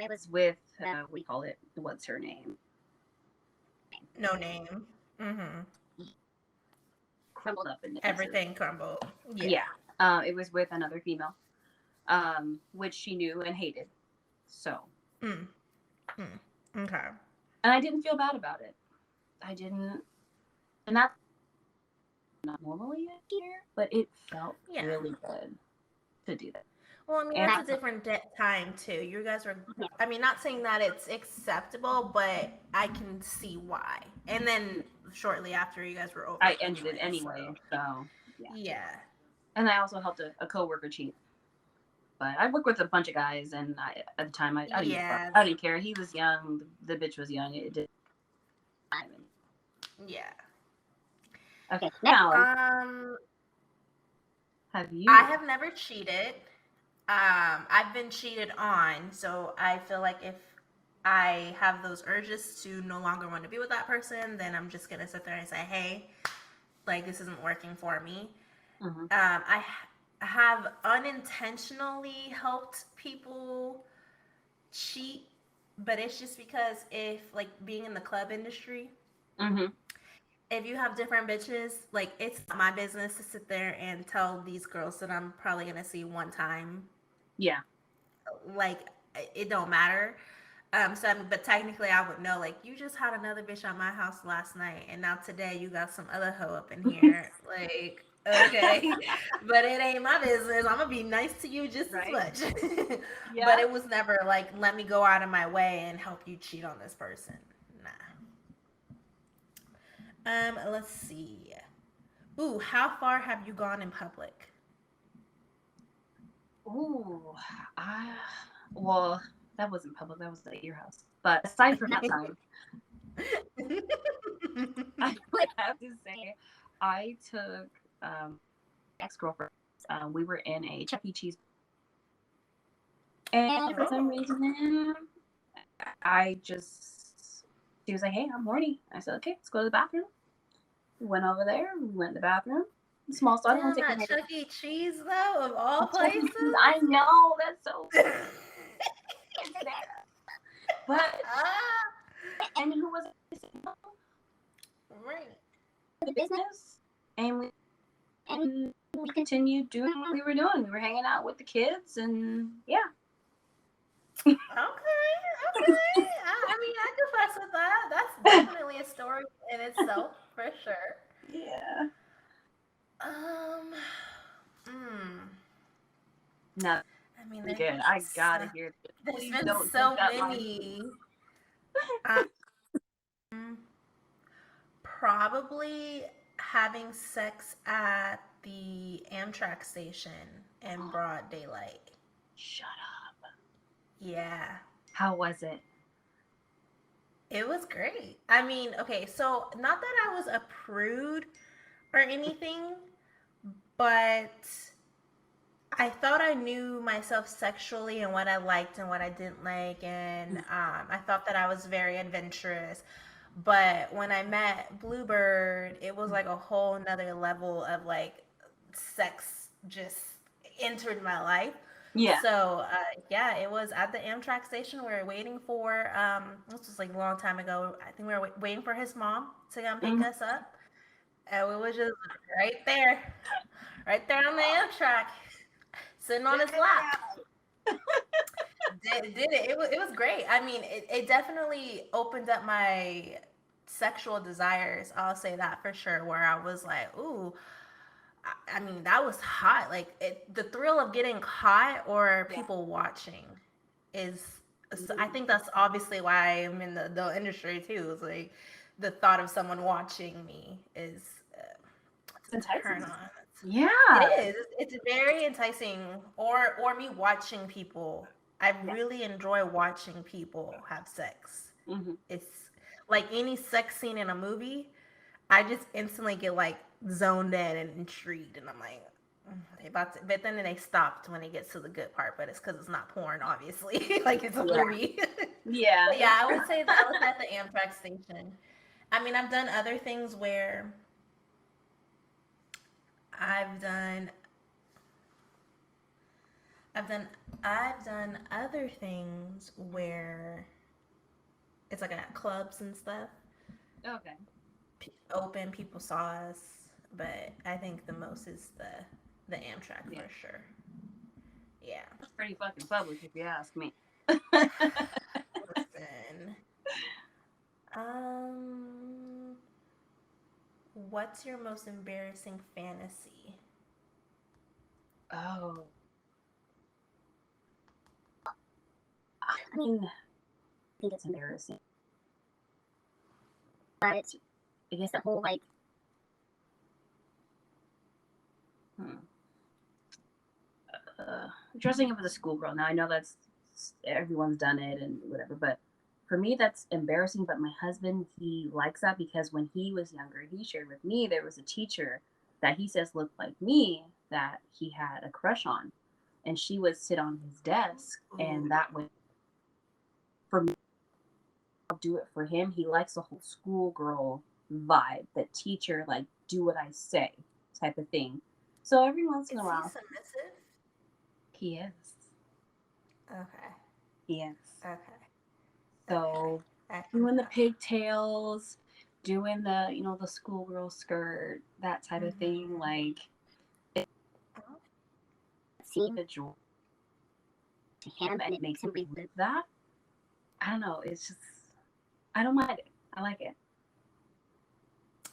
It was with we call it, what's her name? No name. Mm-hmm. Crumbled up in everything crumbled. Yeah. It was with another female, which she knew and hated. So. Okay. And I didn't feel bad about it. I didn't, and that's not normally a cheater, but it felt really good to do that. Well, I mean, that's a different time too. You guys were, I mean, not saying that it's acceptable, but I can see why. And then shortly after, you guys were over. I ended it anyway, so yeah. And I also helped a coworker cheat. But I worked with a bunch of guys, and at the time I didn't care. He was young. The bitch was young. It did. Yeah. Okay. Now, have you? I have never cheated. I've been cheated on, so I feel like if I have those urges to no longer want to be with that person, then I'm just gonna sit there and say, hey, like, this isn't working for me. I have unintentionally helped people cheat, but it's just because if, like, being in the club industry, if you have different bitches, like, it's not my business to sit there and tell these girls that I'm probably gonna see one time. Yeah. Like, it don't matter. But technically I would know, like, you just had another bitch at my house last night, and now today you got some other hoe up in here. Like, okay, but it ain't my business. I'm gonna be nice to you just as much. But it was never like, let me go out of my way and help you cheat on this person. Nah. Let's see. Ooh, how far have you gone in public? Ooh, well, that wasn't public. That was at your house. But aside from that time, I would have to say I took ex-girlfriend. We were in a Chuck E. Cheese, and for some reason, she was like, "Hey, I'm horny." I said, "Okay, let's go to the bathroom." We went over there. We went to the bathroom. Small stuff. Damn, that Chuck E. Cheese, though, of all places. I know, that's so. But and who was right the business, and we continued doing what we were doing. We were hanging out with the kids, and yeah. Okay. I mean, I can fuss with that. That's definitely a story in in itself, for sure. Yeah. Hmm. No, I mean, good. I gotta hear this. there's Please been don't so take that line. many. Probably having sex at the Amtrak station in broad daylight. Shut up. Yeah. How was it? It was great. I mean, okay, so not that I was a prude or anything, but I thought I knew myself sexually and what I liked and what I didn't like, and I thought that I was very adventurous. But when I met Bluebird, it was like a whole nother level of like sex just entered my life. Yeah. So yeah, it was at the Amtrak station. We were waiting for this was like a long time ago. I think we were waiting for his mom to come pick us up, and we was just right there on the Amtrak, sitting on his lap. Did it. It was great. I mean, it definitely opened up my sexual desires. I'll say that for sure. Where I was like, ooh, I mean, that was hot. Like the thrill of getting caught or people watching is. So I think that's obviously why I'm in the industry too. It's like the thought of someone watching me is It's turn enticing. on. Yeah. It is. It's very enticing. Or me watching people. I really enjoy watching people have sex. Mm-hmm. It's like any sex scene in a movie. I just instantly get like zoned in and intrigued, and I'm like, they about to. But then they stopped when it gets to the good part. But it's because it's not porn, obviously. Like it's a movie. Yeah. But yeah, I would say that was at the Amtrak station. I mean, I've done other things where I've done I've done I've done other things where it's like at clubs and stuff. Okay. Open, people saw us, but I think the most is the Amtrak for sure. Yeah. That's pretty fucking public if you ask me. Listen. Um what's your most embarrassing fantasy? Oh. I mean, I think it's embarrassing. But I guess the whole like dressing up as a schoolgirl. Now I know that's everyone's done it and whatever, but for me that's embarrassing. But my husband, he likes that because when he was younger, he shared with me there was a teacher that he says looked like me that he had a crush on, and she would sit on his desk, and that would for me I'll do it for him. He likes the whole schoolgirl vibe, that teacher like do what I say type of thing. So every once in a while, Is he submissive? he is. Okay. He is. Okay. So Okay. doing the pigtails, doing the the schoolgirl skirt, that type of thing, like seeing the joy to him and it makes him relive that. I don't know. It's just I don't mind it. I like it.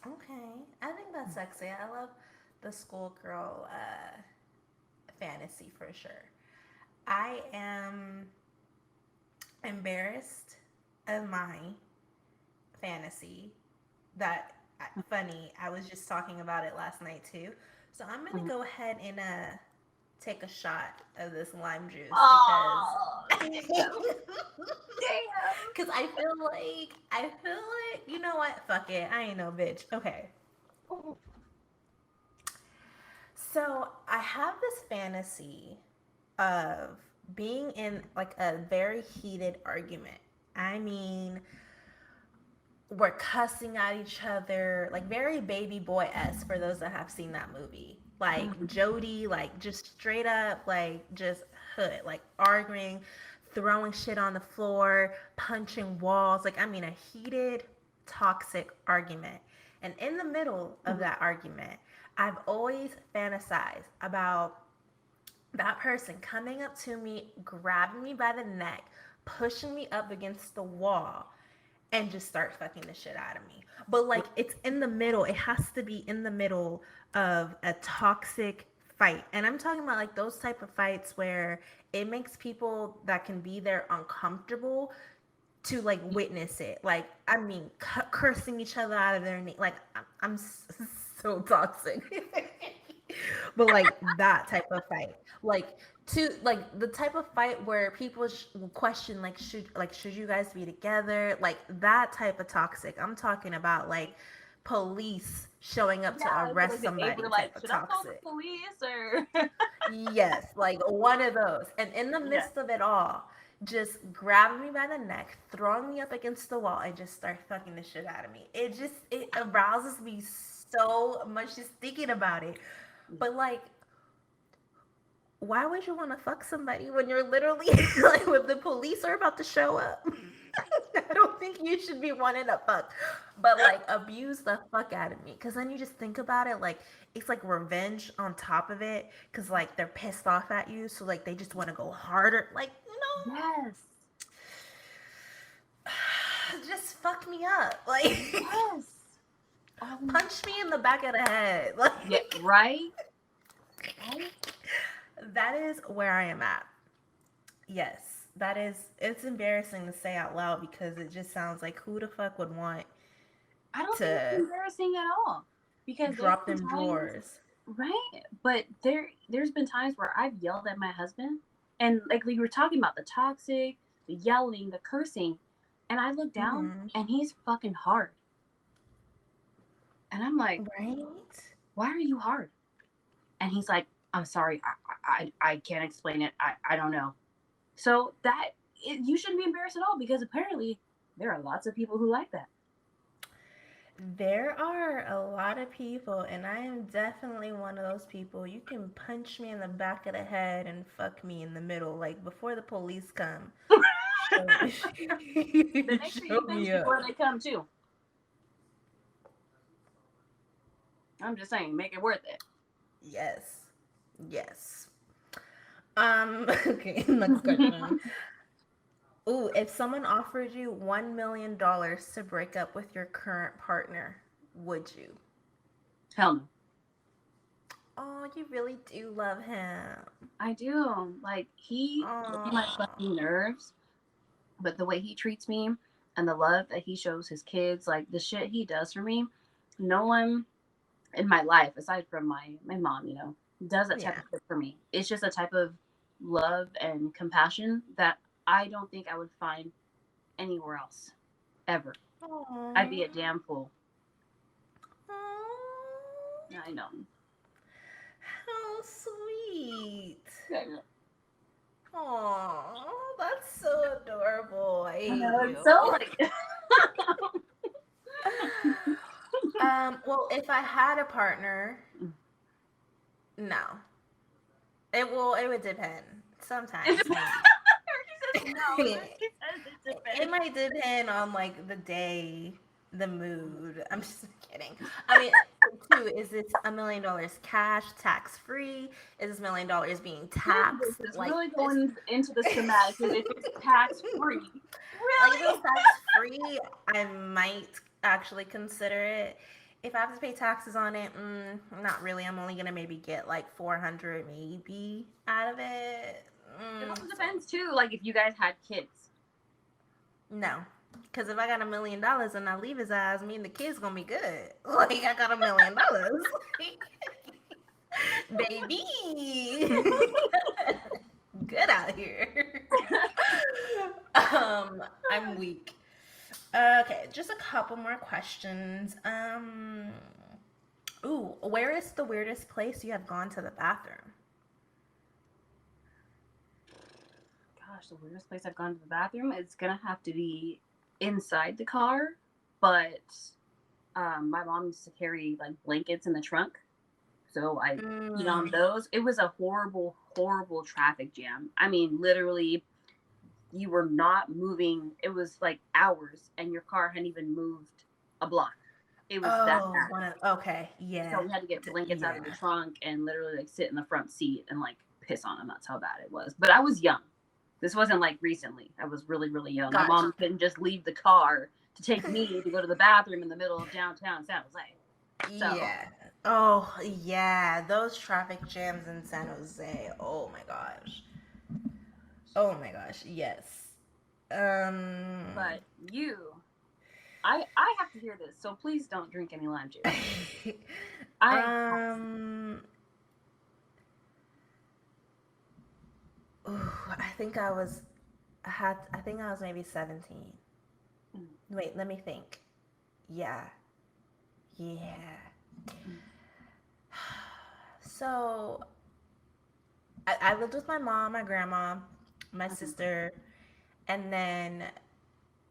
Okay. I think that's sexy. I love the schoolgirl fantasy for sure. I am embarrassed of my fantasy that funny. I was just talking about it last night too. So I'm gonna go ahead and take a shot of this lime juice because I feel like you know what? Fuck it. I ain't no bitch. Okay. So I have this fantasy of being in like a very heated argument. I mean, we're cussing at each other, like very baby boy-esque for those that have seen that movie. Like Jody, like just straight up, like just hood, like arguing, throwing shit on the floor, punching walls. Like, I mean, a heated, toxic argument. And in the middle of that argument, I've always fantasized about that person coming up to me, grabbing me by the neck, pushing me up against the wall, and just start fucking the shit out of me. But like it's in the middle. It has to be in the middle of a toxic fight. And I'm talking about like those type of fights where it makes people that can be there uncomfortable to like witness it. Like I mean, cursing each other out of their name. Like I'm so toxic. But like that type of fight, like to like the type of fight where people question like should you guys be together, like that type of toxic. I'm talking about like police showing up to Yeah, so arrest like the somebody neighbor, type like, of should I call the toxic. police or? Yes, like one of those. And in the Yeah. midst of it all, just grabbing me by the neck, throwing me up against the wall, and just start fucking the shit out of me. It arouses me so much just thinking about it. But like, why would you want to fuck somebody when you're literally like when the police are about to show up? I don't think you should be wanting to fuck, but like abuse the fuck out of me. Cause then you just think about it, like it's like revenge on top of it. Cause like they're pissed off at you, so like they just want to go harder. Like Yes. just fuck me up. Like Yes. punch me in the back of the head. Like Yeah. Right. Right. that is where I am at. Yes, that is. It's embarrassing to say out loud because it just sounds like who the fuck would want I don't think it's to embarrassing at all because there's drop been them times, drawers? right? But there's been times where I've yelled at my husband, and like we were talking about the toxic, the yelling, the cursing, and I look down Mhm. and he's fucking hard, and I'm like, Right? why are you hard? And he's like, I'm sorry, I can't explain it. I don't know. So you shouldn't be embarrassed at all because apparently there are lots of people who like that. There are a lot of people, and I am definitely one of those people. You can punch me in the back of the head and fuck me in the middle, like before the police come. Show, But make sure show you finish me before up. they come too. I'm just saying, make it worth it. Yes. Yes. Okay, next question. Ooh, if someone offered you $1 million to break up with your current partner, would you? Hell no. Oh, you really do love him. I do. Like he gets on my Oh. fucking nerves, but the way he treats me and the love that he shows his kids, like the shit he does for me, no one in my life aside from my mom, does that type Yeah. of shit for me. It's just a type of love and compassion that I don't think I would find anywhere else ever. I'd be a Aw. damn fool. Aw. I know. How sweet. I know. Oh, that's so adorable. I hate It's so you. like Well, if I had a partner, no. It would depend. Sometimes maybe. no. It might depend on like the day, the mood. I'm just kidding. I mean, too, is this $1 million cash, tax free? Is this $1 million being taxed? It's Like, really going into the schematics. If it's tax free, like if really? it's tax free, I might actually consider it. If I have to pay taxes on it, not really. I'm only gonna maybe get like 400 maybe out of it. It also depends too. Like if you guys had kids. No, because if I got $1 million and I leave his ass, me and the kids gonna be good. Like I got $1 million, baby. Good out here. I'm weak. Okay, just a couple more questions. Ooh, where is the weirdest place you have gone to the bathroom? Gosh, the weirdest place I've gone to the bathroom, it's gonna have to be inside the car. But my mom used to carry like blankets in the trunk, so I peed on those. It was a horrible, horrible traffic jam. I mean, literally, you were not moving. It was like hours, and your car hadn't even moved a block. It was that bad. Okay, yeah. So we had to get blankets out of the trunk and literally like sit in the front seat and like piss on them. That's how bad it was. But I was young. This wasn't like recently. I was really, really young. Gotcha. My mom couldn't just leave the car to take me to go to the bathroom in the middle of downtown San Jose. So. Yeah. Oh, yeah. Those traffic jams in San Jose. Oh my gosh. Oh my gosh. Yes. But I have to hear this, so please don't drink any lime juice. I think I was maybe 17. Wait, let me think. Yeah. So I lived with my mom, my grandma, my sister, and then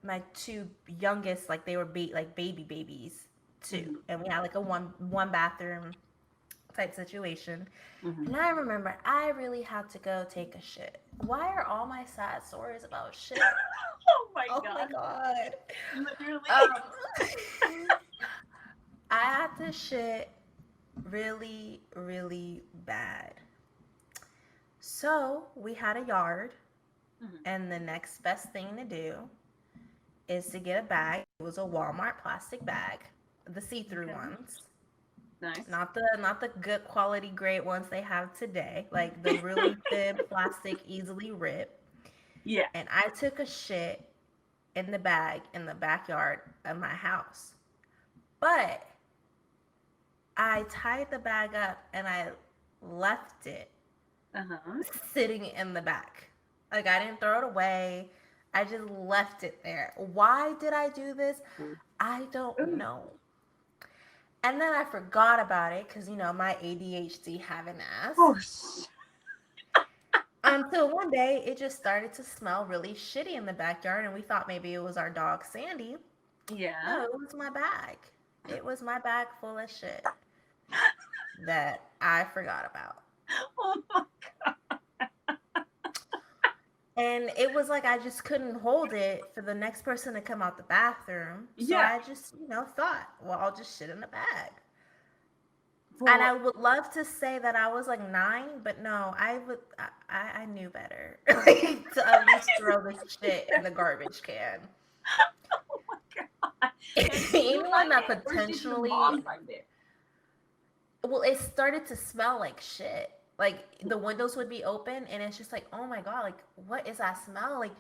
my two youngest, like they were baby babies too, and we had like a one bathroom type situation. And I remember I really had to go take a shit. Why are all my sad stories about shit? Oh my Oh my god! Literally. I had to shit really, really bad. So we had a yard, and the next best thing to do is to get a bag. It was a Walmart plastic bag, the see-through ones. Nice. Not the good quality great ones they have today, like the really thin plastic, easily rip. Yeah. And I took a shit in the bag in the backyard of my house. But I tied the bag up and I left it sitting in the back. Like I didn't throw it away. I just left it there. Why did I do this? I don't know. And then I forgot about it because, you know, my ADHD having ass. Until one day it just started to smell really shitty in the backyard and we thought maybe it was our dog Sandy. Yeah. No, it was my bag. It was my bag full of shit that I forgot about. Oh my God. And it was like I just couldn't hold it for the next person to come out the bathroom. So I just, you know, thought, well, I'll just shit in the bag. And I would love to say that I was like 9, but no, I knew better. To at least throw this shit in the garbage can. Oh my God. Anyone that potentially, right there? well, it started to smell like shit. Like the windows would be open and it's just like, oh my God, like what is that smell? Like,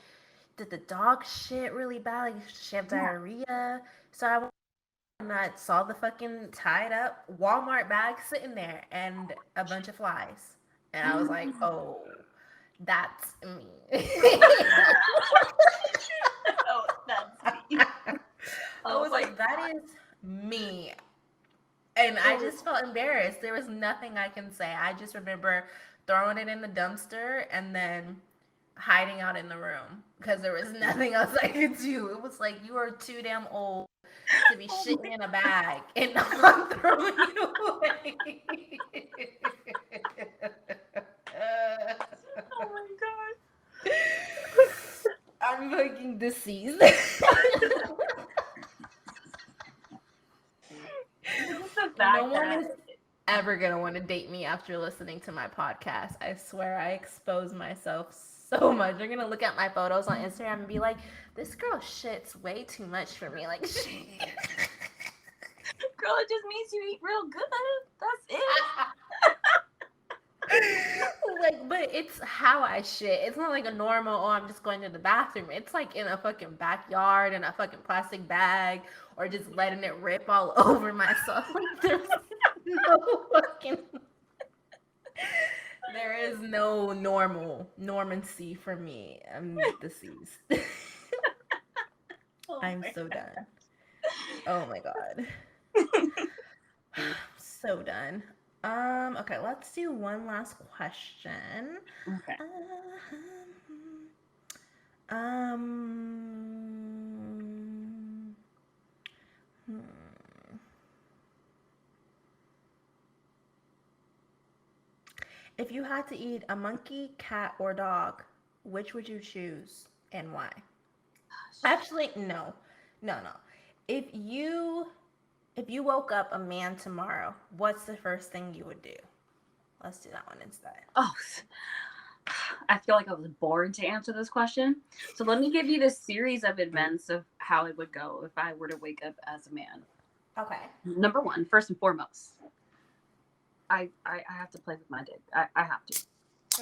did the dog shit really bad? Like she have diarrhea? So I saw the fucking tied up Walmart bag sitting there and a bunch of flies. And I was like, oh, that's me. Oh, that's me. I was like, that is me. And I just felt embarrassed. There was nothing I can say. I just remember throwing it in the dumpster and then hiding out in the room because there was nothing else I could do. It was like, you are too damn old to be shitting in a bag and not throwing it away. Oh my God. I'm fucking deceased. No one is ever gonna want to date me after listening to my podcast. I swear I expose myself so much. They're gonna look at my photos on Instagram and be like, this girl shits way too much for me. Like, shit. Girl, it just means you eat real good. That's it. Like, but it's how I shit. It's not like a normal, oh, I'm just going to the bathroom. It's like in a fucking backyard in a fucking plastic bag or just letting it rip all over myself. Like, there's no fucking... There is no normancy for me. I'm deceased. I'm so done. Oh my God. So done. Okay, let's do one last question. Okay. If you had to eat a monkey, cat, or dog, which would you choose and why? Actually, no. If you woke up a man tomorrow, what's the first thing you would do? Let's do that one instead. Oh, I feel like I was born to answer this question. So let me give you this series of events of how it would go if I were to wake up as a man. Okay. Number one, first and foremost, I have to play with my dick. I have to.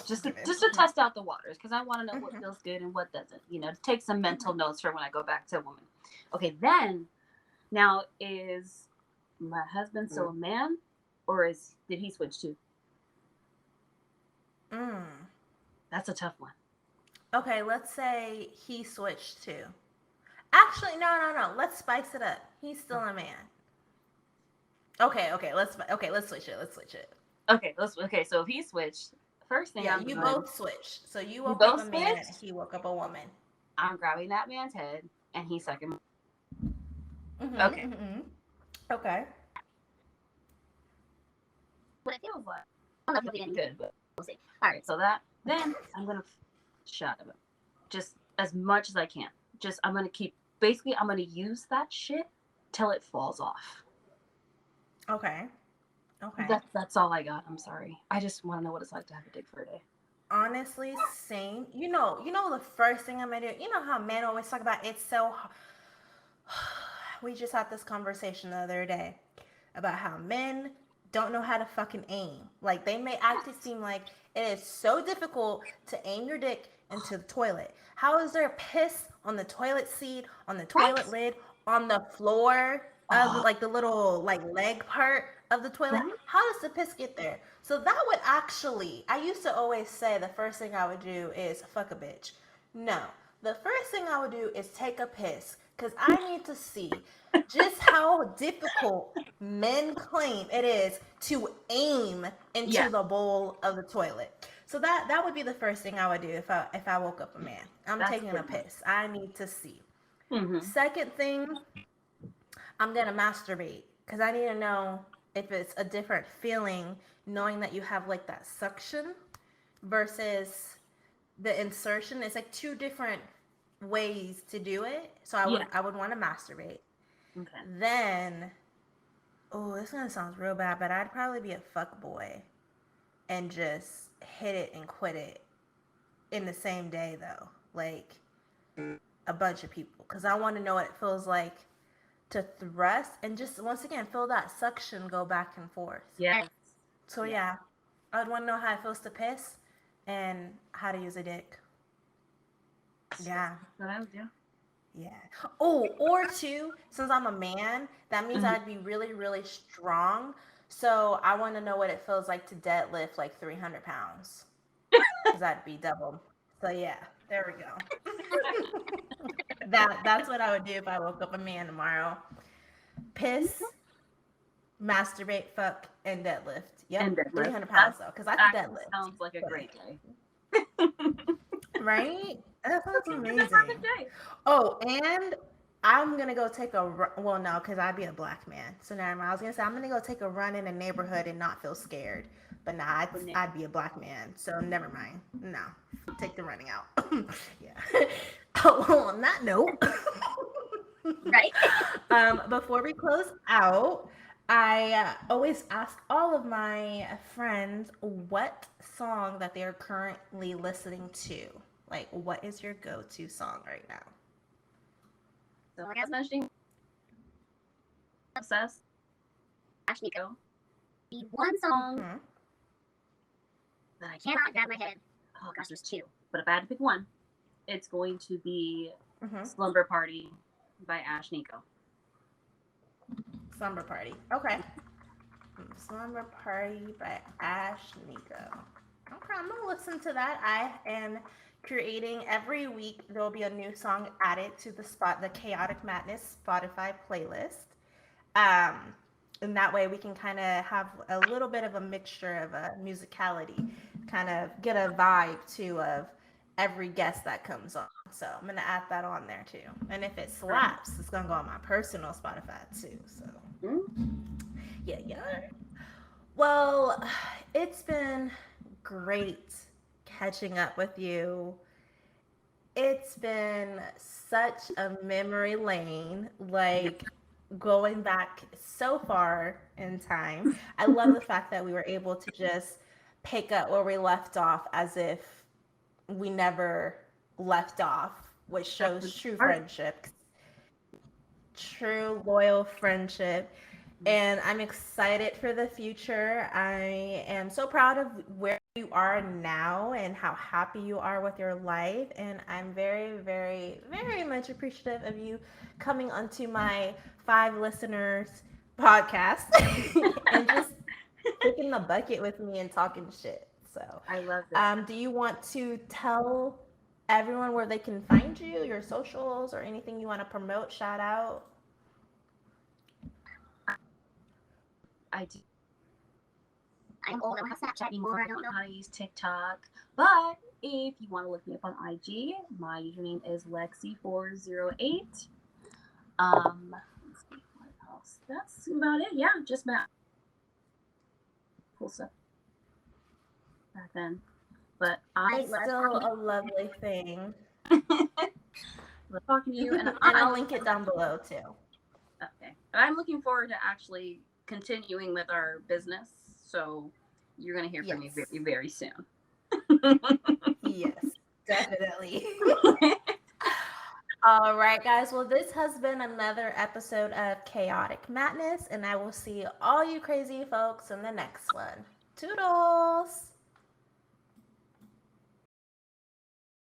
Just to test out the waters, because I want to know what feels good and what doesn't. You know, to take some mental notes for when I go back to a woman. Okay, then, now is my husband still a man, or did he switch too? That's a tough one. Okay, let's say he switched too. Actually, no. Let's spice it up. He's still a man. Okay. Let's switch it. Okay. So if he switched, first thing you both switched. So you woke up a man and he woke up a woman. I'm grabbing that man's head and he's sucking. Okay. Okay. What it feels like. I don't know if it'll be any good, but we'll see. All right. So then I'm gonna shut him, just as much as I can. I'm gonna use that shit till it falls off. Okay. That's all I got. I'm sorry. I just want to know what it's like to have a dick for a day. Honestly, same. You know the first thing I'm gonna do. You know how men always talk about it's so. We just had this conversation the other day about how men don't know how to fucking aim. Like, they may actually seem like it is so difficult to aim your dick into the toilet. How is there piss on the toilet seat, on the toilet lid, on the floor of like the little like leg part of the toilet? How does the piss get there? So that would actually, I used to always say the first thing I would do is fuck a bitch. No, the first thing I would do is take a piss, because I need to see just how difficult men claim it is to aim into the bowl of the toilet. So that would be the first thing I would do if I woke up a man. That's taking a piss. I need to see. Second thing, I'm gonna masturbate, because I need to know if it's a different feeling knowing that you have like that suction versus the insertion. It's like two different ways to do it. So I would want to masturbate. Okay. Then, this gonna sound real bad, but I'd probably be a fuck boy and just hit it and quit it in the same day, though. Like a bunch of people, because I want to know what it feels like to thrust and just once again feel that suction go back and forth. Yes. So yeah, I would want to know how it feels to piss and how to use a dick. Yeah. What I would do. Yeah. Oh, or two, since I'm a man, that means I'd be really, really strong. So I want to know what it feels like to deadlift like 300 pounds. Because that'd be double. So yeah, there we go. That's what I would do if I woke up a man tomorrow. Piss, masturbate, fuck, and deadlift. Yep. And deadlift. 300 pounds though, because I can deadlift. Sounds like a great day. Right? That sounds amazing. Oh, and I'm gonna go take a run. Well, no, because I'd be a black man. So never mind. I was gonna say I'm gonna go take a run in a neighborhood and not feel scared. But nah, I'd be a black man. So never mind. No, take the running out. Yeah. Oh, well, on that note, right? Before we close out, I always ask all of my friends what song that they are currently listening to. Like, what is your go-to song right now? So, like I was mentioning, obsessed. Ashnico. The one song that I cannot get in my head. Oh gosh, there's two. But if I had to pick one, it's going to be "Slumber Party" by Ashnico. Slumber Party. Okay. Slumber Party by Ashnico. Okay, I'm gonna listen to that. I am creating every week. There will be a new song added to the Chaotic Madness Spotify playlist. And that way we can kind of have a little bit of a mixture of a musicality, kind of get a vibe too of every guest that comes on. So I'm gonna add that on there too. And if it slaps, it's gonna go on my personal Spotify too. So yeah. Well, it's been great catching up with you. It's been such a memory lane, like going back so far in time. I love the fact that we were able to just pick up where we left off as if we never left off, which shows true friendship, true loyal friendship. And I'm excited for the future. I am so proud of where you are now and how happy you are with your life. And I'm very, very, very much appreciative of you coming onto my 5 listeners podcast and just kicking the bucket with me and talking shit. So I love it. do you want to tell everyone where they can find you, your socials, or anything you want to promote, shout out? I do. I'm old. I don't have Snapchat anymore. I don't know how to use TikTok. But if you want to look me up on IG, my username is Lexi408. Let's see what else. That's about it. Yeah, just my cool stuff back then. But It's still a lovely thing. love talking to you, and I'll link it down below too. Okay. I'm looking forward to actually continuing with our business. So you're going to hear from me very, very soon. Yes, definitely. All right, guys. Well, this has been another episode of Chaotic Madness, and I will see all you crazy folks in the next one. Toodles!